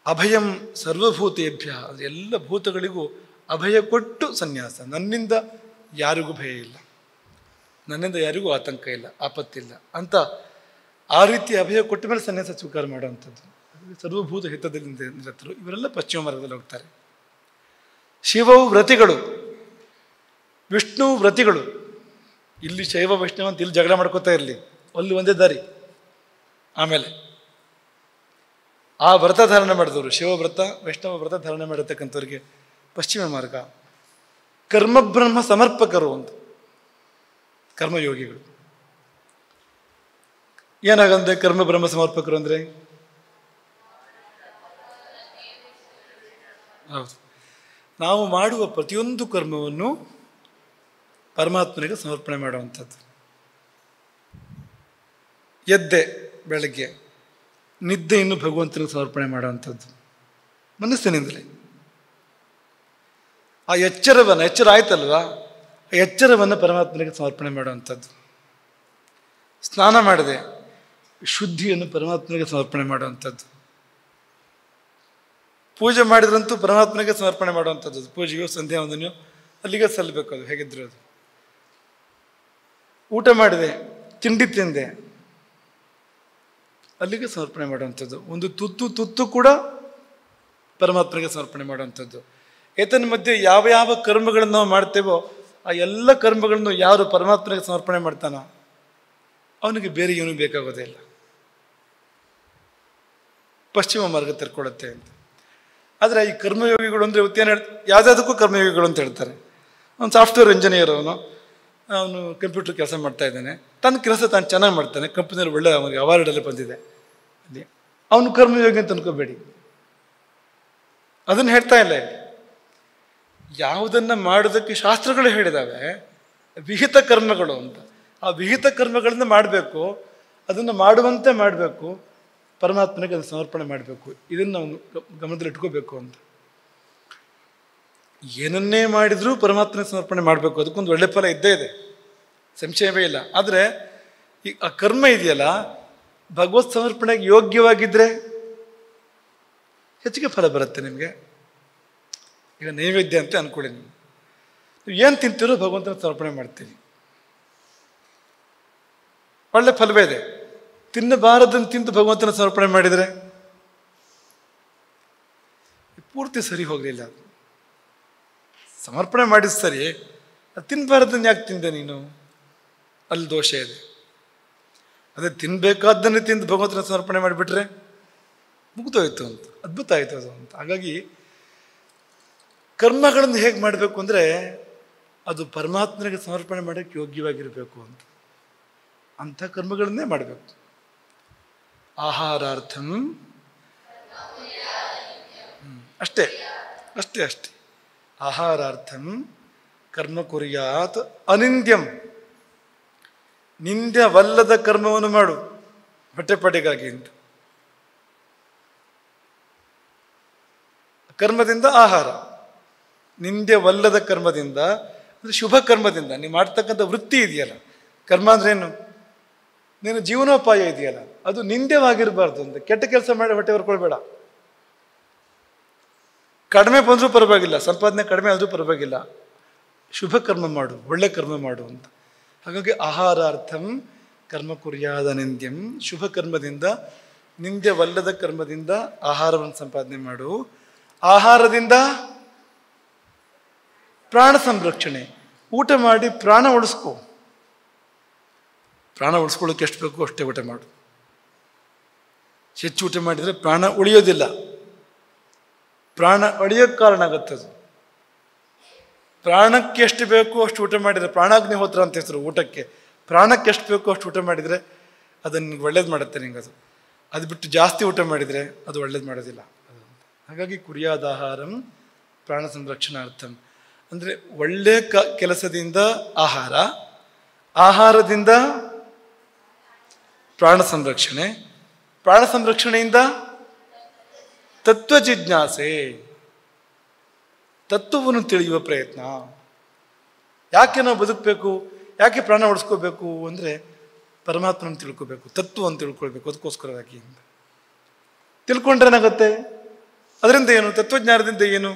ಅಭಯಂ ಸರ್ವಭೂತೇಭ್ಯ, ಅದು ಎಲ್ಲ ಭೂತಗಳಿಗೂ ಅಭಯ ಕೊಟ್ಟು ಸನ್ಯಾಸ. ನನ್ನಿಂದ ಯಾರಿಗೂ ಭಯ ಇಲ್ಲ, ನನ್ನಿಂದ ಯಾರಿಗೂ ಆತಂಕ ಇಲ್ಲ, ಆಪತ್ತಿಲ್ಲ ಅಂತ ಆ ರೀತಿ ಅಭಯ ಕೊಟ್ಟ ಮೇಲೆ ಸನ್ಯಾಸ ಸ್ವೀಕಾರ ಮಾಡುವಂಥದ್ದು. ಸರ್ವಭೂತ ಹಿತದಲ್ಲಿ ನಿರತರು ಇವರೆಲ್ಲ ಪಶ್ಚಿಮ ಮಾರ್ಗದಲ್ಲಿ ಹೋಗ್ತಾರೆ. ಶಿವವು ವ್ರತಿಗಳು, ವಿಷ್ಣು ವ್ರತಿಗಳು. ಇಲ್ಲಿ ಶೈವ ವೈಷ್ಣವ ಅಂತ ಇಲ್ಲಿ ಜಗಳ ಮಾಡ್ಕೋತಾ ಇರಲಿ, ಅಲ್ಲಿ ಒಂದೇ ದಾರಿ. ಆಮೇಲೆ ಆ ವ್ರತ ಧಾರಣೆ ಮಾಡಿದವರು, ಶಿವವ್ರತ ವೈಷ್ಣವ ವ್ರತ ಧಾರಣೆ ಮಾಡಿರ್ತಕ್ಕಂಥವ್ರಿಗೆ ಪಶ್ಚಿಮ ಮಾರ್ಗ. ಕರ್ಮಬ್ರಹ್ಮ ಸಮರ್ಪಕರು ಅಂತ ಕರ್ಮಯೋಗಿಗಳು. ಏನಾಗಂದ್ರೆ ಕರ್ಮಬ್ರಹ್ಮ ಸಮರ್ಪಕರು ಅಂದರೆ ಹೌದು, ನಾವು ಮಾಡುವ ಪ್ರತಿಯೊಂದು ಕರ್ಮವನ್ನು ಪರಮಾತ್ಮನಿಗೆ ಸಮರ್ಪಣೆ ಮಾಡುವಂಥದ್ದು. ಎದ್ದೆ ಬೆಳಗ್ಗೆ, ನಿದ್ದೆಯನ್ನು ಭಗವಂತನಿಗೆ ಸಮರ್ಪಣೆ ಮಾಡುವಂಥದ್ದು ಮನಸ್ಸಿನಿಂದಲೇ. ಆ ಎಚ್ಚರ ಆಯ್ತಲ್ವಾ, ಆ ಎಚ್ಚರವನ್ನು ಪರಮಾತ್ಮನಿಗೆ ಸಮರ್ಪಣೆ ಮಾಡುವಂಥದ್ದು. ಸ್ನಾನ ಮಾಡಿದೆ, ಶುದ್ಧಿಯನ್ನು ಪರಮಾತ್ಮನಿಗೆ ಸಮರ್ಪಣೆ ಮಾಡುವಂಥದ್ದು. ಪೂಜೆ ಮಾಡಿದ್ರಂತೂ ಪರಮಾತ್ಮನಿಗೆ ಸಮರ್ಪಣೆ ಮಾಡುವಂಥದ್ದು. ಪೂಜೆಯೋ ಸಂಧ್ಯಾ ವಂದನೆಯೋ ಅಲ್ಲಿಗೆ ಸಲ್ಲಬೇಕು, ಅದು ಹೇಗಿದ್ರು ಅದು. ಊಟ ಮಾಡಿದೆ, ತಿಂಡಿ ತಿಂದೆ, ಅಲ್ಲಿಗೆ ಸಮರ್ಪಣೆ ಮಾಡುವಂಥದ್ದು. ಒಂದು ತುತ್ತು ಕೂಡ ಪರಮಾತ್ಮನಿಗೆ ಸಮರ್ಪಣೆ ಮಾಡುವಂಥದ್ದು. ಏತನ ಮಧ್ಯೆ ಯಾವ ಯಾವ ಕರ್ಮಗಳನ್ನು ನಾವು ಮಾಡ್ತೇವೋ ಆ ಎಲ್ಲ ಕರ್ಮಗಳನ್ನು ಯಾರು ಪರಮಾತ್ಮನಿಗೆ ಸಮರ್ಪಣೆ ಮಾಡ್ತಾನೋ ಅವನಿಗೆ ಬೇರೆ ಏನೂ ಬೇಕಾಗೋದೇ ಇಲ್ಲ. ಪಶ್ಚಿಮ ಮಾರ್ಗ ತೆರ್ಕೊಳ್ಳುತ್ತೆ ಅಂತ. ಆದರೆ ಈ ಕರ್ಮಯೋಗಿಗಳು ಅಂದರೆ ಯಾವುದಾದಕ್ಕೂ ಕರ್ಮಯೋಗಿಗಳು ಅಂತ ಹೇಳ್ತಾರೆ. ಅವನು ಸಾಫ್ಟ್ವೇರ್ ಇಂಜಿನಿಯರ್, ಅವನು ಕಂಪ್ಯೂಟರ್ ಕೆಲಸ ಮಾಡ್ತಾ ಇದ್ದಾನೆ, ತನ್ನ ಕೆಲಸ ತಾನು ಚೆನ್ನಾಗಿ ಮಾಡ್ತಾನೆ, ಕಂಪ್ನಿಯಲ್ಲಿ ಒಳ್ಳೆ ಅವನಿಗೆ ಅವಾರ್ಡೆಲ್ಲ ಬಂದಿದೆ. ಅಲ್ಲಿ ಅವನು ಕರ್ಮಯೋಗಿ ಅಂತ ಅನ್ಕೋಬೇಡಿ, ಅದನ್ನು ಹೇಳ್ತಾ ಇಲ್ಲ. ಯಾವುದನ್ನು ಮಾಡೋದಕ್ಕೆ ಶಾಸ್ತ್ರಗಳು ಹೇಳಿದಾವೆ ವಿಹಿತ ಕರ್ಮಗಳು ಅಂತ. ಆ ವಿಹಿತ ಕರ್ಮಗಳನ್ನು ಮಾಡಬೇಕು, ಅದನ್ನು ಮಾಡುವಂತೆ ಮಾಡಬೇಕು, ಪರಮಾತ್ಮನಿಗೆ ಅದನ್ನು ಸಮರ್ಪಣೆ ಮಾಡಬೇಕು. ಇದನ್ನು ನಾವು ಗಮನದಲ್ಲಿ ಇಟ್ಕೋಬೇಕು ಅಂತ. ಏನನ್ನೇ ಮಾಡಿದರೂ ಪರಮಾತ್ಮನಿಗೆ ಸಮರ್ಪಣೆ ಮಾಡಬೇಕು, ಅದಕ್ಕೊಂದು ಒಳ್ಳೆ ಫಲ ಇದ್ದೇ ಇದೆ, ಸಂಶಯವೇ ಇಲ್ಲ. ಆದರೆ ಈ ಆ ಕರ್ಮ ಇದೆಯಲ್ಲ, ಭಗವತ್ ಸಮರ್ಪಣೆಗೆ ಯೋಗ್ಯವಾಗಿದ್ದರೆ ಹೆಚ್ಚಿಗೆ ಫಲ ಬರುತ್ತೆ ನಿಮಗೆ. ಈಗ ನೈವೇದ್ಯ ಅಂತ ಅಂದ್ಕೊಳ್ಳಿ, ನೀವು ಏನು ತಿಂತೀರೋ ಭಗವಂತನ ಸಮರ್ಪಣೆ ಮಾಡ್ತೀವಿ, ಒಳ್ಳೆ ಫಲವೇ ಇದೆ. ತಿನ್ನಬಾರದನ್ನು ತಿಂದು ಭಗವಂತನ ಸಮರ್ಪಣೆ ಮಾಡಿದರೆ ಪೂರ್ತಿ ಸರಿ ಹೋಗಲಿಲ್ಲ. ಸಮರ್ಪಣೆ ಮಾಡಿದ ಸರಿ, ಅದು ತಿನ್ನಬಾರದನ್ನು ಯಾಕೆ ತಿಂದೆ ನೀನು, ಅಲ್ಲಿ ದೋಷ ಇದೆ. ಅದೇ ತಿನ್ನಬೇಕಾದ್ದನ್ನೇ ತಿಂದು ಭಗವಂತನ ಸಮರ್ಪಣೆ ಮಾಡಿಬಿಟ್ರೆ ಮುಗಿದೋಯ್ತು ಅಂತ, ಅದ್ಭುತ ಆಯಿತು ಅದು ಅಂತ. ಹಾಗಾಗಿ ಕರ್ಮಗಳನ್ನು ಹೇಗೆ ಮಾಡಬೇಕು ಅಂದರೆ ಅದು ಪರಮಾತ್ಮನಿಗೆ ಸಮರ್ಪಣೆ ಮಾಡೋಕ್ಕೆ ಯೋಗ್ಯವಾಗಿರಬೇಕು ಅಂತ. ಅಂಥ ಕರ್ಮಗಳನ್ನೇ ಮಾಡಬೇಕು. ಆಹಾರಾರ್ಥಂ ಅಷ್ಟೇ ಅಷ್ಟೇ ಅಷ್ಟೇ ಆಹಾರಾರ್ಥಂ ಕರ್ಮ ಕುರ್ಯಾತ್ ಅನಿಂದ್ಯಂ. ನಿಂದ್ಯವಲ್ಲದ ಕರ್ಮವನ್ನು ಮಾಡು, ಹೊಟ್ಟೆಪಾಟಿಗಾಗಿ ಅಂತ. ಕರ್ಮದಿಂದ ಆಹಾರ, ನಿಂದ್ಯವಲ್ಲದ ಕರ್ಮದಿಂದ ಅಂದರೆ ಶುಭ ಕರ್ಮದಿಂದ. ನೀವು ಮಾಡ್ತಕ್ಕಂಥ ವೃತ್ತಿ ಇದೆಯಲ್ಲ, ಕರ್ಮ ಅಂದ್ರೇನು, ನೀನು ಜೀವನೋಪಾಯ ಇದೆಯಲ್ಲ, ಅದು ನಿಂದ್ಯವಾಗಿರಬಾರ್ದು ಅಂತ. ಕೆಟ್ಟ ಕೆಲಸ ಮಾಡಿ ಹೊಟ್ಟೆ ಹೊರ್ಕೊಳ್ಬೇಡ. ಕಡಿಮೆ ಬಂದರೂ ಪರವಾಗಿಲ್ಲ, ಸಂಪಾದನೆ ಕಡಿಮೆ ಆದರೂ ಪರವಾಗಿಲ್ಲ, ಶುಭ ಕರ್ಮ ಮಾಡು, ಒಳ್ಳೆ ಕರ್ಮ ಮಾಡು ಅಂತ. ಹಾಗಾಗಿ ಆಹಾರಾರ್ಥಂ ಕರ್ಮ ಕುರ್ಯಾದ ನಿಂದ್ಯಂ, ಶುಭ ಕರ್ಮದಿಂದ, ನಿಂದ್ಯವಲ್ಲದ ಕರ್ಮದಿಂದ ಆಹಾರವನ್ನು ಸಂಪಾದನೆ ಮಾಡು. ಆಹಾರದಿಂದ ಪ್ರಾಣ ಸಂರಕ್ಷಣೆ, ಊಟ ಮಾಡಿ ಪ್ರಾಣ ಉಳಿಸ್ಕೊ. ಪ್ರಾಣ ಉಳಿಸ್ಕೊಳ್ಳೋಕೆ ಎಷ್ಟು ಬೇಕೋ ಅಷ್ಟೇ ಊಟ ಮಾಡು. ಹೆಚ್ಚು ಊಟ ಮಾಡಿದರೆ ಪ್ರಾಣ ಉಳಿಯೋದಿಲ್ಲ, ಪ್ರಾಣ ಅಳಿಯೋಕ್ಕೆ ಕಾರಣ ಆಗುತ್ತದು. ಪ್ರಾಣಕ್ಕೆ ಎಷ್ಟು ಬೇಕೋ ಅಷ್ಟು ಊಟ ಮಾಡಿದರೆ, ಪ್ರಾಣಾಗ್ನಿಹೋತ್ರ ಅಂತ ಹೆಸರು ಊಟಕ್ಕೆ, ಪ್ರಾಣಕ್ಕೆ ಎಷ್ಟು ಬೇಕೋ ಅಷ್ಟು ಊಟ ಮಾಡಿದರೆ ಅದನ್ನು ನಿಂಗೆ ಒಳ್ಳೇದು ಮಾಡುತ್ತೆ ನಿಂಗೆ. ಅದು ಬಿಟ್ಟು ಜಾಸ್ತಿ ಊಟ ಮಾಡಿದರೆ ಅದು ಒಳ್ಳೇದು ಮಾಡೋದಿಲ್ಲ. ಹಾಗಾಗಿ ಕುರ್ಯಾದ ಆಹಾರಂ ಪ್ರಾಣ ಸಂರಕ್ಷಣಾರ್ಥಂ ಅಂದರೆ ಒಳ್ಳೆಯ ಕೆಲಸದಿಂದ ಆಹಾರ, ಆಹಾರದಿಂದ ಪ್ರಾಣ ಸಂರಕ್ಷಣೆ, ಪ್ರಾಣ ಸಂರಕ್ಷಣೆಯಿಂದ ತತ್ವ ಜಿಜ್ಞಾಸೆ, ತತ್ವವನ್ನು ತಿಳಿಯುವ ಪ್ರಯತ್ನ. ಯಾಕೆ ನಾವು ಬದುಕಬೇಕು, ಯಾಕೆ ಪ್ರಾಣ ಉಳಿಸ್ಕೋಬೇಕು ಅಂದರೆ ಪರಮಾತ್ಮನ ತಿಳ್ಕೋಬೇಕು, ತತ್ವವನ್ನು ತಿಳ್ಕೊಳ್ಬೇಕು. ಅದಕ್ಕೋಸ್ಕರವಾಗಿ ತಿಳ್ಕೊಂಡ್ರೆ ಏನಾಗುತ್ತೆ, ಅದರಿಂದ ಏನು, ತತ್ವಜ್ಞಾನದಿಂದ ಏನು,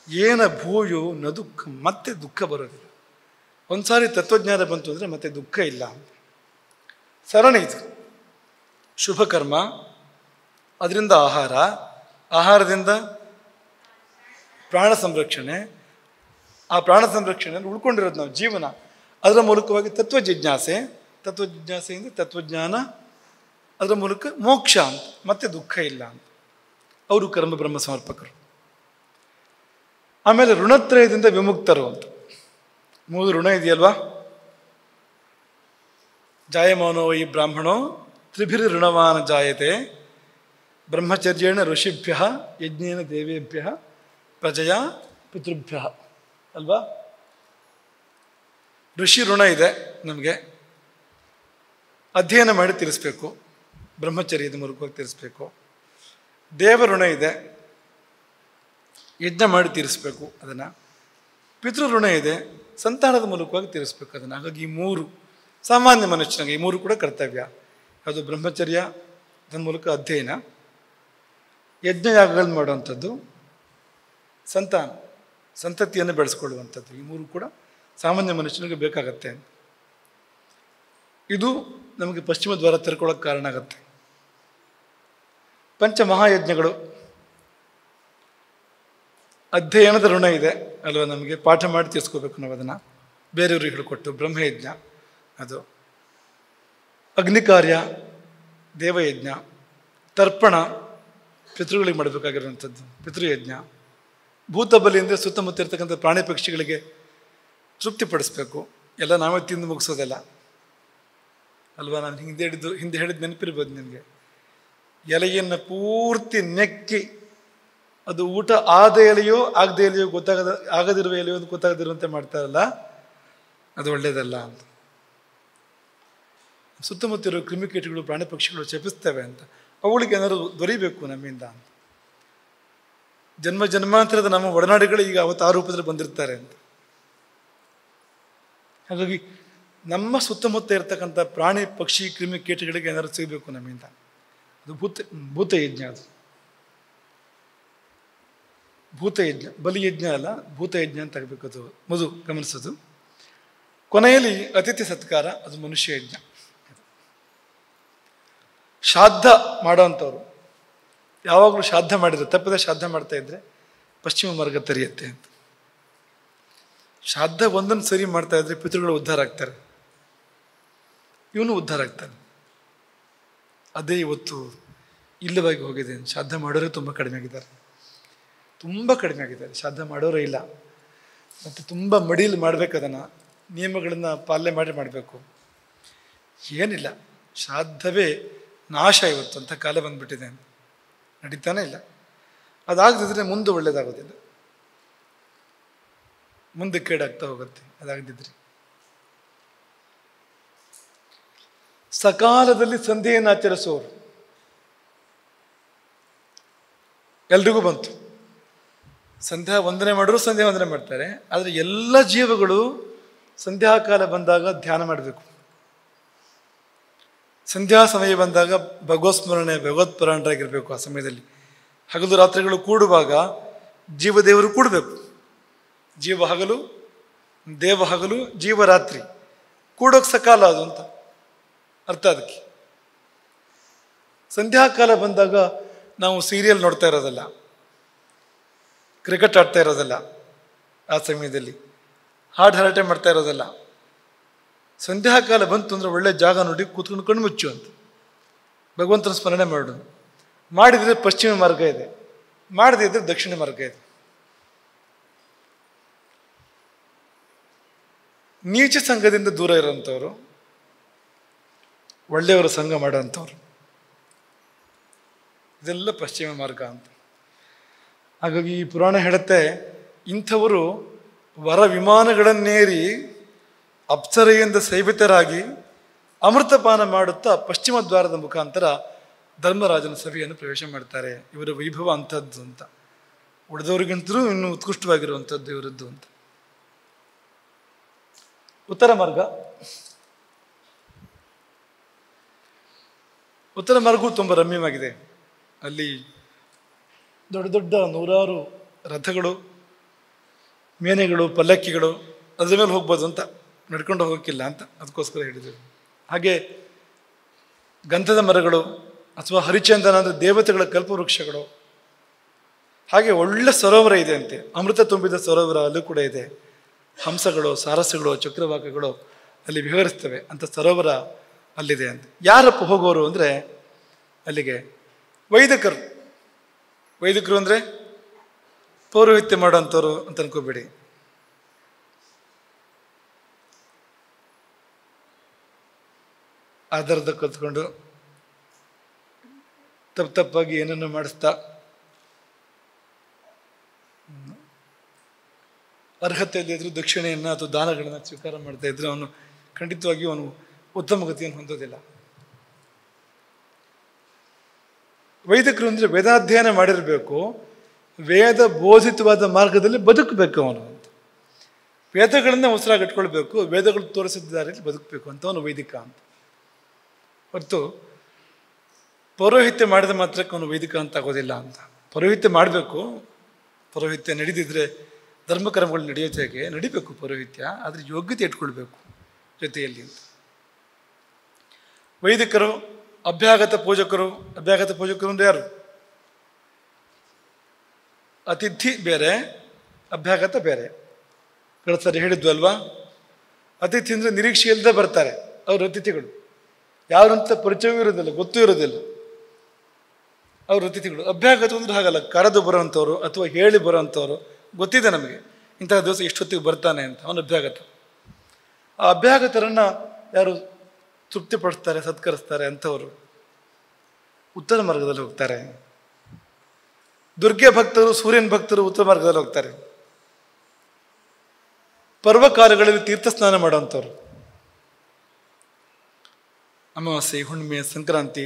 ಏನ ಭೂಯು ನ ದುಃಖ, ಮತ್ತೆ ದುಃಖ ಬರೋದಿಲ್ಲ. ಒಂದ್ಸಾರಿ ತತ್ವಜ್ಞಾನ ಬಂತು ಅಂದರೆ ಮತ್ತೆ ದುಃಖ ಇಲ್ಲ. ಸರಣಿ ಇದು. ಶುಭ ಕರ್ಮ, ಅದರಿಂದ ಆಹಾರ, ಆಹಾರದಿಂದ ಪ್ರಾಣ ಸಂರಕ್ಷಣೆ, ಆ ಪ್ರಾಣ ಸಂರಕ್ಷಣೆಯಲ್ಲಿ ಉಳ್ಕೊಂಡಿರೋದು ನಾವು ಜೀವನ. ಅದರ ಮೂಲಕವಾಗಿ ತತ್ವಜಿಜ್ಞಾಸೆಯಿಂದ ತತ್ವಜ್ಞಾನ, ಅದರ ಮೂಲಕ ಮೋಕ್ಷ ಅಂತ, ಮತ್ತೆ ದುಃಖ ಇಲ್ಲ ಅಂತ. ಅವರು ಕರ್ಮ ಬ್ರಹ್ಮ ಸಮರ್ಪಕರು. ಆಮೇಲೆ ಋಣತ್ರಯದಿಂದ ವಿಮುಕ್ತರು ಅಂತ. 3 ಋಣ ಇದೆಯಲ್ವಾ? ಜಾಯಮಾನೋ ವೈ ಬ್ರಾಹ್ಮಣೋ ತ್ರಿಭಿರ್ ಋಣವಾನ ಜಾಯತೆ ಬ್ರಹ್ಮಚರ್ಯೇಣ ಋಷಿಭ್ಯ ಯಜ್ಞೇನ ದೇವೇಭ್ಯ ಪ್ರಜೆಯ ಪಿತೃಭ್ಯ ಅಲ್ವಾ? ಋಷಿ ಋಣ ಇದೆ ನಮಗೆ, ಅಧ್ಯಯನ ಮಾಡಿ ತೀರಿಸ್ಬೇಕು, ಬ್ರಹ್ಮಚರ್ಯದ ಮೂಲಕವಾಗಿ ತೀರಿಸ್ಬೇಕು. ದೇವ ಋಣ ಇದೆ, ಯಜ್ಞ ಮಾಡಿ ತೀರಿಸ್ಬೇಕು ಅದನ್ನು. ಪಿತೃ ಋಣ ಇದೆ, ಸಂತಾನದ ಮೂಲಕವಾಗಿ ತೀರಿಸ್ಬೇಕು ಅದನ್ನು. ಹಾಗಾಗಿ ಈ 3 ಸಾಮಾನ್ಯ ಮನುಷ್ಯನಿಗೆ ಈ 3 ಕೂಡ ಕರ್ತವ್ಯ. ಅದು ಬ್ರಹ್ಮಚರ್ಯ, ಅದರ ಮೂಲಕ ಅಧ್ಯಯನ, ಯಜ್ಞಯಾಗಗಳನ್ನು ಮಾಡುವಂಥದ್ದು, ಸಂತತಿಯನ್ನು ಬೆಳೆಸ್ಕೊಳ್ಳುವಂಥದ್ದು. ಈ 3 ಕೂಡ ಸಾಮಾನ್ಯ ಮನುಷ್ಯನಿಗೆ ಬೇಕಾಗತ್ತೆ. ಇದು ನಮಗೆ ಪಶ್ಚಿಮ ದ್ವಾರ ತೆರ್ಕೊಳ್ಳೋಕೆ ಕಾರಣ ಆಗತ್ತೆ. ಪಂಚಮಹಾಯಜ್ಞಗಳು, ಅಧ್ಯಯನದ ಋಣ ಇದೆ ಅಲ್ವಾ? ನಮಗೆ ಪಾಠ ಮಾಡಿ ತೀರಿಸ್ಕೋಬೇಕು ನಾವು ಅದನ್ನು, ಬೇರೆಯವ್ರಿಗೆ ಹೇಳಿಕೊಟ್ಟು. ಬ್ರಹ್ಮಯಜ್ಞ ಅದು, ಅಗ್ನಿ ಕಾರ್ಯ, ದೇವಯಜ್ಞ, ತರ್ಪಣ ಪಿತೃಗಳಿಗೆ ಮಾಡಬೇಕಾಗಿರುವಂಥದ್ದು ಪಿತೃಯಜ್ಞ, ಭೂತಬಲಿ ಅಂದರೆ ಸುತ್ತಮುತ್ತ ಇರ್ತಕ್ಕಂಥ ಪ್ರಾಣಿ ಪಕ್ಷಿಗಳಿಗೆ ತೃಪ್ತಿಪಡಿಸ್ಬೇಕು. ಎಲ್ಲ ನಾವೇ ತಿಂದು ಮುಗಿಸೋದಲ್ಲ ಅಲ್ವಾ? ನಾನು ಹಿಂದೆ ಹೇಳಿದ್ದು ನೆನಪಿರ್ಬೋದು ನಿಮಗೆ. ಎಲೆಯನ್ನು ಪೂರ್ತಿ ನೆಕ್ಕಿ ಅದು ಊಟ ಆದ ಎಲೆಯೋ ಆಗದೆ ಎಲೆಯೋ ಆಗದಿರುವ ಎಲೆಯೋ ಅದು ಗೊತ್ತಾಗದಿರುವಂತೆ ಮಾಡ್ತಾರಲ್ಲ, ಅದು ಒಳ್ಳೆಯದಲ್ಲ ಅಂತ. ಸುತ್ತಮುತ್ತ ಇರೋ ಕ್ರಿಮಿಕೀಟಗಳು ಪ್ರಾಣಿ ಪಕ್ಷಿಗಳು ಚಪಿಸ್ತವೆ ಅಂತ, ಅವುಗಳಿಗೆ ಏನಾದ್ರು ದೊರೀಬೇಕು ನಮ್ಮಿಂದ ಅಂತ. ಜನ್ಮಾಂತರದ ನಮ್ಮ ಒಡನಾಡಿಗಳು ಈಗ ಅವತ್ತು ಆ ರೂಪದಲ್ಲಿ ಬಂದಿರ್ತಾರೆ ಅಂತ. ಹಾಗಾಗಿ ನಮ್ಮ ಸುತ್ತಮುತ್ತ ಇರತಕ್ಕಂಥ ಪ್ರಾಣಿ ಪಕ್ಷಿ ಕ್ರಿಮಿಕೀಟಗಳಿಗೆ ಏನಾದ್ರು ಸಿಗಬೇಕು ನಮ್ಮಿಂದ. ಅದು ಭೂತಯಜ್ಞ. ಅದು ಭೂತಯಜ್ಞ, ಬಲಿಯಜ್ಞ ಅಲ್ಲ, ಭೂತಯಜ್ಞ ಅಂತ ಆಗಬೇಕು. ಅದು ಗಮನಿಸೋದು. ಕೊನೆಯಲ್ಲಿ ಅತಿಥಿ ಸತ್ಕಾರ, ಅದು ಮನುಷ್ಯ ಯಜ್ಞ. ಶ್ರಾದ್ದ ಮಾಡೋವಂಥವ್ರು ಯಾವಾಗಲೂ ಶ್ರಾದ್ದ ಮಾಡಿದ್ರೆ, ತಪ್ಪದೆ ಶ್ರಾದ್ದ ಮಾಡ್ತಾ ಇದ್ರೆ ಪಶ್ಚಿಮ ಮಾರ್ಗ ತೆರೆಯುತ್ತೆ ಅಂತ. ಶ್ರಾದ್ದ ಒಂದನ್ನು ಸರಿ ಮಾಡ್ತಾ ಇದ್ರೆ ಪಿತೃಗಳು ಉದ್ಧಾರ ಆಗ್ತಾರೆ, ಇವನು ಉದ್ಧಾರ ಆಗ್ತಾನೆ. ಅದೇ ಇವತ್ತು ಇಲ್ಲವಾಗಿ ಹೋಗಿದೆ. ಶ್ರಾದ್ದ ಮಾಡೋರೇ ತುಂಬ ಕಡಿಮೆ ಆಗಿದ್ದಾರೆ, ಶ್ರಾದ್ದ ಮಾಡೋರೇ ಇಲ್ಲ. ಮತ್ತು ತುಂಬ ಮಡಿಯಲ್ಲಿ ಮಾಡಬೇಕು, ಅದನ್ನು ನಿಯಮಗಳನ್ನು ಪಾಲನೆ ಮಾಡಬೇಕು. ಏನಿಲ್ಲ, ಶ್ರಾದ್ದವೇ ನಾಶ ಇವತ್ತು ಅಂತ ಕಾಲ ಬಂದ್ಬಿಟ್ಟಿದೆ, ನಡೀತಾನೆ ಇಲ್ಲ. ಅದಾಗದಿದ್ರೆ ಮುಂದೆ ಒಳ್ಳೇದಾಗೋದಿಲ್ಲ, ಮುಂದೆ ಕೇಡಾಗ್ತಾ ಹೋಗುತ್ತೆ ಅದಾಗದಿದ್ರೆ. ಸಕಾಲದಲ್ಲಿ ಸಂಧ್ಯೆಯನ್ನು ಆಚರಿಸೋರು ಎಲ್ರಿಗೂ ಬಂತು. ಸಂಧ್ಯಾ ವಂದನೆ ಮಾಡೋರು ಸಂಧ್ಯಾ ವಂದನೆ ಮಾಡ್ತಾರೆ. ಆದರೆ ಎಲ್ಲ ಜೀವಗಳು ಸಂಧ್ಯಾಕಾಲ ಬಂದಾಗ ಧ್ಯಾನ ಮಾಡಬೇಕು. ಸಂಧ್ಯಾ ಸಮಯ ಬಂದಾಗ ಭಗವತ್ಸ್ಮರಣೆ, ಭಗವತ್ಪರಾಯಣರಾಗಿರ್ಬೇಕು. ಆ ಸಮಯದಲ್ಲಿ ಹಗಲು ರಾತ್ರಿಗಳು ಕೂಡುವಾಗ ಜೀವದೇವರು ಕೂಡಬೇಕು. ಜೀವ ಹಗಲು, ದೇವ ಹಗಲು, ಜೀವರಾತ್ರಿ ಕೂಡೋಕೆ ಸಕಾಲ ಅದು ಅಂತ ಅರ್ಥ. ಅದಕ್ಕೆ ಸಂಧ್ಯಾಕಾಲ ಬಂದಾಗ ನಾವು ಸೀರಿಯಲ್ ನೋಡ್ತಾ ಇರೋದಲ್ಲ, ಕ್ರಿಕೆಟ್ ಆಡ್ತಾ ಇರೋದಲ್ಲ, ಆ ಸಮಯದಲ್ಲಿ ಹಾಡು ಹರಟೆ ಮಾಡ್ತಾ ಇರೋದಲ್ಲ. ಸಂಧ್ಯಾಕಾಲ ಬಂತು ಅಂದರೆ ಒಳ್ಳೆ ಜಾಗ ನೋಡಿ ಕೂತ್ಕೊಂಡು ಕಣ್ಣು ಮುಚ್ಚು ಅಂತ ಭಗವಂತನ ಸ್ಮರಣೆ ಮಾಡು. ಮಾಡಿದರೆ ಪಶ್ಚಿಮ ಮಾರ್ಗ ಇದೆ, ಮಾಡದೇ ಇದ್ರೆ ದಕ್ಷಿಣ ಮಾರ್ಗ ಇದೆ. ನೀಚ ಸಂಘದಿಂದ ದೂರ ಇರೋಂಥವ್ರು, ಒಳ್ಳೆಯವರ ಸಂಘ ಮಾಡೋಂಥವ್ರು, ಇದೆಲ್ಲ ಪಶ್ಚಿಮ ಮಾರ್ಗ ಅಂತ. ಹಾಗಾಗಿ ಈ ಪುರಾಣ ಹೇಳುತ್ತೆ, ಇಂಥವರು ವರ ವಿಮಾನಗಳನ್ನೇರಿ ಅಪ್ಸರೆಯಿಂದ ಸೇವಿತರಾಗಿ ಅಮೃತಪಾನ ಮಾಡುತ್ತಾ ಪಶ್ಚಿಮ ದ್ವಾರದ ಮುಖಾಂತರ ಧರ್ಮರಾಜನ ಸಭೆಯನ್ನು ಪ್ರವೇಶ ಮಾಡ್ತಾರೆ. ಇವರ ವೈಭವ ಅಂಥದ್ದು ಅಂತ, ಉಳಿದವರಿಗಿಂತಲೂ ಇನ್ನೂ ಉತ್ಕೃಷ್ಟವಾಗಿರುವಂಥದ್ದು ಇವರದ್ದು ಅಂತ. ಉತ್ತರ ಮಾರ್ಗವು ತುಂಬ ರಮ್ಯವಾಗಿದೆ. ಅಲ್ಲಿ ದೊಡ್ಡ ದೊಡ್ಡ 100 ರಥಗಳು, ಮೇನೆಗಳು, ಪಲ್ಲಕ್ಕಿಗಳು, ಅದ್ರ ಮೇಲೆ ಹೋಗ್ಬೋದು ಅಂತ, ನಡ್ಕೊಂಡು ಹೋಗೋಕ್ಕಿಲ್ಲ ಅಂತ ಅದಕ್ಕೋಸ್ಕರ ಹೇಳಿದರು. ಹಾಗೆ ಗಂಧದ ಮರಗಳು ಅಥವಾ ಹರಿಚಂದನ ಅಂದರೆ ದೇವತೆಗಳ ಕಲ್ಪವೃಕ್ಷಗಳು, ಹಾಗೆ ಒಳ್ಳೆ ಸರೋವರ ಇದೆ ಅಂತೆ, ಅಮೃತ ತುಂಬಿದ ಸರೋವರ ಅಲ್ಲೂ ಕೂಡ ಇದೆ. ಹಂಸಗಳು, ಸಾರಸ್ಯಗಳು, ಚಕ್ರವಾಕಗಳು ಅಲ್ಲಿ ವಿಹರಿಸ್ತವೆ ಅಂತ ಸರೋವರ ಅಲ್ಲಿದೆ ಅಂತ. ಯಾರಪ್ಪ ಹೋಗೋರು ಅಂದರೆ ಅಲ್ಲಿಗೆ ವೈದಿಕರು. ವೈದಿಕರು ಅಂದರೆ ಪೌರೋಹಿತ್ಯ ಮಾಡೋಂಥವ್ರು ಅಂತ ಅನ್ಕೋಬೇಡಿ. ಆಧಾರದ ಕಲ್ತ್ಕೊಂಡು ತಪ್ಪಾಗಿ ಏನನ್ನು ಮಾಡಿಸ್ತಾ ಅರ್ಹತೆ ಇಲ್ಲದಿದ್ರು ದಕ್ಷಿಣೆಯನ್ನು ಅಥವಾ ದಾನಗಳನ್ನು ಸ್ವೀಕಾರ ಮಾಡ್ತಾ ಇದ್ರೆ ಅವನು ಖಂಡಿತವಾಗಿಯೂ ಅವನು ಉತ್ತಮ ಗತಿಯನ್ನು ಹೊಂದೋದಿಲ್ಲ. ವೈದಿಕರು ಅಂದರೆ ವೇದಾಧ್ಯಯನ ಮಾಡಿರಬೇಕು, ವೇದ ಬೋಧಿತವಾದ ಮಾರ್ಗದಲ್ಲಿ ಬದುಕಬೇಕು ಅವನು ಅಂತ. ವೇದಗಳನ್ನೇ ಉಸಿರಾಗಿಟ್ಕೊಳ್ಬೇಕು, ವೇದಗಳು ತೋರಿಸಿದ ದಾರಿಯಲ್ಲಿ ಬದುಕಬೇಕು ಅಂತ ಅವನು ವೈದಿಕ ಅಂತ. ಹೊರತು ಪೌರೋಹಿತ್ಯ ಮಾಡಿದ ಮಾತ್ರಕ್ಕೆ ಅವನು ವೈದಿಕ ಅಂತ ಆಗೋದಿಲ್ಲ ಅಂತ. ಪೌರೋಹಿತ್ಯ ಮಾಡಬೇಕು, ಪೌರೋಹಿತ್ಯ ನಡೀತಿದ್ರೆ ಧರ್ಮಕರ್ಮಗಳು ನಡೆಯೋತೆಗೆ ನಡಿಬೇಕು ಪೌರೋಹಿತ್ಯ, ಆದರೆ ಯೋಗ್ಯತೆ ಇಟ್ಕೊಳ್ಬೇಕು ಜೊತೆಯಲ್ಲಿ ಅಂತ. ವೈದಿಕರು ಅಭ್ಯಾಗತ ಪೂಜಕರು. ಅಭ್ಯಾಗತ ಪೂಜಕರು ಅಂದರೆ ಯಾರು? ಅತಿಥಿ ಬೇರೆ, ಅಭ್ಯಾಗತ ಬೇರೆ. ಕಳೆದ ಸರಿ ಹೇಳಿದ್ವು ಅಲ್ವಾ, ಅತಿಥಿ ಅಂದರೆ ನಿರೀಕ್ಷೆ ಇಲ್ಲದೆ ಬರ್ತಾರೆ, ಅವರು ಅತಿಥಿಗಳು. ಯಾರಂತ ಪರಿಚಯವೂ ಇರೋದಿಲ್ಲ, ಗೊತ್ತೂ ಇರೋದಿಲ್ಲ, ಅವರು ಅತಿಥಿಗಳು. ಅಭ್ಯಾಗತ ಅಂದ್ರೆ ಹಾಗಲ್ಲ, ಕರೆದು ಬರೋವಂಥವ್ರು ಅಥವಾ ಹೇಳಿ ಬರೋವಂಥವ್ರು, ಗೊತ್ತಿದೆ ನಮಗೆ ಇಂತಹ ದಿವಸ ಇಷ್ಟೊತ್ತಿಗೆ ಬರ್ತಾನೆ ಅಂತ, ಅವನು ಅಭ್ಯಾಗತ. ಆ ಅಭ್ಯಾಗತರನ್ನು ಯಾರು ತೃಪ್ತಿಪಡಿಸ್ತಾರೆ, ಸತ್ಕರಿಸ್ತಾರೆ ಅಂಥವರು ಉತ್ತರ ಮಾರ್ಗದಲ್ಲಿ ಹೋಗ್ತಾರೆ. ದುರ್ಗೆ ಭಕ್ತರು, ಸೂರ್ಯನ ಭಕ್ತರು ಉತ್ತರ ಮಾರ್ಗದಲ್ಲಿ ಹೋಗ್ತಾರೆ. ಪರ್ವಕಾಲಗಳಲ್ಲಿ ತೀರ್ಥ ಸ್ನಾನ ಮಾಡೋವಂಥವ್ರು, ಅಮಾವಾಸ್ಯೆ, ಹುಣ್ಣಿಮೆ, ಸಂಕ್ರಾಂತಿ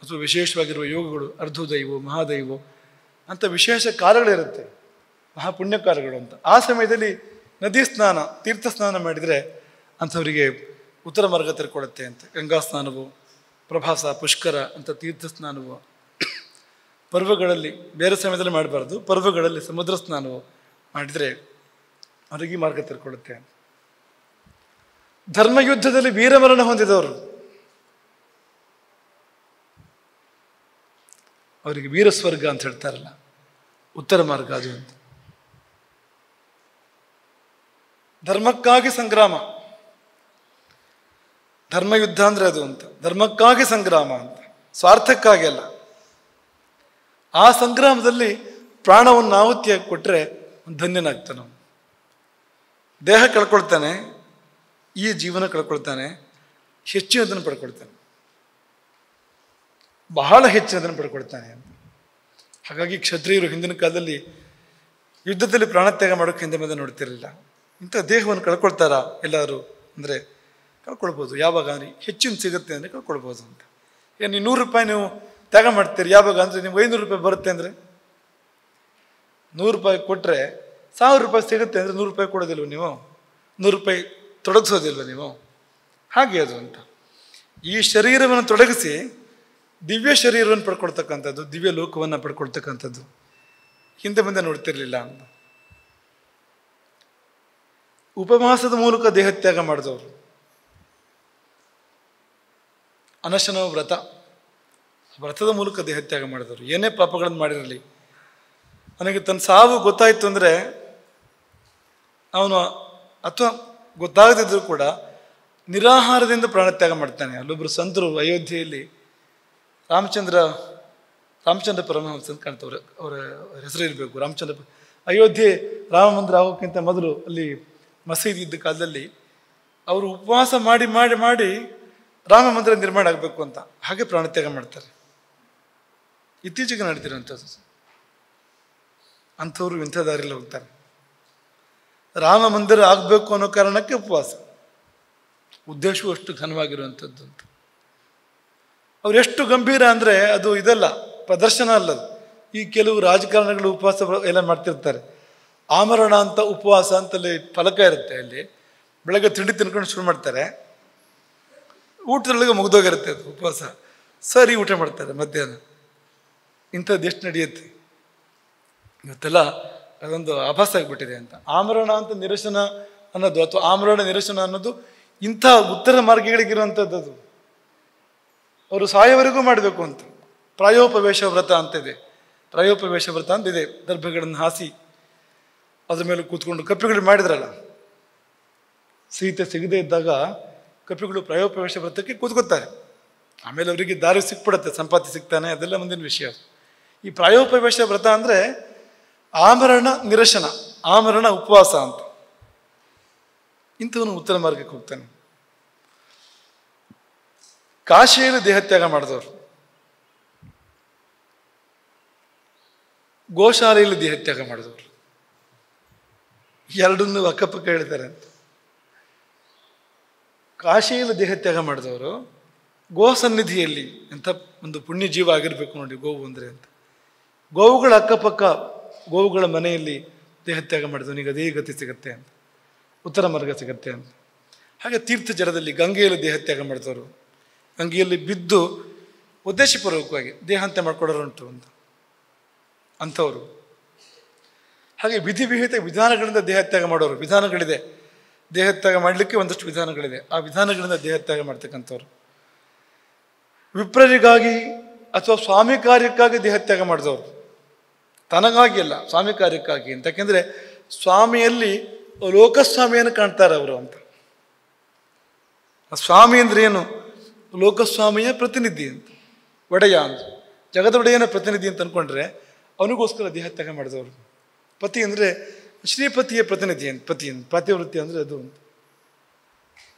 ಅಥವಾ ವಿಶೇಷವಾಗಿರುವ ಯೋಗಗಳು, ಅರ್ಧೋದಯವೋ ಮಹಾದೈವೋ ಅಂತ ವಿಶೇಷ ಕಾಲಗಳಿರುತ್ತೆ, ಮಹಾಪುಣ್ಯ ಕಾಲಗಳು ಅಂತ. ಆ ಸಮಯದಲ್ಲಿ ನದಿ ಸ್ನಾನ, ತೀರ್ಥ ಸ್ನಾನ ಮಾಡಿದರೆ ಅಂಥವರಿಗೆ ಉತ್ತರ ಮಾರ್ಗ ತೆರ್ಕೊಡುತ್ತೆ ಅಂತ. ಗಂಗಾ ಸ್ನಾನವು, ಪ್ರಭಾಸ, ಪುಷ್ಕರ ಅಂತ ತೀರ್ಥ ಸ್ನಾನವು. ಪರ್ವಗಳಲ್ಲಿ ಬೇರೆ ಸಮಯದಲ್ಲಿ ಮಾಡಬಾರ್ದು, ಪರ್ವಗಳಲ್ಲಿ ಸಮುದ್ರ ಸ್ನಾನವು ಮಾಡಿದರೆ ಅವರಿಗೆ ಮಾರ್ಗ ತೆರ್ಕೊಳ್ಳುತ್ತೆ. ಧರ್ಮಯುದ್ಧದಲ್ಲಿ ವೀರಮರಣ ಹೊಂದಿದವರು, ಅವರಿಗೆ ವೀರಸ್ವರ್ಗ ಅಂತ ಹೇಳ್ತಾರಲ್ಲ, ಉತ್ತರ ಮಾರ್ಗ ಅದು ಅಂತ. ಧರ್ಮಕ್ಕಾಗಿ ಸಂಗ್ರಾಮ, ಧರ್ಮಯುದ್ಧ ಅಂದರೆ ಅದು ಅಂತ. ಧರ್ಮಕ್ಕಾಗಿ ಸಂಗ್ರಾಮ ಅಂತ, ಸ್ವಾರ್ಥಕ್ಕಾಗಿ ಅಲ್ಲ. ಆ ಸಂಗ್ರಾಮದಲ್ಲಿ ಪ್ರಾಣವನ್ನು ಆಹುತಿಯಾಗಿ ಕೊಟ್ಟರೆ ಧನ್ಯನಾಗ್ತಾನೆ. ಅವನು ದೇಹ ಕಳ್ಕೊಳ್ತಾನೆ, ಈ ಜೀವನ ಕಳ್ಕೊಳ್ತಾನೆ, ಹೆಚ್ಚಿನದನ್ನು ಪಡ್ಕೊಳ್ತಾನೆ, ಬಹಳ ಹೆಚ್ಚಿನದನ್ನು ಪಡ್ಕೊಳ್ತಾನೆ ಅಂತ. ಹಾಗಾಗಿ ಕ್ಷತ್ರಿಯರು ಹಿಂದಿನ ಕಾಲದಲ್ಲಿ ಯುದ್ಧದಲ್ಲಿ ಪ್ರಾಣತ್ಯಾಗ ಮಾಡೋಕ್ಕೆ ಹಿಂದೆ ಮುಂದೆ ನೋಡ್ತಿರಲಿಲ್ಲ. ಇಂಥ ದೇಹವನ್ನು ಕಳ್ಕೊಳ್ತಾರಾ ಎಲ್ಲರೂ ಅಂದರೆ ಕಳ್ಕೊಳ್ಬೋದು. ಯಾವಾಗ ಅಂದರೆ ಹೆಚ್ಚಿನ ಸಿಗುತ್ತೆ ಅಂದರೆ ಕಳ್ಕೊಳ್ಬೋದು ಅಂತ. ಈಗ ನೀವು 100 ರೂಪಾಯಿ ನೀವು ತ್ಯಾಗ ಮಾಡ್ತೀರಿ, ಯಾವಾಗ ಅಂದರೆ ನಿಮ್ಗೆ 500 ರೂಪಾಯಿ ಬರುತ್ತೆ ಅಂದರೆ, 100 ರೂಪಾಯಿ ಕೊಟ್ಟರೆ 1000 ರೂಪಾಯಿ ಸಿಗುತ್ತೆ ಅಂದರೆ 100 ರೂಪಾಯಿ ಕೊಡೋದಿಲ್ವ ನೀವು? 100 ರೂಪಾಯಿ ತೊಡಗಿಸೋದಿಲ್ವ ನೀವು? ಹಾಗೆ ಅದು ಅಂತ. ಈ ಶರೀರವನ್ನು ತೊಡಗಿಸಿ ದಿವ್ಯ ಶರೀರವನ್ನು ಪಡ್ಕೊಳ್ತಕ್ಕಂಥದ್ದು, ದಿವ್ಯ ಲೋಕವನ್ನು ಪಡ್ಕೊಳ್ತಕ್ಕಂಥದ್ದು ಹಿಂದೆ ಮುಂದೆ ನೋಡ್ತಿರ್ಲಿಲ್ಲ ಅಂತ. ಉಪವಾಸದ ಮೂಲಕ ದೇಹತ್ಯಾಗ ಮಾಡಿದವರು, ಅನಶನ ವ್ರತ, ವ್ರತದ ಮೂಲಕ ದೇಹತ್ಯಾಗ ಮಾಡಿದವರು, ಏನೇ ಪಾಪಗಳನ್ನು ಮಾಡಿರಲಿ, ನನಗೆ ತನ್ನ ಸಾವು ಗೊತ್ತಾಯಿತು ಅಂದರೆ ಅವನು, ಅಥವಾ ಗೊತ್ತಾಗದಿದ್ದರೂ ಕೂಡ ನಿರಾಹಾರದಿಂದ ಪ್ರಾಣತ್ಯಾಗ ಮಾಡ್ತಾನೆ. ಅಲ್ಲೊಬ್ಬರು ಸಂತರು ಅಯೋಧ್ಯೆಯಲ್ಲಿ ರಾಮಚಂದ್ರ ಪರಮಹಂಸ ಅಂತ ಕಾಣ್ತವ್ರೆ, ಅವರ ಹೆಸರು ಇರಬೇಕು, ರಾಮಚಂದ್ರ. ಅಯೋಧ್ಯೆ ರಾಮ ಮಂದಿರ ಆಗೋಕ್ಕಿಂತ ಮೊದಲು ಅಲ್ಲಿ ಮಸೀದಿ ಇದ್ದ ಕಾಲದಲ್ಲಿ ಅವರು ಉಪವಾಸ ಮಾಡಿ ಮಾಡಿ ಮಾಡಿ ರಾಮ ಮಂದಿರ ನಿರ್ಮಾಣ ಆಗಬೇಕು ಅಂತ ಹಾಗೆ ಪ್ರಾಣತ್ಯಾಗ ಮಾಡ್ತಾರೆ. ಇತ್ತೀಚೆಗೆ ನಡೀತಿರೋಂಥದ್ದು. ಅಂಥವ್ರು ಇಂಥ ದಾರಿಯಲ್ಲಿ ಹೋಗ್ತಾರೆ. ರಾಮ ಮಂದಿರ ಆಗಬೇಕು ಅನ್ನೋ ಕಾರಣಕ್ಕೆ ಉಪವಾಸ, ಉದ್ದೇಶವೂ ಅಷ್ಟು ಘನವಾಗಿರುವಂಥದ್ದು ಅಂತ. ಅವ್ರು ಎಷ್ಟು ಗಂಭೀರ ಅಂದರೆ ಅದು ಇದಲ್ಲ, ಪ್ರದರ್ಶನ ಅಲ್ಲದು. ಈ ಕೆಲವು ರಾಜಕಾರಣಿಗಳು ಉಪವಾಸ ಎಲ್ಲ ಮಾಡ್ತಿರ್ತಾರೆ. ಆಮರಣ ಅಂತ ಉಪವಾಸ ಅಂತಲ್ಲಿ ಫಲಕ ಇರುತ್ತೆ, ಅಲ್ಲಿ ಬೆಳಗ್ಗೆ ತಿಂಡಿ ತಿನ್ಕೊಂಡು ಶುರು ಮಾಡ್ತಾರೆ, ಊಟದೊಳಗೆ ಮುಗ್ದೋಗಿರುತ್ತೆ ಅದು ಉಪವಾಸ. ಸರಿ ಊಟ ಮಾಡ್ತಾರೆ ಮಧ್ಯಾಹ್ನ. ಇಂಥದ್ದು ಎಷ್ಟು ನಡೆಯುತ್ತೆ ಇವತ್ತೆಲ್ಲ, ಅದೊಂದು ಆಭಾಸ ಆಗಿಬಿಟ್ಟಿದೆ ಅಂತ. ಆಮರಣ ಅಂತ ನಿರಸನ ಅನ್ನೋದು, ಅಥವಾ ಆಮರಣ ನಿರಸನ ಅನ್ನೋದು ಇಂಥ ಉತ್ತರ ಮಾರ್ಗಗಳಿಗಿರುವಂಥದ್ದು. ಅದು ಅವರು ಸಾಯವರೆಗೂ ಮಾಡಬೇಕು ಅಂತ. ಪ್ರಾಯೋಪವೇಶ ವ್ರತ ಅಂತಿದೆ, ಪ್ರಾಯೋಪವೇಶ ವ್ರತ ಅಂತಿದೆ. ದರ್ಭೆಗಳನ್ನು ಹಾಸಿ ಅದ್ರ ಮೇಲೆ ಕೂತ್ಕೊಂಡು ಕಪ್ಪಿಗಳು ಮಾಡಿದ್ರಲ್ಲ, ಸೀತೆ ಸಿಗದೇ ಇದ್ದಾಗ ಕಪಿಗಳು ಪ್ರಾಯೋಪವೇಶ ವ್ರತಕ್ಕೆ ಕೂತ್ಕೋತಾರೆ. ಆಮೇಲೆ ಅವರಿಗೆ ದಾರಿ ಸಿಕ್ಬಿಡುತ್ತೆ, ಸಂಪಾತಿ ಸಿಗ್ತಾನೆ, ಅದೆಲ್ಲ ಮುಂದಿನ ವಿಷಯ. ಈ ಪ್ರಾಯೋಪವೇಶ ವ್ರತ ಅಂದರೆ ಆಮರಣ ನಿರಶನ, ಆಮರಣ ಉಪವಾಸ ಅಂತ. ಇಂಥವನು ಉತ್ತರ ಮಾರ್ಗಕ್ಕೆ ಹೋಗ್ತಾನೆ. ಕಾಶಿಯಲ್ಲಿ ದೇಹತ್ಯಾಗ ಮಾಡಿದವರು, ಗೋಶಾಲೆಯಲ್ಲಿ ದೇಹತ್ಯಾಗ ಮಾಡಿದವರು, ಎರಡನ್ನೂ ಅಕ್ಕಪಕ್ಕ ಹೇಳ್ತಾರೆ ಅಂತ. ಕಾಶಿಯಲ್ಲಿ ದೇಹತ್ಯಾಗ ಮಾಡಿದವರು ಗೋ ಸನ್ನಿಧಿಯಲ್ಲಿ ಎಂಥ ಒಂದು ಪುಣ್ಯ ಜೀವ ಆಗಿರಬೇಕು ನೋಡಿ ಗೋವು ಅಂದರೆ ಅಂತ. ಗೋವುಗಳ ಅಕ್ಕಪಕ್ಕ ಗೋವುಗಳ ಮನೆಯಲ್ಲಿ ದೇಹತ್ಯಾಗ ಮಾಡಿದವನಿಗೆ ಅದೇ ಗತಿ ಸಿಗುತ್ತೆ ಅಂತ, ಉತ್ತರ ಮಾರ್ಗ ಸಿಗುತ್ತೆ ಅಂತ. ಹಾಗೆ ತೀರ್ಥ ಜಲದಲ್ಲಿ ಗಂಗೆಯಲ್ಲಿ ದೇಹತ್ಯಾಗ ಮಾಡಿದವರು, ಗಂಗೆಯಲ್ಲಿ ಬಿದ್ದು ಉದ್ದೇಶಪೂರ್ವಕವಾಗಿ ದೇಹಾಂತ್ಯ ಮಾಡ್ಕೊಡೋರುಂಟು ಅಂತ ಅಂಥವರು. ಹಾಗೆ ವಿಧಿವಿಹಿತ ವಿಧಾನಗಳಿಂದ ದೇಹತ್ಯಾಗ ಮಾಡೋರು, ವಿಧಾನಗಳಿದೆ ದೇಹತ್ಯಾಗ ಮಾಡಲಿಕ್ಕೆ, ಒಂದಷ್ಟು ವಿಧಾನಗಳಿದೆ, ಆ ವಿಧಾನಗಳಿಂದ ದೇಹತ್ಯಾಗ ಮಾಡ್ತಕ್ಕಂಥವ್ರು. ವಿಪ್ರರಿಗಾಗಿ ಅಥವಾ ಸ್ವಾಮಿ ಕಾರ್ಯಕ್ಕಾಗಿ ದೇಹತ್ಯಾಗ ಮಾಡಿದವರು, ತನಗಾಗಿ ಅಲ್ಲ ಸ್ವಾಮಿ ಕಾರ್ಯಕ್ಕಾಗಿ ಅಂತ. ಯಾಕೆಂದರೆ ಸ್ವಾಮಿಯಲ್ಲಿ ಲೋಕಸ್ವಾಮಿಯನ್ನು ಕಾಣ್ತಾರೆ ಅವರು ಅಂತ. ಸ್ವಾಮಿ ಅಂದರೆ ಏನು? ಲೋಕಸ್ವಾಮಿಯ ಪ್ರತಿನಿಧಿ ಅಂತ, ಒಡೆಯ ಅಂತ, ಜಗದ ಒಡೆಯನ ಪ್ರತಿನಿಧಿ ಅಂತ ಅಂದ್ಕೊಂಡ್ರೆ ಅವನಿಗೋಸ್ಕರ ದೇಹತ್ಯಾಗ ಮಾಡಿದವರು. ಪತಿ ಅಂದರೆ ಶ್ರೀಪತಿಯ ಪ್ರತಿನಿಧಿ ಅಂತ, ಪಾತಿವೃತ್ತಿ ಅಂದರೆ ಅದು ಅಂತ.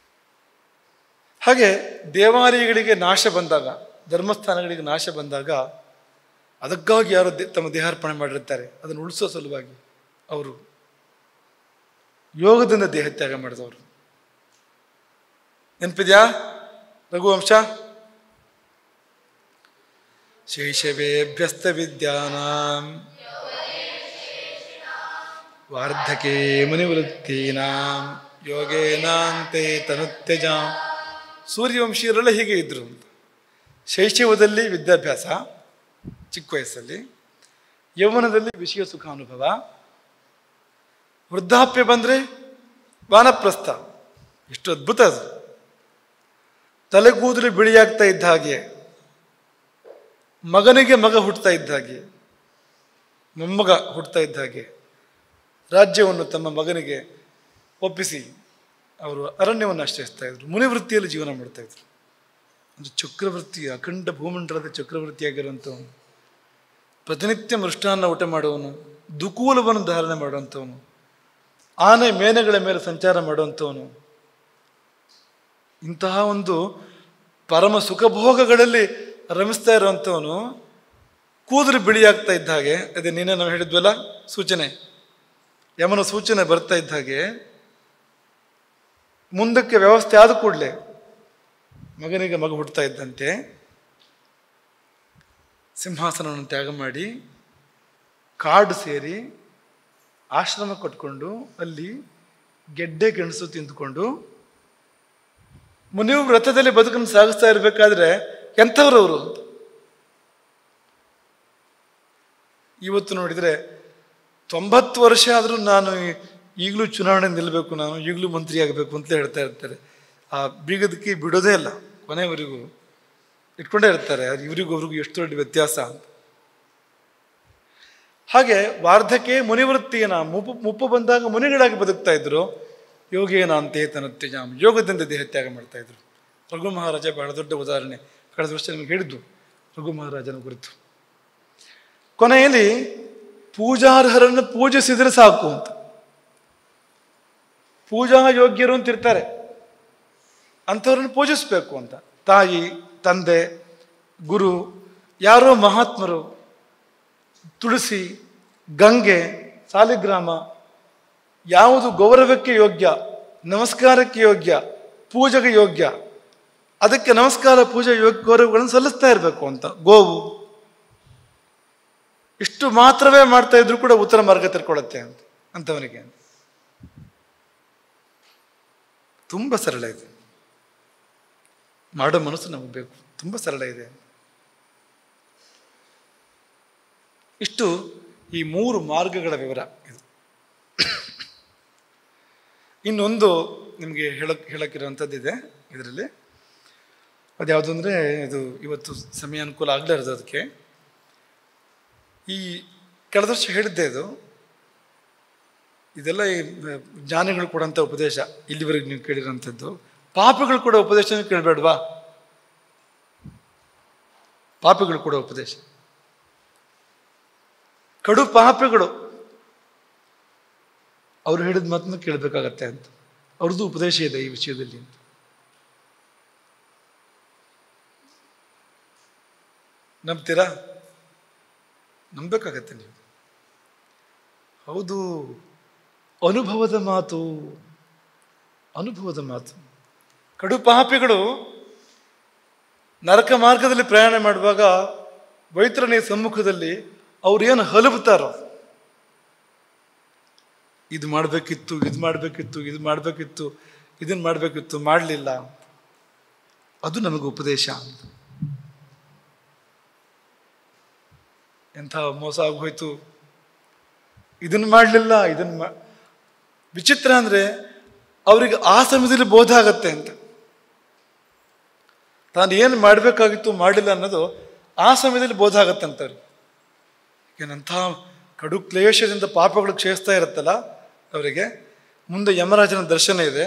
ಹಾಗೆ ದೇವಾಲಯಗಳಿಗೆ ನಾಶ ಬಂದಾಗ, ಧರ್ಮಸ್ಥಾನಗಳಿಗೆ ನಾಶ ಬಂದಾಗ ಅದಕ್ಕಾಗಿ ಯಾರು ತಮ್ಮ ದೇಹಾರ್ಪಣೆ ಮಾಡಿರ್ತಾರೆ, ಅದನ್ನು ಉಳಿಸೋ ಸಲುವಾಗಿ ಅವರು ಯೋಗದಿಂದ ದೇಹತ್ಯಾಗ ಮಾಡಿದವರು. ನೆನಪಿದ್ಯಾ ರಘುವಂಶ? ಶೈಶವೇಭ್ಯಸ್ತ ವಿದ್ಯಾನಾಂ ವಾರ್ಧಕೆ ಮುನಿವೃತ್ತೀನಾಂ ಯೋಗೇನಾಂತೆ ತನುತ್ಯಜಾಂ. ಸೂರ್ಯವಂಶೀಯರೆಲ್ಲ ಹೀಗೆ ಇದ್ರು ಅಂತ. ಶೈಶವದಲ್ಲಿ ವಿದ್ಯಾಭ್ಯಾಸ, ಚಿಕ್ಕ ವಯಸ್ಸಲ್ಲಿ, ಯೌವನದಲ್ಲಿ ವಿಷಯ ಸುಖಾನುಭವ, ವೃದ್ಧಾಪ್ಯ ಬಂದರೆ ವಾನಪ್ರಸ್ಥ. ಎಷ್ಟು ಅದ್ಭುತ ಅದು! ತಲೆಗೂದಲು ಬಿಳಿಯಾಗ್ತಾ ಇದ್ದ ಹಾಗೆ, ಮಗನಿಗೆ ಮಗ ಹುಟ್ಟುತ್ತಾ ಇದ್ದ ಹಾಗೆ, ಮೊಮ್ಮಗ ಹುಟ್ಟುತ್ತಾ ಇದ್ದ ಹಾಗೆ ರಾಜ್ಯವನ್ನು ತಮ್ಮ ಮಗನಿಗೆ ಒಪ್ಪಿಸಿ ಅವರು ಅರಣ್ಯವನ್ನು ಆಶ್ರಯಿಸ್ತಾ ಇದ್ರು. ಮುನಿವೃತ್ತಿಯಲ್ಲಿ ಜೀವನ ಮಾಡ್ತಾ ಇದ್ರು. ಒಂದು ಚಕ್ರವರ್ತಿ, ಅಖಂಡ ಭೂಮಂಡಲದ ಚಕ್ರವರ್ತಿಯಾಗಿರುವಂಥವನು, ಪ್ರತಿನಿತ್ಯ ಮೃಷ್ಟಾನ್ನ ಊಟ ಮಾಡುವವನು, ದುಕೂಲವನ್ನು ಧಾರಣೆ ಮಾಡುವಂಥವನು, ಆನೆ ಮೇನೆಗಳ ಮೇಲೆ ಸಂಚಾರ ಮಾಡುವಂಥವನು, ಇಂತಹ ಒಂದು ಪರಮ ಸುಖಭೋಗಗಳಲ್ಲಿ ರಮಿಸ್ತಾ ಇರುವಂಥವನು ಕೂದಲು ಬಿಳಿಯಾಗ್ತಾ ಇದ್ದ ಹಾಗೆ, ಅದೇ ನೀನೇ ನಾವು ಹೇಳಿದ್ವಲ್ಲ ಸೂಚನೆ, ಯಮನ ಸೂಚನೆ ಬರ್ತಾ ಇದ್ದ ಹಾಗೆ ಮುಂದಕ್ಕೆ ವ್ಯವಸ್ಥೆ ಆದ ಕೂಡಲೇ ಮಗನಿಗೆ ಮಗ ಹುಟ್ಟುತ್ತಾ ಇದ್ದಂತೆ ಸಿಂಹಾಸನವನ್ನು ತ್ಯಾಗ ಮಾಡಿ ಕಾಡು ಸೇರಿ ಆಶ್ರಮ ಕಟ್ಕೊಂಡು ಅಲ್ಲಿ ಗೆಡ್ಡೆ ಗೆಣಸು ತಿಂದುಕೊಂಡು ಮುನಿವು ವ್ರತದಲ್ಲಿ ಬದುಕನ್ನು ಸಾಗಿಸ್ತಾ ಇರಬೇಕಾದ್ರೆ ಎಂಥವ್ರವರು ಅಂತ. ಇವತ್ತು ನೋಡಿದರೆ 90 ವರ್ಷ ಆದರೂ ನಾನು ಈಗಲೂ ಚುನಾವಣೆ ನಿಲ್ಲಬೇಕು, ನಾನು ಈಗಲೂ ಮಂತ್ರಿ ಆಗಬೇಕು ಅಂತ ಹೇಳ್ತಾ ಇರ್ತಾರೆ. ಆ ಬೀಗದಕ್ಕೆ ಬಿಡೋದೇ ಇಲ್ಲ, ಕೊನೆಯವರೆಗೂ ಇಟ್ಕೊಂಡೇ ಇರ್ತಾರೆ. ಇವರಿಗೂ ಅವ್ರಿಗೂ ಎಷ್ಟು ದೊಡ್ಡ ವ್ಯತ್ಯಾಸ ಅಂತ. ಹಾಗೆ ವಾರ್ಧಕೆ ಮುನಿವೃತ್ತಿಯನ ಮುಪ್ಪು ಬಂದಾಗ ಮುನಿಗಳಾಗಿ ಬದುಕ್ತಾ ಇದ್ರು. ಯೋಗೇನ ಅಂತೆ ತನುತ್ಯಜಾಂ, ಯೋಗದಿಂದ ದೇಹತ್ಯಾಗ ಮಾಡ್ತಾ ಇದ್ರು. ರಘು ಮಹಾರಾಜ ಬಹಳ ದೊಡ್ಡ ಉದಾಹರಣೆ. ಕಳೆದ ವರ್ಷ ನಿಮಗೆ ಹೇಳಿದ್ದು ರಘು ಮಹಾರಾಜನ ಕುರಿತು. ಕೊನೆಯಲ್ಲಿ ಪೂಜಾರ್ಹರನ್ನು ಪೂಜಿಸಿದರೆ ಸಾಕು ಅಂತ, ಪೂಜಾ ಯೋಗ್ಯರು ಅಂತಿರ್ತಾರೆ, ಅಂಥವ್ರನ್ನು ಪೂಜಿಸ್ಬೇಕು ಅಂತ. ತಾಯಿ, ತಂದೆ, ಗುರು, ಯಾರೋ ಮಹಾತ್ಮರು, ತುಳಸಿ, ಗಂಗೆ, ಸಾಲಿಗ್ರಾಮ, ಯಾವುದು ಗೌರವಕ್ಕೆ ಯೋಗ್ಯ, ನಮಸ್ಕಾರಕ್ಕೆ ಯೋಗ್ಯ, ಪೂಜೆಗೆ ಯೋಗ್ಯ, ಅದಕ್ಕೆ ನಮಸ್ಕಾರ, ಪೂಜೆ, ಗೌರವಗಳನ್ನು ಸಲ್ಲಿಸ್ತಾ ಇರಬೇಕು ಅಂತ. ಗೋವು ಇಷ್ಟು ಮಾತ್ರವೇ ಮಾಡ್ತಾ ಇದ್ರು ಕೂಡ ಉತ್ತರ ಮಾರ್ಗ ತಿಳ್ಕೊಳ್ಳುತ್ತೆ ಅಂತ ಅಂಥವನಿಗೆ. ತುಂಬ ಸರಳ ಇದೆ, ಮಾಡೋ ಮನಸ್ಸು ನಮಗೆ ಬೇಕು, ತುಂಬ ಸರಳ ಇದೆ. ಇಷ್ಟು ಈ 3 ಮಾರ್ಗಗಳ ವಿವರ ಇದು. ಇನ್ನೊಂದು ನಿಮಗೆ ಹೇಳಕ್ಕಿರುವಂಥದ್ದಿದೆ ಇದರಲ್ಲಿ. ಅದ್ಯಾವುದು ಅಂದರೆ, ಇದು ಇವತ್ತು ಸಮಯ ಅನುಕೂಲ ಆಗಲೇ ಇರೋದು ಅದಕ್ಕೆ. ಈ ಕಳೆದ ವರ್ಷ ಹೇಳಿದ್ದೆ ಇದು, ಇದೆಲ್ಲ ಈ ಜ್ಞಾನಿಗಳು ಕೊಡೋಂಥ ಉಪದೇಶ, ಇಲ್ಲಿವರೆಗೆ ನೀವು ಕೇಳಿರೋಂಥದ್ದು. ಪಾಪಿಗಳು ಕೂಡ ಉಪದೇಶ ಕೇಳಬೇಡ್ವಾ? ಪಾಪಿಗಳು ಕೂಡ ಉಪದೇಶ, ಕಡು ಪಾಪಿಗಳು ಅವ್ರು ಹೇಳಿದ ಮಾತನ್ನು ಕೇಳಬೇಕಾಗತ್ತೆ ಅಂತ ಅವ್ರದ್ದು ಉಪದೇಶ ಇದೆ ಈ ವಿಷಯದಲ್ಲಿ ಅಂತ. ನಂಬ್ತೀರಾ? ನಂಬಬೇಕಾಗತ್ತೆ ನೀವು. ಹೌದು, ಅನುಭವದ ಮಾತು, ಅನುಭವದ ಮಾತು. ಕಡು ಪಾಪಿಗಳು ನರಕ ಮಾರ್ಗದಲ್ಲಿ ಪ್ರಯಾಣ ಮಾಡುವಾಗ ವೈತ್ರನೆಯ ಸಮ್ಮುಖದಲ್ಲಿ ಅವ್ರೇನು ಹಲುಬ್ತಾರೋ, ಇದು ಮಾಡಬೇಕಿತ್ತು, ಇದು ಮಾಡಬೇಕಿತ್ತು, ಇದು ಮಾಡಬೇಕಿತ್ತು, ಇದನ್ನು ಮಾಡಬೇಕಿತ್ತು, ಮಾಡಲಿಲ್ಲ, ಅದು ನಮಗೆ ಉಪದೇಶ. ಎಂಥ ಮೋಸ ಆಗೋಯ್ತು, ಇದನ್ನು ಮಾಡಲಿಲ್ಲ, ವಿಚಿತ್ರ ಅಂದರೆ ಅವರಿಗೆ ಆ ಸಮಯದಲ್ಲಿ ಬೋಧ ಆಗತ್ತೆ ಅಂತ. ತಾನು ಏನು ಮಾಡಬೇಕಾಗಿತ್ತು ಮಾಡಲಿಲ್ಲ ಅನ್ನೋದು ಆ ಸಮಯದಲ್ಲಿ ಬೋಧ ಆಗತ್ತಂತವ್ರಿಗೆ. ಏನಂಥ ಕಡು ಕ್ಲೇಶದಿಂದ ಪಾಪಗಳು ಕ್ಷಯಿಸ್ತಾ ಇರುತ್ತಲ್ಲ ಅವರಿಗೆ, ಮುಂದೆ ಯಮರಾಜನ ದರ್ಶನ ಇದೆ,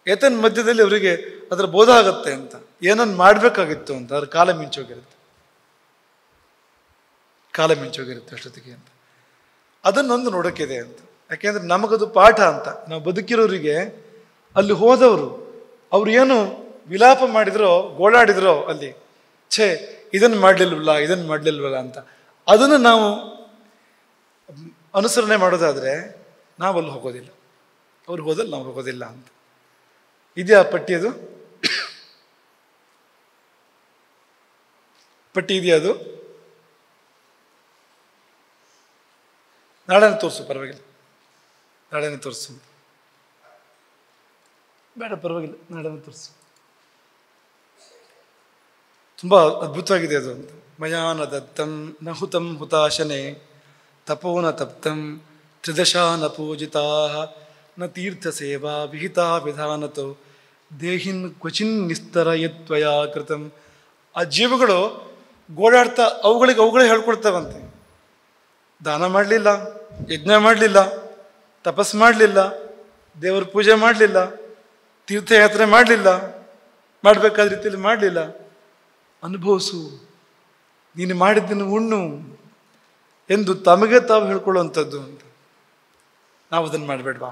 ಏತನ ಮಧ್ಯದಲ್ಲಿ ಅವರಿಗೆ ಅದರ ಬೋಧ ಆಗತ್ತೆ ಅಂತ, ಏನನ್ನು ಮಾಡಬೇಕಾಗಿತ್ತು ಅಂತ. ಅದ್ರ ಕಾಲ ಮಿಂಚೋಗಿರುತ್ತೆ, ಕಾಲ ಮಿಂಚೋಗಿರುತ್ತೆ ಅಷ್ಟೊತ್ತಿಗೆ ಅಂತ. ಅದನ್ನೊಂದು ನೋಡೋಕ್ಕಿದೆ ಅಂತ. ಯಾಕೆಂದ್ರೆ ನಮಗದು ಪಾಠ ಅಂತ. ನಾವು ಬದುಕಿರೋರಿಗೆ, ಅಲ್ಲಿ ಹೋದವರು ಅವ್ರು ಏನು ವಿಲಾಪ ಮಾಡಿದ್ರೋ, ಗೋಳಾಡಿದ್ರೋ ಅಲ್ಲಿ, ಛೇ ಇದನ್ನು ಮಾಡಲಿಲ್ವಲ್ಲ, ಇದನ್ನು ಮಾಡಲಿಲ್ವಲ್ಲ ಅಂತ, ಅದನ್ನು ನಾವು ಅನುಸರಣೆ ಮಾಡೋದಾದರೆ ನಾವಲ್ಲಿ ಹೋಗೋದಿಲ್ಲ, ಅವ್ರು ಹೋದಲ್ಲಿ ನಾವು ಹೋಗೋದಿಲ್ಲ ಅಂತ. ಇದೆಯಾ ಪಟ್ಟಿ? ಅದು ಪಟ್ಟಿ ಇದೆಯಾ? ಅದು ನಾಳೆನೇ ತೋರಿಸು, ಪರವಾಗಿಲ್ಲ, ನಾಳೆನೇ ತೋರಿಸು. ಬೇಡ ಪರವಾಗಿಲ್ಲ, ನಾಳೆನೇ ತೋರಿಸು. ತುಂಬ ಅದ್ಭುತವಾಗಿದೆ ಅದು ಅಂತ. ಮಯಾನ ದತ್ತಂ ನ ಹುತಂ ಹುತಾಶನೆ ತಪೋ ನ ತಪ್ತಂ ತ್ರಿದಶಾ ನ ಪೂಜಿತಾ ನ ತೀರ್ಥ ಸೇವಾ ವಿಹಿತಾ ವಿಧಾನತೋ ದೇಹಿನ್ ಕ್ವಚಿನ್ ನಿಸ್ತರಯತ್ವಯಾ ಕೃತಂ. ಆ ಜೀವಗಳು ಗೋಳಾಡ್ತಾ ಅವುಗಳೇ ಹೇಳ್ಕೊಡ್ತಾವಂತೆ. ದಾನ ಮಾಡಲಿಲ್ಲ, ಯಜ್ಞ ಮಾಡಲಿಲ್ಲ, ತಪಸ್ ಮಾಡಲಿಲ್ಲ, ದೇವರ ಪೂಜೆ ಮಾಡಲಿಲ್ಲ, ತೀರ್ಥಯಾತ್ರೆ ಮಾಡಲಿಲ್ಲ, ಮಾಡಬೇಕಾದ ರೀತಿಯಲ್ಲಿ ಮಾಡಲಿಲ್ಲ, ಅನುಭವಿಸು, ನೀನು ಮಾಡಿದ್ದನ್ನು ಉಣ್ಣು ಎಂದು ತಮಗೆ ತಾವು ಹೇಳ್ಕೊಳ್ಳುವಂಥದ್ದು ಅಂತ. ನಾವು ಅದನ್ನು ಮಾಡಬೇಡ್ವಾ?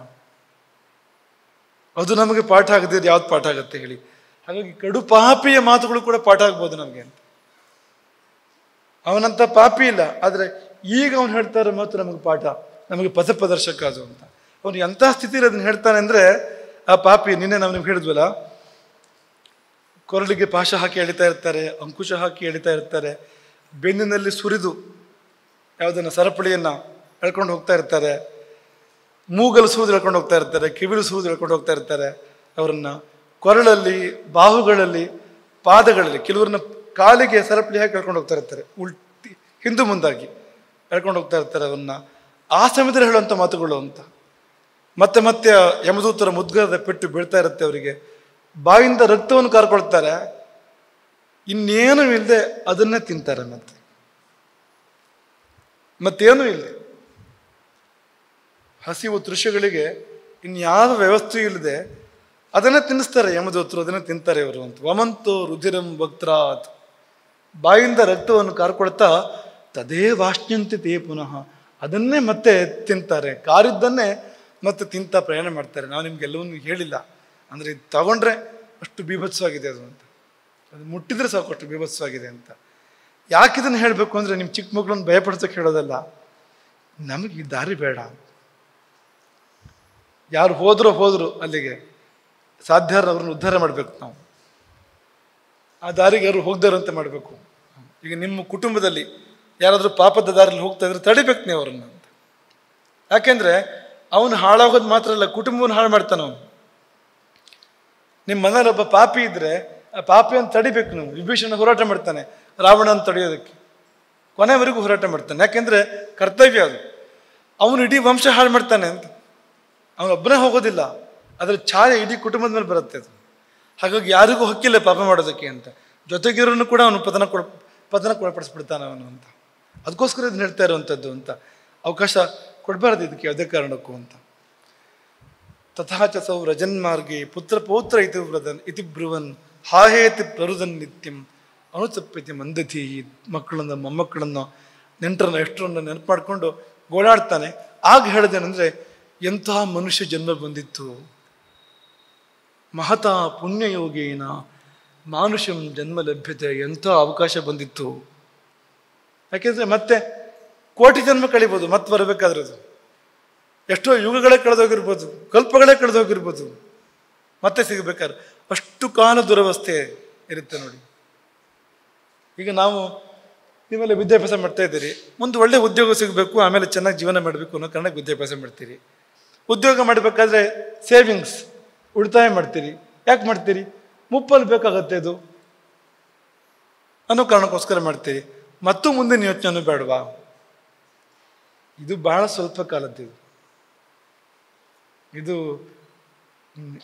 ಅದು ನಮಗೆ ಪಾಠ ಆಗದಿದ್ರೆ ಯಾವ್ದು ಪಾಠ ಆಗುತ್ತೆ ಹೇಳಿ? ಹಾಗಾಗಿ ಕಡು ಪಾಪಿಯ ಮಾತುಗಳು ಕೂಡ ಪಾಠ ಆಗ್ಬೋದು ನಮಗೆ ಅಂತ. ಅವನಂತ ಪಾಪಿ ಇಲ್ಲ, ಆದರೆ ಈಗ ಅವನು ಹೇಳ್ತಾರೆ ಮಾತು ನಮಗೆ ಪಾಠ, ನಮಗೆ ಪಥಪ್ರದರ್ಶಕ ಅದು ಅಂತ. ಅವನು ಎಂಥ ಸ್ಥಿತಿಯಲ್ಲಿ ಅದನ್ನು ಹೇಳ್ತಾನೆ ಅಂದರೆ, ಆ ಪಾಪಿ, ನಿನ್ನೆ ನಾವು ನಿಮ್ಗೆ ಹೇಳಿದ್ವಲ್ಲ, ಕೊರಳಿಗೆ ಪಾಶ ಹಾಕಿ ಎಳಿತಾ ಇರ್ತಾರೆ, ಅಂಕುಶ ಹಾಕಿ ಎಳಿತಾ ಇರ್ತಾರೆ, ಬೆನ್ನಿನಲ್ಲಿ ಸುರಿದು ಯಾವುದನ್ನು ಸರಪಳಿಯನ್ನು ಎಳ್ಕೊಂಡು ಹೋಗ್ತಾ ಇರ್ತಾರೆ, ಮೂಗಲು ಸುರಿದು ಎಳ್ಕೊಂಡು ಹೋಗ್ತಾ ಇರ್ತಾರೆ, ಕಿವಿಲು ಸುರಿದು ಎಳ್ಕೊಂಡು ಹೋಗ್ತಾ ಇರ್ತಾರೆ ಅವರನ್ನು. ಕೊರಳಲ್ಲಿ, ಬಾಹುಗಳಲ್ಲಿ, ಪಾದಗಳಲ್ಲಿ, ಕೆಲವ್ರನ್ನ ಕಾಲಿಗೆ ಸರಪಳಿ ಹಾಕಿ ಎಳ್ಕೊಂಡು ಹೋಗ್ತಾ ಇರ್ತಾರೆ, ಉಲ್ಟಿ ಹಿಂದು ಮುಂದಾಗಿ ಎಳ್ಕೊಂಡು ಹೋಗ್ತಾ ಇರ್ತಾರೆ ಅವನ್ನ. ಆ ಸಮಯದಲ್ಲಿ ಹೇಳುವಂಥ ಮಾತುಗಳು ಅಂತ. ಮತ್ತೆ ಮತ್ತೆ ಯಮದೂತರ ಮುದ್ಗರದ ಪೆಟ್ಟು ಬೀಳ್ತಾ ಇರುತ್ತೆ ಅವರಿಗೆ, ಬಾಯಿಂದ ರಕ್ತವನ್ನು ಕಾರ್ಕೊಳ್ತಾರೆ, ಇನ್ನೇನು ಇಲ್ಲದೆ ಅದನ್ನೇ ತಿಂತಾರೆ. ಮತ್ತೇನೂ ಇಲ್ಲ, ಹಸಿವು ತೃಷಗಳಿಗೆ ಇನ್ಯಾವ ವ್ಯವಸ್ಥೆ ಇಲ್ಲದೆ ಅದನ್ನೇ ತಿನ್ನಿಸ್ತಾರೆ ಯಮದೂತರು, ಅದನ್ನೇ ತಿಂತಾರೆ ಇವರು ಅಂತ. ವಮಂತೋ ರುಧಿರಂ ವಕ್ತ್ರಾತ್, ಬಾಯಿಂದ ರಕ್ತವನ್ನು ಕಾರ್ಕೊಳ್ತಾ ತದೇ ವಾಷ್ಣ್ಯಂತೆ ತೇ ಪುನಃ, ಅದನ್ನೇ ಮತ್ತೆ ತಿಂತಾರೆ, ಕಾರಿದ್ದನ್ನೇ ಮತ್ತೆ ತಿಂತ ಪ್ರಯಾಣ ಮಾಡ್ತಾರೆ. ನಾವು ನಿಮ್ಗೆಲ್ಲವನ್ನೂ ಹೇಳಿಲ್ಲ, ಅಂದರೆ ಇದು ತಗೊಂಡ್ರೆ ಅಷ್ಟು ಬೀಭತ್ಸವಾಗಿದೆ ಅದು ಅಂತ, ಅದು ಮುಟ್ಟಿದ್ರೆ ಸಾಕು ಅಷ್ಟು ಬೀಭತ್ಸವಾಗಿದೆ ಅಂತ. ಯಾಕಿದನ್ನು ಹೇಳಬೇಕು ಅಂದರೆ, ನಿಮ್ಮ ಚಿಕ್ಕ ಮಗಳನ್ನ ಭಯಪಡಿಸೋಕೆ ಹೇಳೋದಲ್ಲ, ನಮಗೆ ಈ ದಾರಿ ಬೇಡ. ಯಾರು ಹೋದ್ರು ಅಲ್ಲಿಗೆ ಸಾಧ್ಯ ಅವ್ರನ್ನ ಉದ್ಧಾರ ಮಾಡಬೇಕು ನಾವು, ಆ ದಾರಿಗೆ ಯಾರು ಹೋಗ್ದಾರಂತೆ ಮಾಡಬೇಕು. ಈಗ ನಿಮ್ಮ ಕುಟುಂಬದಲ್ಲಿ ಯಾರಾದರೂ ಪಾಪದ ದಾರಿಯಲ್ಲಿ ಹೋಗ್ತಾ ಇದ್ರೆ ತಡಿಬೇಕು ನೀವು ಅವ್ರನ್ನ ಅಂತ. ಯಾಕೆಂದರೆ ಅವನು ಹಾಳಾಗೋದು ಮಾತ್ರ ಅಲ್ಲ, ಕುಟುಂಬವನ್ನು ಹಾಳು ಮಾಡ್ತಾನೆ ಅವನು. ನಿಮ್ಮ ಮನೇಲಿ ಒಬ್ಬ ಪಾಪಿ ಇದ್ದರೆ ಆ ಪಾಪಿಯನ್ನು ತಡಿಬೇಕು ನೀವು. ವಿಭೀಷಣ ಹೋರಾಟ ಮಾಡ್ತಾನೆ ರಾವಣನ ತಡೆಯೋದಕ್ಕೆ, ಕೊನೆವರೆಗೂ ಹೋರಾಟ ಮಾಡ್ತಾನೆ, ಯಾಕೆಂದರೆ ಕರ್ತವ್ಯ ಅದು. ಅವನು ಇಡೀ ವಂಶ ಹಾಳು ಮಾಡ್ತಾನೆ ಅಂತ. ಅವನೊಬ್ಬನೇ ಹೋಗೋದಿಲ್ಲ, ಅದರ ಛಾಯೆ ಇಡೀ ಕುಟುಂಬದ ಮೇಲೆ ಬರುತ್ತೆ ಅದು. ಹಾಗಾಗಿ ಯಾರಿಗೂ ಹಕ್ಕಿಲ್ಲ ಪಾಪ ಮಾಡೋದಕ್ಕೆ ಅಂತ. ಜೊತೆಗಿರೋನು ಕೂಡ ಅವನು ಪತನಕ್ಕೆ ಒಳಪಡಿಸ್ಬಿಡ್ತಾನೆ ಅವನು ಅಂತ. ಅದಕ್ಕೋಸ್ಕರ ಇದನ್ನ ಹೇಳ್ತಾ ಇರುವಂಥದ್ದು ಅಂತ. ಅವಕಾಶ ಕೊಡಬಾರ್ದು ಇದಕ್ಕೆ ಯಾವುದೇ ಕಾರಣಕ್ಕೂ ಅಂತ. ತಥಾಚಸೌ ರಜನ್ಮಾರ್ಗೆ ಪುತ್ರಪೌತ್ರ ಇತಿ ಬ್ರುವನ್ ಹಾಹೇತಿ ಪ್ರರುದನ್ ನಿತ್ಯಂ ಅನುತಪ್ಯತಿ ಮಂದತಿ. ಮಕ್ಕಳನ್ನು ಮೊಮ್ಮಕ್ಕಳನ್ನು ನೆಂಟರನ್ನ ಎಷ್ಟರನ್ನ ನೆನಪು ಮಾಡಿಕೊಂಡು ಗೋಳಾಡ್ತಾನೆ. ಆಗ ಹೇಳಿದೇನೆಂದರೆ, ಎಂತಹ ಮನುಷ್ಯ ಜನ್ಮ ಬಂದಿತ್ತು, ಮಹತಾ ಪುಣ್ಯಯೋಗೇನ ಮಾನುಷಂ ಜನ್ಮ ಲಭ್ಯತೆ, ಎಂಥ ಅವಕಾಶ ಬಂದಿತ್ತು. ಯಾಕೆಂದರೆ ಮತ್ತೆ ಕೋಟಿ ಜನ್ಮ ಕಳಿಬೋದು, ಮತ್ತೆ ಬರಬೇಕಾದ್ರೆ ಅದು ಎಷ್ಟೋ ಯುಗಗಳೇ ಕಳೆದೋಗಿರ್ಬೋದು, ಕಲ್ಪಗಳೇ ಕಳೆದೋಗಿರ್ಬೋದು, ಮತ್ತೆ ಸಿಗಬೇಕಾದ್ರೆ ಅಷ್ಟು ಕಾಲ ದುರವಸ್ಥೆ ಇರುತ್ತೆ ನೋಡಿ. ಈಗ ನಾವು ನೀವೆಲ್ಲ ವಿದ್ಯಾಭ್ಯಾಸ ಮಾಡ್ತಾ ಇದ್ದೀರಿ, ಮುಂದೆ ಒಳ್ಳೆ ಉದ್ಯೋಗ ಸಿಗಬೇಕು, ಆಮೇಲೆ ಚೆನ್ನಾಗಿ ಜೀವನ ಮಾಡಬೇಕು ಅನ್ನೋ ಕಾರಣಕ್ಕೆ ವಿದ್ಯಾಭ್ಯಾಸ ಮಾಡ್ತೀರಿ. ಉದ್ಯೋಗ ಮಾಡಬೇಕಾದ್ರೆ ಸೇವಿಂಗ್ಸ್, ಉಳಿತಾಯ ಮಾಡ್ತೀರಿ. ಯಾಕೆ ಮಾಡ್ತೀರಿ? ಮುಪ್ಪಲ್ಲಿ ಬೇಕಾಗತ್ತೆ ಅದು ಅನ್ನೋ ಕಾರಣಕ್ಕೋಸ್ಕರ ಮಾಡ್ತೀರಿ. ಮತ್ತು ಮುಂದಿನ ಯೋಚನೆ ಬೇಡವಾ? ಇದು ಬಹಳ ಸ್ವಲ್ಪ ಕಾಲದ್ದು. ಇದು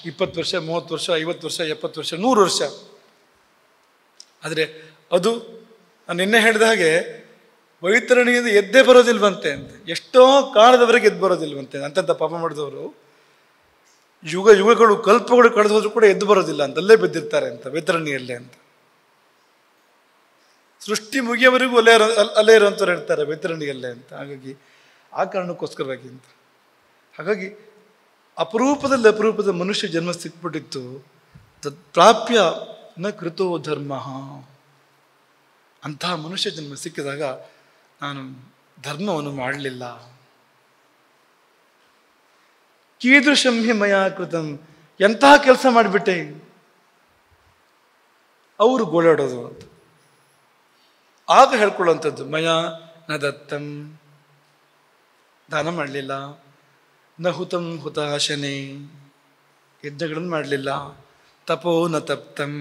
20 ವರ್ಷ, 30 ವರ್ಷ, 50 ವರ್ಷ, 70 ವರ್ಷ, 100 ವರ್ಷ. ಆದರೆ ಅದು ನಾನು ನಿನ್ನೆ ಹೇಳಿದ ಹಾಗೆ ವೈತರಣಿಯಿಂದ ಎದ್ದೇ ಬರೋದಿಲ್ವಂತೆ ಅಂತ. ಎಷ್ಟೋ ಕಾಲದವರೆಗೆ ಎದ್ದು ಬರೋದಿಲ್ವಂತೆ. ಅಂತಂತ ಪಾಪ ಮಾಡಿದವರು ಯುಗಗಳು ಕಲ್ಪಗಳು ಕಳೆದು ಹೋದ್ರು ಕೂಡ ಎದ್ದು ಬರೋದಿಲ್ಲ ಅಂತ, ಅಲ್ಲೇ ಬಿದ್ದಿರ್ತಾರೆ ಅಂತ, ವೈತರಣಿಯಲ್ಲೇ ಅಂತ. ಸೃಷ್ಟಿ ಮುಗಿಯವರೆಗೂ ಅಲ್ಲೇ ಇರುವಂಥವ್ರು ಹೇಳ್ತಾರೆ ವೈತರಣಿಯಲ್ಲೇ ಅಂತ. ಹಾಗಾಗಿ ಆ ಕಾರಣಕ್ಕೋಸ್ಕರವಾಗಿ ಅಂತ. ಹಾಗಾಗಿ ಅಪರೂಪದಲ್ಲಿ ಅಪರೂಪದ ಮನುಷ್ಯ ಜನ್ಮ ಸಿಕ್ಬಿಟ್ಟಿತ್ತು. ತತ್ಪ್ರಾಪ್ಯ ನ ಕೃತೋ ಧರ್ಮ. ಅಂತಹ ಮನುಷ್ಯ ಜನ್ಮ ಸಿಕ್ಕಿದಾಗ ನಾನು ಧರ್ಮವನ್ನು ಮಾಡಲಿಲ್ಲ. ಕೀದೃಶಂ ಹಿ ಮಯಾ ಕೃತಂ, ಎಂತಹ ಕೆಲಸ ಮಾಡಿಬಿಟ್ಟೆ. ಅವರು ಗೋಳಾಡೋದು ಅಂತ. ಆಗ ಹೇಳ್ಕೊಳ್ಳುವಂಥದ್ದು, ಮಯಾ ನ ದತ್ತಂ, ದಾನ ಮಾಡಲಿಲ್ಲ. ನ ಹುತಂ ಹುತಾಶನೆ, ಯಜ್ಞಗಳನ್ನು ಮಾಡಲಿಲ್ಲ. ತಪೋ ನ ತಪ್ತಂ,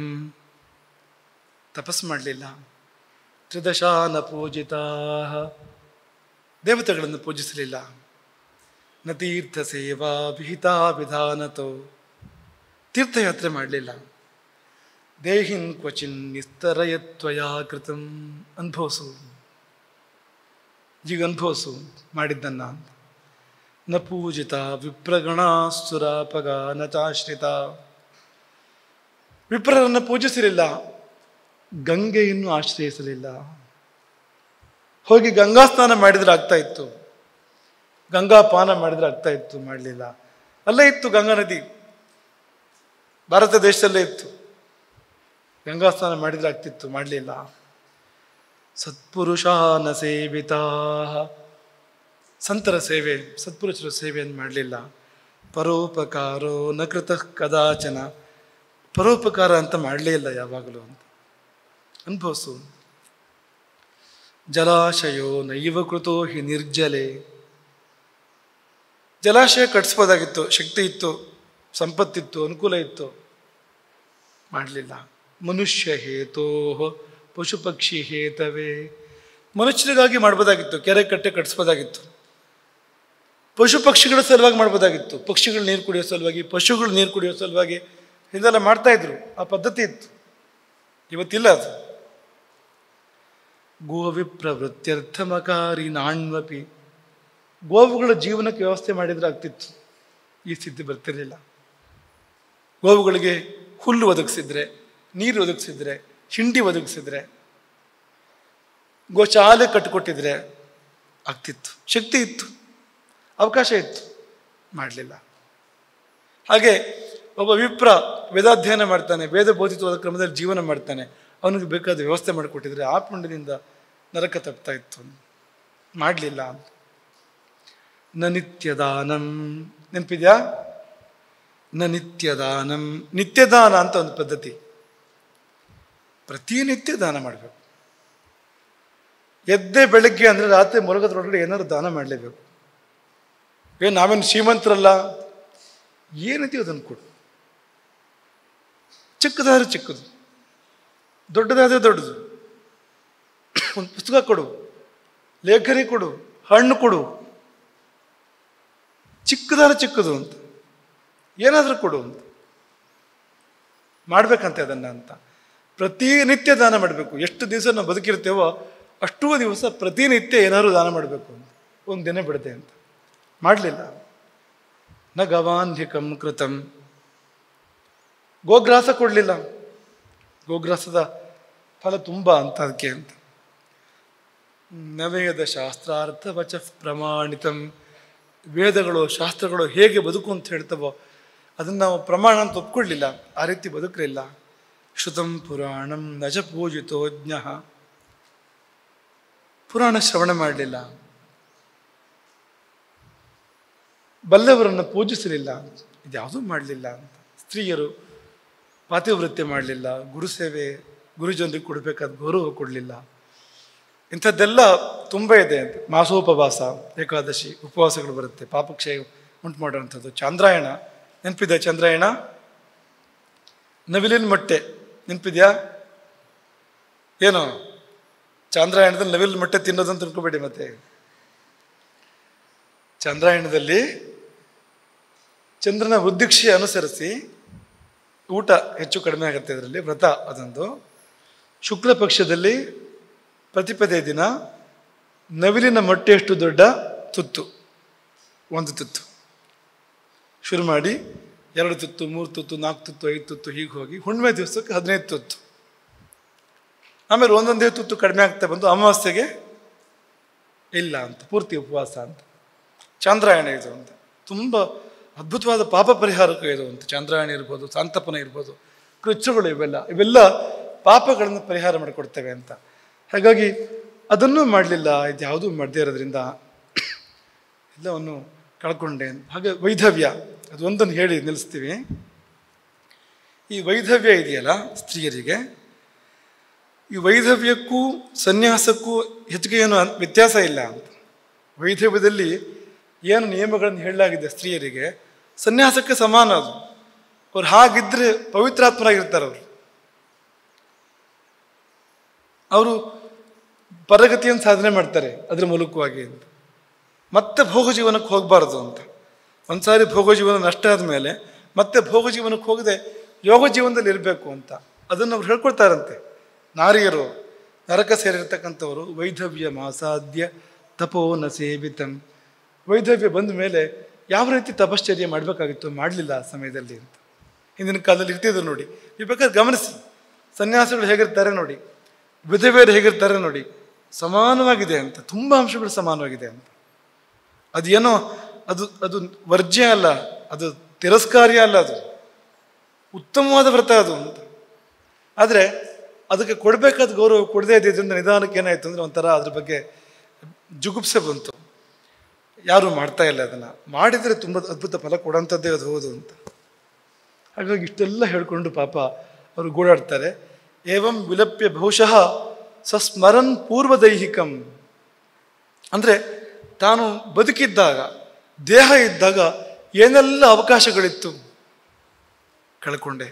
ತಪಸ್ಸು ಮಾಡಲಿಲ್ಲ. ತ್ರಿದಶಾ ನ ಪೂಜಿತಾ, ದೇವತೆಗಳನ್ನು ಪೂಜಿಸಲಿಲ್ಲ. ನ ತೀರ್ಥ ಸೇವಾ ವಿಹಿತಾ ವಿಧಾನತೋ, ತೀರ್ಥಯಾತ್ರೆ ಮಾಡಲಿಲ್ಲ. ದೇಹಿನ್ ಕ್ವಚಿನ್ ನಿಸ್ತರಯತ್ವಯಾ ಕೃತಂ, ಅನುಭವಿಸು, ಈಗ ಅನುಭವಿಸು ಮಾಡಿದ್ದನ್ನ. ನ ಪೂಜಿತ ವಿಪ್ರಗಣ ಸುರಾಪಗ ನ ಚಾಶ್ರಿತ, ವಿಪ್ರರನ್ನು ಪೂಜಿಸಲಿಲ್ಲ, ಗಂಗೆಯನ್ನು ಆಶ್ರಯಿಸಲಿಲ್ಲ. ಹೋಗಿ ಗಂಗಾ ಸ್ನಾನ ಮಾಡಿದ್ರೆ ಆಗ್ತಾ ಇತ್ತು, ಗಂಗಾ ಪಾನ ಮಾಡಿದ್ರೆ ಆಗ್ತಾ ಇತ್ತು, ಮಾಡಲಿಲ್ಲ. ಅಲ್ಲೇ ಇತ್ತು ಗಂಗಾ ನದಿ, ಭಾರತ ದೇಶದಲ್ಲೇ ಇತ್ತು, ಗಂಗಾ ಸ್ನಾನ ಮಾಡಿದ್ರೆ ಆಗ್ತಿತ್ತು, ಮಾಡಲಿಲ್ಲ. ಸತ್ಪುರುಷಾನ ಸೇವಿತಾ, ಸಂತರ ಸೇವೆ, ಸತ್ಪುರುಷರ ಸೇವೆಯನ್ನು ಮಾಡಲಿಲ್ಲ. ಪರೋಪಕಾರೋ ನ ಕೃತಃ ಕದಾಚನ, ಪರೋಪಕಾರ ಅಂತ ಮಾಡಲೇ ಇಲ್ಲ ಯಾವಾಗಲೂ ಅಂತ. ಅನುಭವಿಸು. ಜಲಾಶಯೋ ನೈವ ಕೃತೋ ಹಿ ನಿರ್ಜಲೆ, ಜಲಾಶಯ ಕಟ್ಟಿಸ್ಬೋದಾಗಿತ್ತು, ಶಕ್ತಿ ಇತ್ತು, ಸಂಪತ್ತಿತ್ತು, ಅನುಕೂಲ ಇತ್ತು, ಮಾಡಲಿಲ್ಲ. ಮನುಷ್ಯ ಹೇತೋ ಪಶು ಪಕ್ಷಿ ಹೇತವೇ, ಮನುಷ್ಯರಿಗಾಗಿ ಮಾಡ್ಬೋದಾಗಿತ್ತು, ಕೆರೆ ಕಟ್ಟೆ ಕಟ್ಟಿಸ್ಬೋದಾಗಿತ್ತು. ಪಶು ಪಕ್ಷಿಗಳ ಸಲುವಾಗಿ ಮಾಡ್ಬೋದಾಗಿತ್ತು, ಪಕ್ಷಿಗಳು ನೀರು ಕುಡಿಯೋ ಸಲುವಾಗಿ, ಪಶುಗಳು ನೀರು ಕುಡಿಯೋ ಸಲುವಾಗಿ ಇದೆಲ್ಲ ಮಾಡ್ತಾ ಇದ್ರು. ಆ ಪದ್ಧತಿ ಇತ್ತು, ಇವತ್ತಿಲ್ಲ ಅದು. ಗೋವಿಪ್ರವೃತ್ಯರ್ಥಮಕಾರಿ ನಾಣ್ವಪಿ, ಗೋವುಗಳ ಜೀವನಕ್ಕೆ ವ್ಯವಸ್ಥೆ ಮಾಡಿದ್ರೆ ಆಗ್ತಿತ್ತು, ಈ ಸ್ಥಿತಿ ಬರ್ತಿರಲಿಲ್ಲ. ಗೋವುಗಳಿಗೆ ಹುಲ್ಲು ಒದಗಿಸಿದ್ರೆ, ನೀರು ಒದಗಿಸಿದ್ರೆ, ಹಿಂಡಿ ಒದಗಿಸಿದ್ರೆ, ಗೋಶಾಲೆ ಕಟ್ಟಿಕೊಟ್ಟಿದ್ರೆ ಆಗ್ತಿತ್ತು, ಶಕ್ತಿ ಇತ್ತು, ಅವಕಾಶ ಇತ್ತು, ಮಾಡಲಿಲ್ಲ. ಹಾಗೆ ಒಬ್ಬ ವಿಪ್ರ ವೇದಾಧ್ಯಯನ ಮಾಡ್ತಾನೆ, ವೇದ ಬೋಧಿತವಾದ ಕ್ರಮದಲ್ಲಿ ಜೀವನ ಮಾಡ್ತಾನೆ, ಅವನಿಗೆ ಬೇಕಾದ ವ್ಯವಸ್ಥೆ ಮಾಡಿಕೊಟ್ಟಿದ್ರೆ ಆ ಪುಣ್ಯದಿಂದ ನರಕ ತಪ್ತಾ ಇತ್ತು, ಮಾಡಲಿಲ್ಲ. ನ ನಿತ್ಯದಾನಂ, ನೆನಪಿದ್ಯಾ? ನ ನಿತ್ಯದಾನಂ, ನಿತ್ಯದಾನ ಅಂತ ಒಂದು ಪದ್ಧತಿ, ಪ್ರತಿನಿತ್ಯ ದಾನ ಮಾಡಬೇಕು. ಎದ್ದೇ ಬೆಳಗ್ಗೆ ಅಂದರೆ ರಾತ್ರಿ ಮಲಗೋದ್ರೊಳಗಡೆ ಏನಾದ್ರು ದಾನ ಮಾಡಲೇಬೇಕು. ಏನು ನಾವೇನು ಶ್ರೀಮಂತರಲ್ಲ, ಏನಿದೆಯೋ ಅದನ್ನು ಕೊಡು. ಚಿಕ್ಕದಾದ್ರೆ ಚಿಕ್ಕದು, ದೊಡ್ಡದಾದ್ರೆ ದೊಡ್ಡದು. ಒಂದು ಪುಸ್ತಕ ಕೊಡು, ಲೇಖನಿ ಕೊಡು, ಹಣ್ಣು ಕೊಡು, ಚಿಕ್ಕದಾದ್ರೆ ಚಿಕ್ಕದು ಅಂತ, ಏನಾದರೂ ಕೊಡು ಅಂತ ಮಾಡ್ಬೇಕಂತೆ ಅದನ್ನು ಅಂತ. ಪ್ರತಿನಿತ್ಯ ದಾನ ಮಾಡಬೇಕು. ಎಷ್ಟು ದಿವಸ ನಾವು ಬದುಕಿರ್ತೇವೋ ಅಷ್ಟೂ ದಿವಸ ಪ್ರತಿನಿತ್ಯ ಏನಾದರೂ ದಾನ ಮಾಡಬೇಕು ಅಂತ, ಒಂದು ದಿನ ಬಿಡದೆ ಅಂತ. ಮಾಡಲಿಲ್ಲ. ನ ಗವಾನ್ಹಿಕಂ ಕೃತಂ. ಗೋಗ್ರಾಸ ಕೊಡಲಿಲ್ಲ. ಗೋಗ್ರಾಸದ ಫಲ ತುಂಬ ಅಂತ ಅದಕ್ಕೆ ಅಂತ. ನವೇದ ಶಾಸ್ತ್ರಾರ್ಥ ವಚ ಪ್ರಮಾಣಿತಂ. ವೇದಗಳು ಶಾಸ್ತ್ರಗಳು ಹೇಗೆ ಬದುಕು ಅಂತ ಹೇಳ್ತವೋ ಅದನ್ನು ನಾವು ಪ್ರಮಾಣ ಅಂತ ಒಪ್ಕೊಳ್ಳಿಲ್ಲ, ಆ ರೀತಿ ಬದುಕಲಿಲ್ಲ. ಶ್ರುತಂ ಪುರಾಣಂ ನಜ ಪೂಜಿತೋ ಜ್ಞಃ. ಪುರಾಣ ಶ್ರವಣ ಮಾಡಲಿಲ್ಲ, ಬಲ್ಲವರನ್ನು ಪೂಜಿಸಲಿಲ್ಲ, ಇದ್ಯಾವುದೂ ಮಾಡಲಿಲ್ಲ ಅಂತ. ಸ್ತ್ರೀಯರು ಪಾತಿವೃತ್ಯ ಮಾಡಲಿಲ್ಲ, ಗುರುಸೇವೆ ಗುರುಜನರಿಗೆ ಕೊಡಬೇಕಾದ ಗೌರವ ಕೊಡಲಿಲ್ಲ. ಇಂಥದ್ದೆಲ್ಲ ತುಂಬ ಇದೆ ಅಂತ. ಮಾಸೋಪವಾಸ, ಏಕಾದಶಿ ಉಪವಾಸಗಳು ಬರುತ್ತೆ, ಪಾಪಕ್ಷಯ ಉಂಟು ಮಾಡುವಂಥದ್ದು. ಚಾಂದ್ರಾಯಣ ನೆನಪಿದೆ? ಚಂದ್ರಾಯಣ, ನವಿಲಿನ ಮೊಟ್ಟೆ ನೆನಪಿದ್ಯಾ? ಏನೋ ಚಾಂದ್ರಾಯಣದಲ್ಲಿ ನವಿಲಿನ ಮೊಟ್ಟೆ ತಿನ್ನೋದಂತ ತಿಳ್ಕೊಬೇಡಿ. ಮತ್ತೆ ಚಾಂದ್ರಾಯಣದಲ್ಲಿ ಚಂದ್ರನ ವೃದ್ಧಿಕ್ಷೆ ಅನುಸರಿಸಿ ಊಟ ಹೆಚ್ಚು ಕಡಿಮೆ ಆಗುತ್ತೆ. ಅದರಲ್ಲಿ ವ್ರತ ಅದೊಂದು. ಶುಕ್ಲ ಪಕ್ಷದಲ್ಲಿ ಪ್ರತಿಪದೇ ದಿನ ನವಿಲಿನ ಮೊಟ್ಟೆಯಷ್ಟು ದೊಡ್ಡ ತುತ್ತು, ಒಂದು ತುತ್ತು ಶುರು ಮಾಡಿ 2 ತುತ್ತು, 3 ತುತ್ತು, 4 ತುತ್ತು, 5 ತುತ್ತು, ಹೀಗೆ ಹೋಗಿ ಹುಣ್ಣಿಮೆ ದಿವಸಕ್ಕೆ 15 ತುತ್ತು. ಆಮೇಲೆ ಒಂದೊಂದೇ ತುತ್ತು ಕಡಿಮೆ ಆಗ್ತಾ ಬಂದು ಅಮಾವಾಸ್ಯೆಗೆ ಇಲ್ಲ ಅಂತ, ಪೂರ್ತಿ ಉಪವಾಸ ಅಂತ. ಚಾಂದ್ರಾಯಣ ಇದು ಅಂತ. ತುಂಬ ಅದ್ಭುತವಾದ ಪಾಪ ಪರಿಹಾರಕ್ಕೆ ಇದು ಅಂತ. ಚಾಂದ್ರಾಯಣ ಇರ್ಬೋದು, ಸಾಂತಪನ ಇರ್ಬೋದು, ಕೃಚ್ಛಗಳು, ಇವೆಲ್ಲ ಪಾಪಗಳನ್ನು ಪರಿಹಾರ ಮಾಡಿಕೊಡ್ತೇವೆ ಅಂತ. ಹಾಗಾಗಿ ಅದನ್ನೂ ಮಾಡಲಿಲ್ಲ, ಇದ್ಯಾವುದೂ ಮಾಡದೇ ಇರೋದ್ರಿಂದ ಎಲ್ಲವನ್ನು ಕಳ್ಕೊಂಡೆ. ಹಾಗೆ ವೈಧವ್ಯ, ಅದು ಒಂದನ್ನು ಹೇಳಿ ನಿಲ್ಲಿಸ್ತೀವಿ. ಈ ವೈಧವ್ಯ ಇದೆಯಲ್ಲ ಸ್ತ್ರೀಯರಿಗೆ, ಈ ವೈಧವ್ಯಕ್ಕೂ ಸನ್ಯಾಸಕ್ಕೂ ಹೆಚ್ಚಿಗೆ ಏನು ವ್ಯತ್ಯಾಸ ಇಲ್ಲ ಅಂತ. ವೈಧವ್ಯದಲ್ಲಿ ಏನು ನಿಯಮಗಳನ್ನು ಹೇಳಲಾಗಿದೆ ಸ್ತ್ರೀಯರಿಗೆ, ಸನ್ಯಾಸಕ್ಕೆ ಸಮಾನ ಅದು. ಅವ್ರು ಹಾಗಿದ್ರೆ ಪವಿತ್ರಾತ್ಮರಾಗಿರ್ತಾರೆ. ಅವರು ಪರಗತಿಯನ್ನು ಸಾಧನೆ ಮಾಡ್ತಾರೆ ಅದರ ಮೂಲಕವಾಗಿ ಅಂತ. ಮತ್ತೆ ಭೋಗ ಜೀವನಕ್ಕೆ ಹೋಗಬಾರ್ದು ಅಂತ. ಒಂದ್ಸಾರಿ ಭೋಗ ಜೀವನ ನಷ್ಟ ಆದಮೇಲೆ ಮತ್ತೆ ಭೋಗ ಜೀವನಕ್ಕೆ ಹೋಗದೆ ಯೋಗ ಜೀವನದಲ್ಲಿ ಇರಬೇಕು ಅಂತ ಅದನ್ನು ಅವ್ರು ಹೇಳ್ಕೊಳ್ತಾರಂತೆ. ನಾರಿಯರು, ನರಕ ಸೇರಿರ್ತಕ್ಕಂಥವರು, ವೈಧವ್ಯ ಮಾಸಾಧ್ಯ ತಪೋ ನ ಸೇವಿತಂ. ವೈಧವ್ಯ ಬಂದ ಮೇಲೆ ಯಾವ ರೀತಿ ತಪಶ್ಚರ್ಯ ಮಾಡಬೇಕಾಗಿತ್ತು, ಮಾಡಲಿಲ್ಲ ಆ ಸಮಯದಲ್ಲಿ ಅಂತ. ಹಿಂದಿನ ಕಾಲದಲ್ಲಿ ಇರ್ತಿದ್ರು ನೋಡಿ. ನೀವು ಬೇಕಾದ್ರೆ ಗಮನಿಸಿ, ಸನ್ಯಾಸಿಗಳು ಹೇಗಿರ್ತಾರೆ ನೋಡಿ, ವಿಧವೆಯರು ಹೇಗಿರ್ತಾರೆ ನೋಡಿ, ಸಮಾನವಾಗಿದೆ ಅಂತ. ತುಂಬ ಅಂಶಗಳು ಸಮಾನವಾಗಿದೆ ಅಂತ. ಅದೇನೋ ಅದು ವರ್ಜ್ಯ ಅಲ್ಲ, ಅದು ತಿರಸ್ಕಾರ್ಯ ಅಲ್ಲ, ಅದು ಉತ್ತಮವಾದ ವ್ರತ ಅದು ಅಂತ. ಆದರೆ ಅದಕ್ಕೆ ಕೊಡಬೇಕಾದ ಗೌರವ ಕೊಡದೇ ಇದ್ದಿದ್ದರಿಂದ ನಿಧಾನಕ್ಕೆ ಏನಾಯಿತು ಅಂದರೆ ಒಂಥರ ಅದ್ರ ಬಗ್ಗೆ ಜುಗುಪ್ಸೆ ಬಂತು. ಯಾರೂ ಮಾಡ್ತಾ ಇಲ್ಲ ಅದನ್ನು. ಮಾಡಿದರೆ ತುಂಬ ಅದ್ಭುತ ಫಲ ಕೊಡೋಂಥದ್ದೇ ಅದು ಹೌದು ಅಂತ. ಹಾಗಾಗಿ ಇಷ್ಟೆಲ್ಲ ಹೇಳ್ಕೊಂಡು ಪಾಪ ಅವರು ಗೋಳಾಡ್ತಾರೆ. ಏವಂ ವಿಲಪ್ಯ ಬಹುಶಃ ಸಸ್ಮರನ್ ಪೂರ್ವದೈಹಿಕಂ. ಅಂದರೆ ತಾನು ಬದುಕಿದ್ದಾಗ, ದೇಹ ಇದ್ದಾಗ ಏನೆಲ್ಲ ಅವಕಾಶಗಳಿತ್ತು ಕಳ್ಕೊಂಡೆ,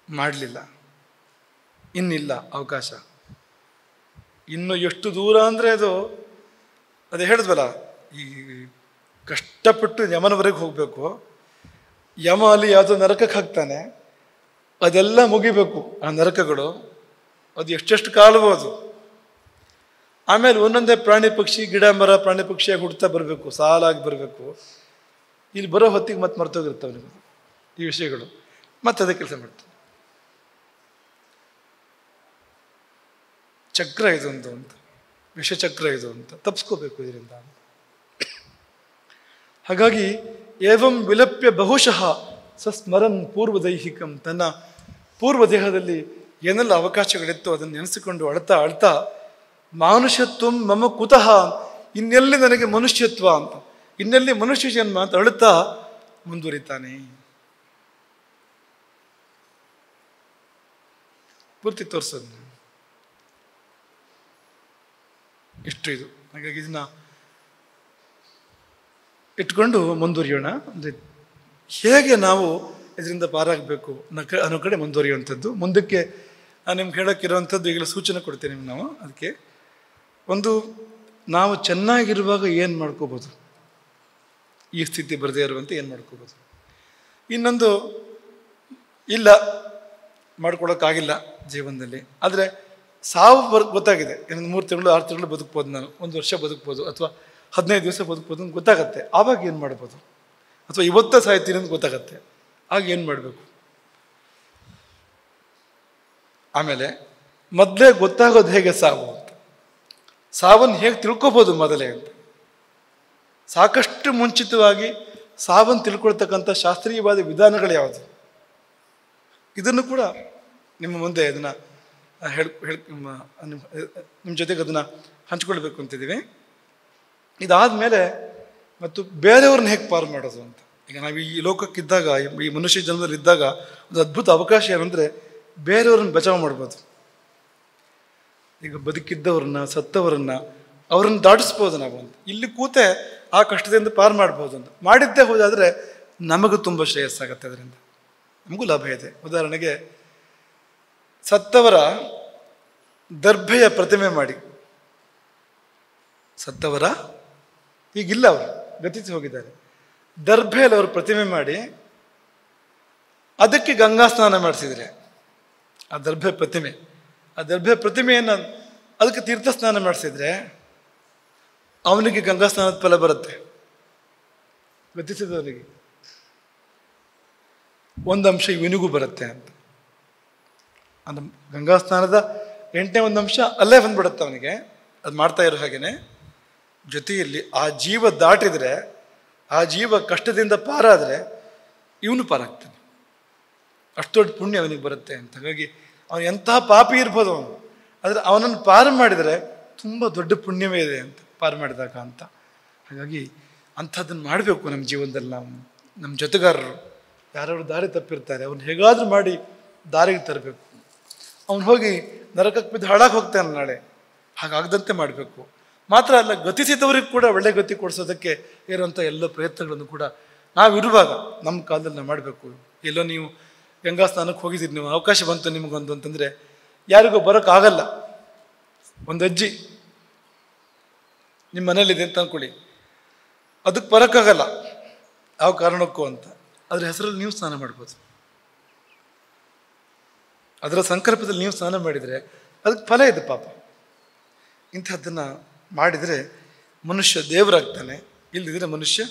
ಮಾಡಲಿಲ್ಲ. ಇನ್ನಿಲ್ಲ ಅವಕಾಶ. ಇನ್ನು ಎಷ್ಟು ದೂರ ಅಂದರೆ ಅದು ಹೇಳಿದ್ವಲ್ಲ, ಈ ಕಷ್ಟಪಟ್ಟು ಯಮನವರೆಗೆ ಹೋಗಬೇಕು. ಯಮ ಅಲ್ಲಿ ಯಾವುದೋ ನರಕಕ್ಕೆ ಹಾಕ್ತಾನೆ, ಅದೆಲ್ಲ ಮುಗಿಬೇಕು ಆ ನರಕಗಳು. ಅದು ಎಷ್ಟೆಷ್ಟು ಕಾಲವೋ ಅದು. ಆಮೇಲೆ ಒಂದೊಂದೇ ಪ್ರಾಣಿ ಪಕ್ಷಿ, ಗಿಡ ಮರ ಪ್ರಾಣಿ ಪಕ್ಷಿಯಾಗಿ ಹುಡ್ತಾ ಬರಬೇಕು, ಸಾಲಾಗಿ ಬರಬೇಕು. ಇಲ್ಲಿ ಬರೋ ಹೊತ್ತಿಗೆ ಮತ್ತೆ ಮರ್ತೋಗಿರ್ತವೆ ನಿಮಗೆ ಈ ವಿಷಯಗಳು. ಮತ್ತೆ ಅದೇ ಕೆಲಸ ಮಾಡ್ತಾರೆ. ಚಕ್ರ ಇದೊಂದು ಅಂತ, ವಿಷಚಕ್ರ ಇದು ಅಂತ, ತಪ್ಪಿಸ್ಕೋಬೇಕು ಇದರಿಂದ. ಹಾಗಾಗಿ ಏವಂ ವಿಲಪ್ಯ ಬಹುಶಃ ಸಸ್ಮರನ್ ಪೂರ್ವದೈಹಿಕಂ. ತನ್ನ ಪೂರ್ವ ದೇಹದಲ್ಲಿ ಏನೆಲ್ಲ ಅವಕಾಶಗಳಿತ್ತು ಅದನ್ನು ನೆನೆಸಿಕೊಂಡು ಅಳ್ತಾ ಅಳ್ತಾ ಮಾನುಷ್ಯತ್ವ ಮಮ ಕುತಃ, ಇನ್ನೆಲ್ಲಿ ನನಗೆ ಮನುಷ್ಯತ್ವ ಅಂತ, ಇನ್ನೆಲ್ಲಿ ಮನುಷ್ಯ ಜನ್ಮ ಅಂತ ಅಳುತ್ತಾ ಮುಂದುವರಿತಾನೆ. ಪೂರ್ತಿ ತೋರಿಸೋದು ಇಷ್ಟು ಇದು. ಹಾಗಾಗಿ ಇದನ್ನ ಇಟ್ಕೊಂಡು ಮುಂದುವರಿಯೋಣ. ಅಂದರೆ ಹೇಗೆ ನಾವು ಇದರಿಂದ ಪಾರಾಗಬೇಕು ಅನ್ನೋ ಕಡೆ ಮುಂದುವರಿಯುವಂಥದ್ದು. ಮುಂದಕ್ಕೆ ನಾನು ನಿಮ್ಗೆ ಹೇಳೋಕ್ಕಿರೋವಂಥದ್ದು ಈಗಲೂ ಸೂಚನೆ ಕೊಡ್ತೀನಿ ನಿಮ್ಗೆ. ನಾವು ಅದಕ್ಕೆ ಒಂದು, ನಾವು ಚೆನ್ನಾಗಿರುವಾಗ ಏನು ಮಾಡ್ಕೋಬೋದು, ಈ ಸ್ಥಿತಿ ಬರದೇ ಇರುವಂತೆ ಏನು ಮಾಡ್ಕೋಬೋದು. ಇನ್ನೊಂದು, ಇಲ್ಲ ಮಾಡ್ಕೊಳಕ್ಕಾಗಿಲ್ಲ ಜೀವನದಲ್ಲಿ, ಆದರೆ ಸಾವು ಗೊತ್ತಾಗಿದೆ. ಇನ್ನೊಂದು 3 ತಿಂಗಳು 6 ತಿಂಗಳು ಬದುಕ್ಬೋದು, ನಾನು 1 ವರ್ಷ ಬದುಕ್ಬೋದು, ಅಥವಾ 15 ದಿವಸ ಬದುಕ್ಬೋದು ಅಂತ ಗೊತ್ತಾಗತ್ತೆ. ಆವಾಗ ಏನು ಮಾಡ್ಬೋದು? ಅಥವಾ ಇವತ್ತೇ ಸಾಯ್ತೀನಿ ಅಂತ ಗೊತ್ತಾಗತ್ತೆ. ಆಗ ಏನು ಮಾಡಬೇಕು? ಆಮೇಲೆ ಮೊದಲೇ ಗೊತ್ತಾಗೋದು ಹೇಗೆ ಸಾವು ಅಂತ, ಸಾವನ್ನು ಹೇಗೆ ತಿಳ್ಕೊಬೋದು ಮೊದಲೇ ಅಂತ. ಸಾಕಷ್ಟು ಮುಂಚಿತವಾಗಿ ಸಾವನ್ನು ತಿಳ್ಕೊಳ್ತಕ್ಕಂಥ ಶಾಸ್ತ್ರೀಯವಾದ ವಿಧಾನಗಳು ಯಾವುದು, ಇದನ್ನು ಕೂಡ ನಿಮ್ಮ ಮುಂದೆ ಅದನ್ನು ನಿಮ್ಮ ಜೊತೆಗೆ ಅದನ್ನು ಹಂಚ್ಕೊಳ್ಬೇಕು ಅಂತಿದ್ದೀವಿ. ಇದಾದ ಮೇಲೆ ಮತ್ತು ಬೇರೆಯವ್ರನ್ನ ಹೇಗೆ ಪಾರು ಮಾಡೋದು ಅಂತ. ಈಗ ನಾವು ಈ ಲೋಕಕ್ಕಿದ್ದಾಗ, ಈ ಮನುಷ್ಯ ಜನ್ಮದಲ್ಲಿ ಇದ್ದಾಗ ಒಂದು ಅದ್ಭುತ ಅವಕಾಶ ಏನಂದರೆ ಬೇರೆಯವ್ರನ್ನ ಬಚಾವ್ ಮಾಡ್ಬೋದು. ಈಗ ಬದುಕಿದ್ದವ್ರನ್ನ, ಸತ್ತವರನ್ನ, ಅವ್ರನ್ನ ದಾಟಿಸ್ಬೋದು ನಾವು ಅಂತ. ಇಲ್ಲಿ ಕೂತೆ ಆ ಕಷ್ಟದಿಂದ ಪಾರು ಮಾಡ್ಬೋದು ಅಂತ. ಮಾಡಿದ್ದೇ ಹೋದಾದರೆ ನಮಗೂ ತುಂಬ ಶ್ರೇಯಸ್ಸಾಗತ್ತೆ, ಅದರಿಂದ ನಮಗೂ ಲಾಭ ಇದೆ. ಉದಾಹರಣೆಗೆ ಸತ್ತವರ ದರ್ಭೆಯ ಪ್ರತಿಮೆ ಮಾಡಿ, ಸತ್ತವರ ಈಗಿಲ್ಲ, ಅವರು ಗತಿಸಿ ಹೋಗಿದ್ದಾರೆ, ದರ್ಭೆಯಲ್ಲಿ ಅವರು ಪ್ರತಿಮೆ ಮಾಡಿ ಅದಕ್ಕೆ ಗಂಗಾ ಸ್ನಾನ ಮಾಡಿಸಿದರೆ, ಆ ದರ್ಭೆ ಪ್ರತಿಮೆಯನ್ನು ಅದಕ್ಕೆ ತೀರ್ಥ ಸ್ನಾನ ಮಾಡಿಸಿದ್ರೆ ಅವನಿಗೆ ಗಂಗಾ ಸ್ನಾನದ ಫಲ ಬರುತ್ತೆ. ಗತಿಸಿದವನಿಗೆ ಒಂದು ಅಂಶ ಇವನಿಗೂ ಬರುತ್ತೆ ಅಂತ. ಅದು ಗಂಗಾ ಸ್ನಾನದ 8ನೇ ಒಂದು ಅಂಶ ಅಲ್ಲೇ ಬಂದ್ಬಿಡುತ್ತೆ ಅವನಿಗೆ. ಅದು ಮಾಡ್ತಾ ಇರೋ ಹಾಗೇನೆ ಜೊತೆಯಲ್ಲಿ ಆ ಜೀವ ದಾಟಿದರೆ, ಆ ಜೀವ ಕಷ್ಟದಿಂದ ಪಾರಾದರೆ ಇವನು ಪಾರಾಗ್ತಾನೆ. ಅಷ್ಟು ದೊಡ್ಡ ಪುಣ್ಯ ಅವನಿಗೆ ಬರುತ್ತೆ ಅಂತ. ಹಾಗಾಗಿ ಅವನು ಎಂತಹ ಪಾಪಿ ಇರ್ಬೋದು ಅವನು, ಆದರೆ ಅವನನ್ನು ಪಾರು ಮಾಡಿದರೆ ತುಂಬ ದೊಡ್ಡ ಪುಣ್ಯವೇ ಇದೆ ಅಂತ, ಪಾರು ಮಾಡಿದಾಗ ಅಂತ. ಹಾಗಾಗಿ ಅಂಥದ್ದನ್ನು ಮಾಡಬೇಕು ನಮ್ಮ ಜೀವನದಲ್ಲಿ. ನಾವು ನಮ್ಮ ಜೊತೆಗಾರರು ಯಾರು ದಾರಿ ತಪ್ಪಿರ್ತಾರೆ ಅವ್ನು ಹೇಗಾದರೂ ಮಾಡಿ ದಾರಿಗೆ ತರಬೇಕು. ಅವನು ಹೋಗಿ ನರಕಕ್ಕೆ ಬಿದ್ದು ಹಾಳಾಗಿ ಹೋಗ್ತಾನೆ ನಾಳೆ, ಹಾಗಾಗದಂತೆ ಮಾಡಬೇಕು. ಮಾತ್ರ ಅಲ್ಲ, ಗತಿಸಿದವರಿಗೆ ಕೂಡ ಒಳ್ಳೆ ಗತಿ ಕೊಡಿಸೋದಕ್ಕೆ ಇರೋಂಥ ಎಲ್ಲ ಪ್ರಯತ್ನಗಳನ್ನು ಕೂಡ ನಾವಿರುವಾಗ ನಮ್ಮ ಕಾಲದಲ್ಲಿ ನಾವು ಮಾಡಬೇಕು. ಎಲ್ಲೋ ನೀವು ಗಂಗಾ ಸ್ನಾನಕ್ಕೆ ಹೋಗಿದ್ದೀರಿ, ನೀವು ಅವಕಾಶ ಬಂತು ನಿಮಗೊಂದು ಅಂತಂದರೆ ಯಾರಿಗೂ ಬರೋಕ್ಕಾಗಲ್ಲ. ಒಂದು ಅಜ್ಜಿ ನಿಮ್ಮ ಮನೇಲಿದೆ ಅಂತ ಅಂದ್ಕೊಳ್ಳಿ, ಅದಕ್ಕೆ ಬರೋಕ್ಕಾಗಲ್ಲ ಯಾವ ಕಾರಣಕ್ಕೂ ಅಂತ, ಅದ್ರ ಹೆಸರಲ್ಲಿ ನೀವು ಸ್ನಾನ ಮಾಡ್ಬೋದು. ಅದರ ಸಂಕಲ್ಪದಲ್ಲಿ ನೀವು ಸ್ನಾನ ಮಾಡಿದರೆ ಅದಕ್ಕೆ ಫಲ ಇದೆ ಪಾಪ. ಇಂಥದ್ದನ್ನು ಮಾಡಿದರೆ ಮನುಷ್ಯ ದೇವರಾಗ್ತಾನೆ, ಇಲ್ಲದಿದ್ದರೆ ಮನುಷ್ಯ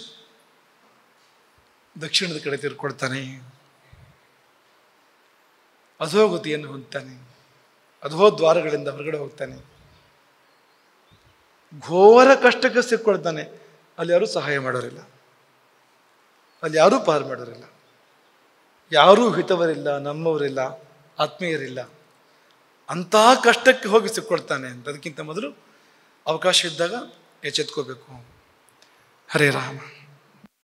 ದಕ್ಷಿಣದ ಕಡೆ ತಿರ್ಕೊಳ್ತಾನೆ, ಅಧೋಗತಿಯನ್ನು ಹೊಂದ್ತಾನೆ, ಅಧೋ ದ್ವಾರಗಳಿಂದ ಹೊರಗಡೆ ಹೋಗ್ತಾನೆ, ಘೋರ ಕಷ್ಟಕ್ಕೆ ಸಿಕ್ಕೊಳ್ತಾನೆ. ಅಲ್ಲಿ ಯಾರೂ ಸಹಾಯ ಮಾಡೋರಿಲ್ಲ, ಅಲ್ಲಿ ಯಾರೂ ಪಾರು ಮಾಡೋರಿಲ್ಲ, ಯಾರೂ ಹಿತವರಿಲ್ಲ, ನಮ್ಮವರಿಲ್ಲ, ಆತ್ಮೀಯರಿಲ್ಲ. ಅಂತಹ ಕಷ್ಟಕ್ಕೆ ಹೋಗಿ ಸಿಕ್ಕೊಳ್ತಾನೆ ಅಂತ. ಅದಕ್ಕಿಂತ ಮೊದಲು ಅವಕಾಶ ಇದ್ದಾಗ ಎಚ್ಚೆತ್ಕೋಬೇಕು. ಹರೇ ರಾಮ.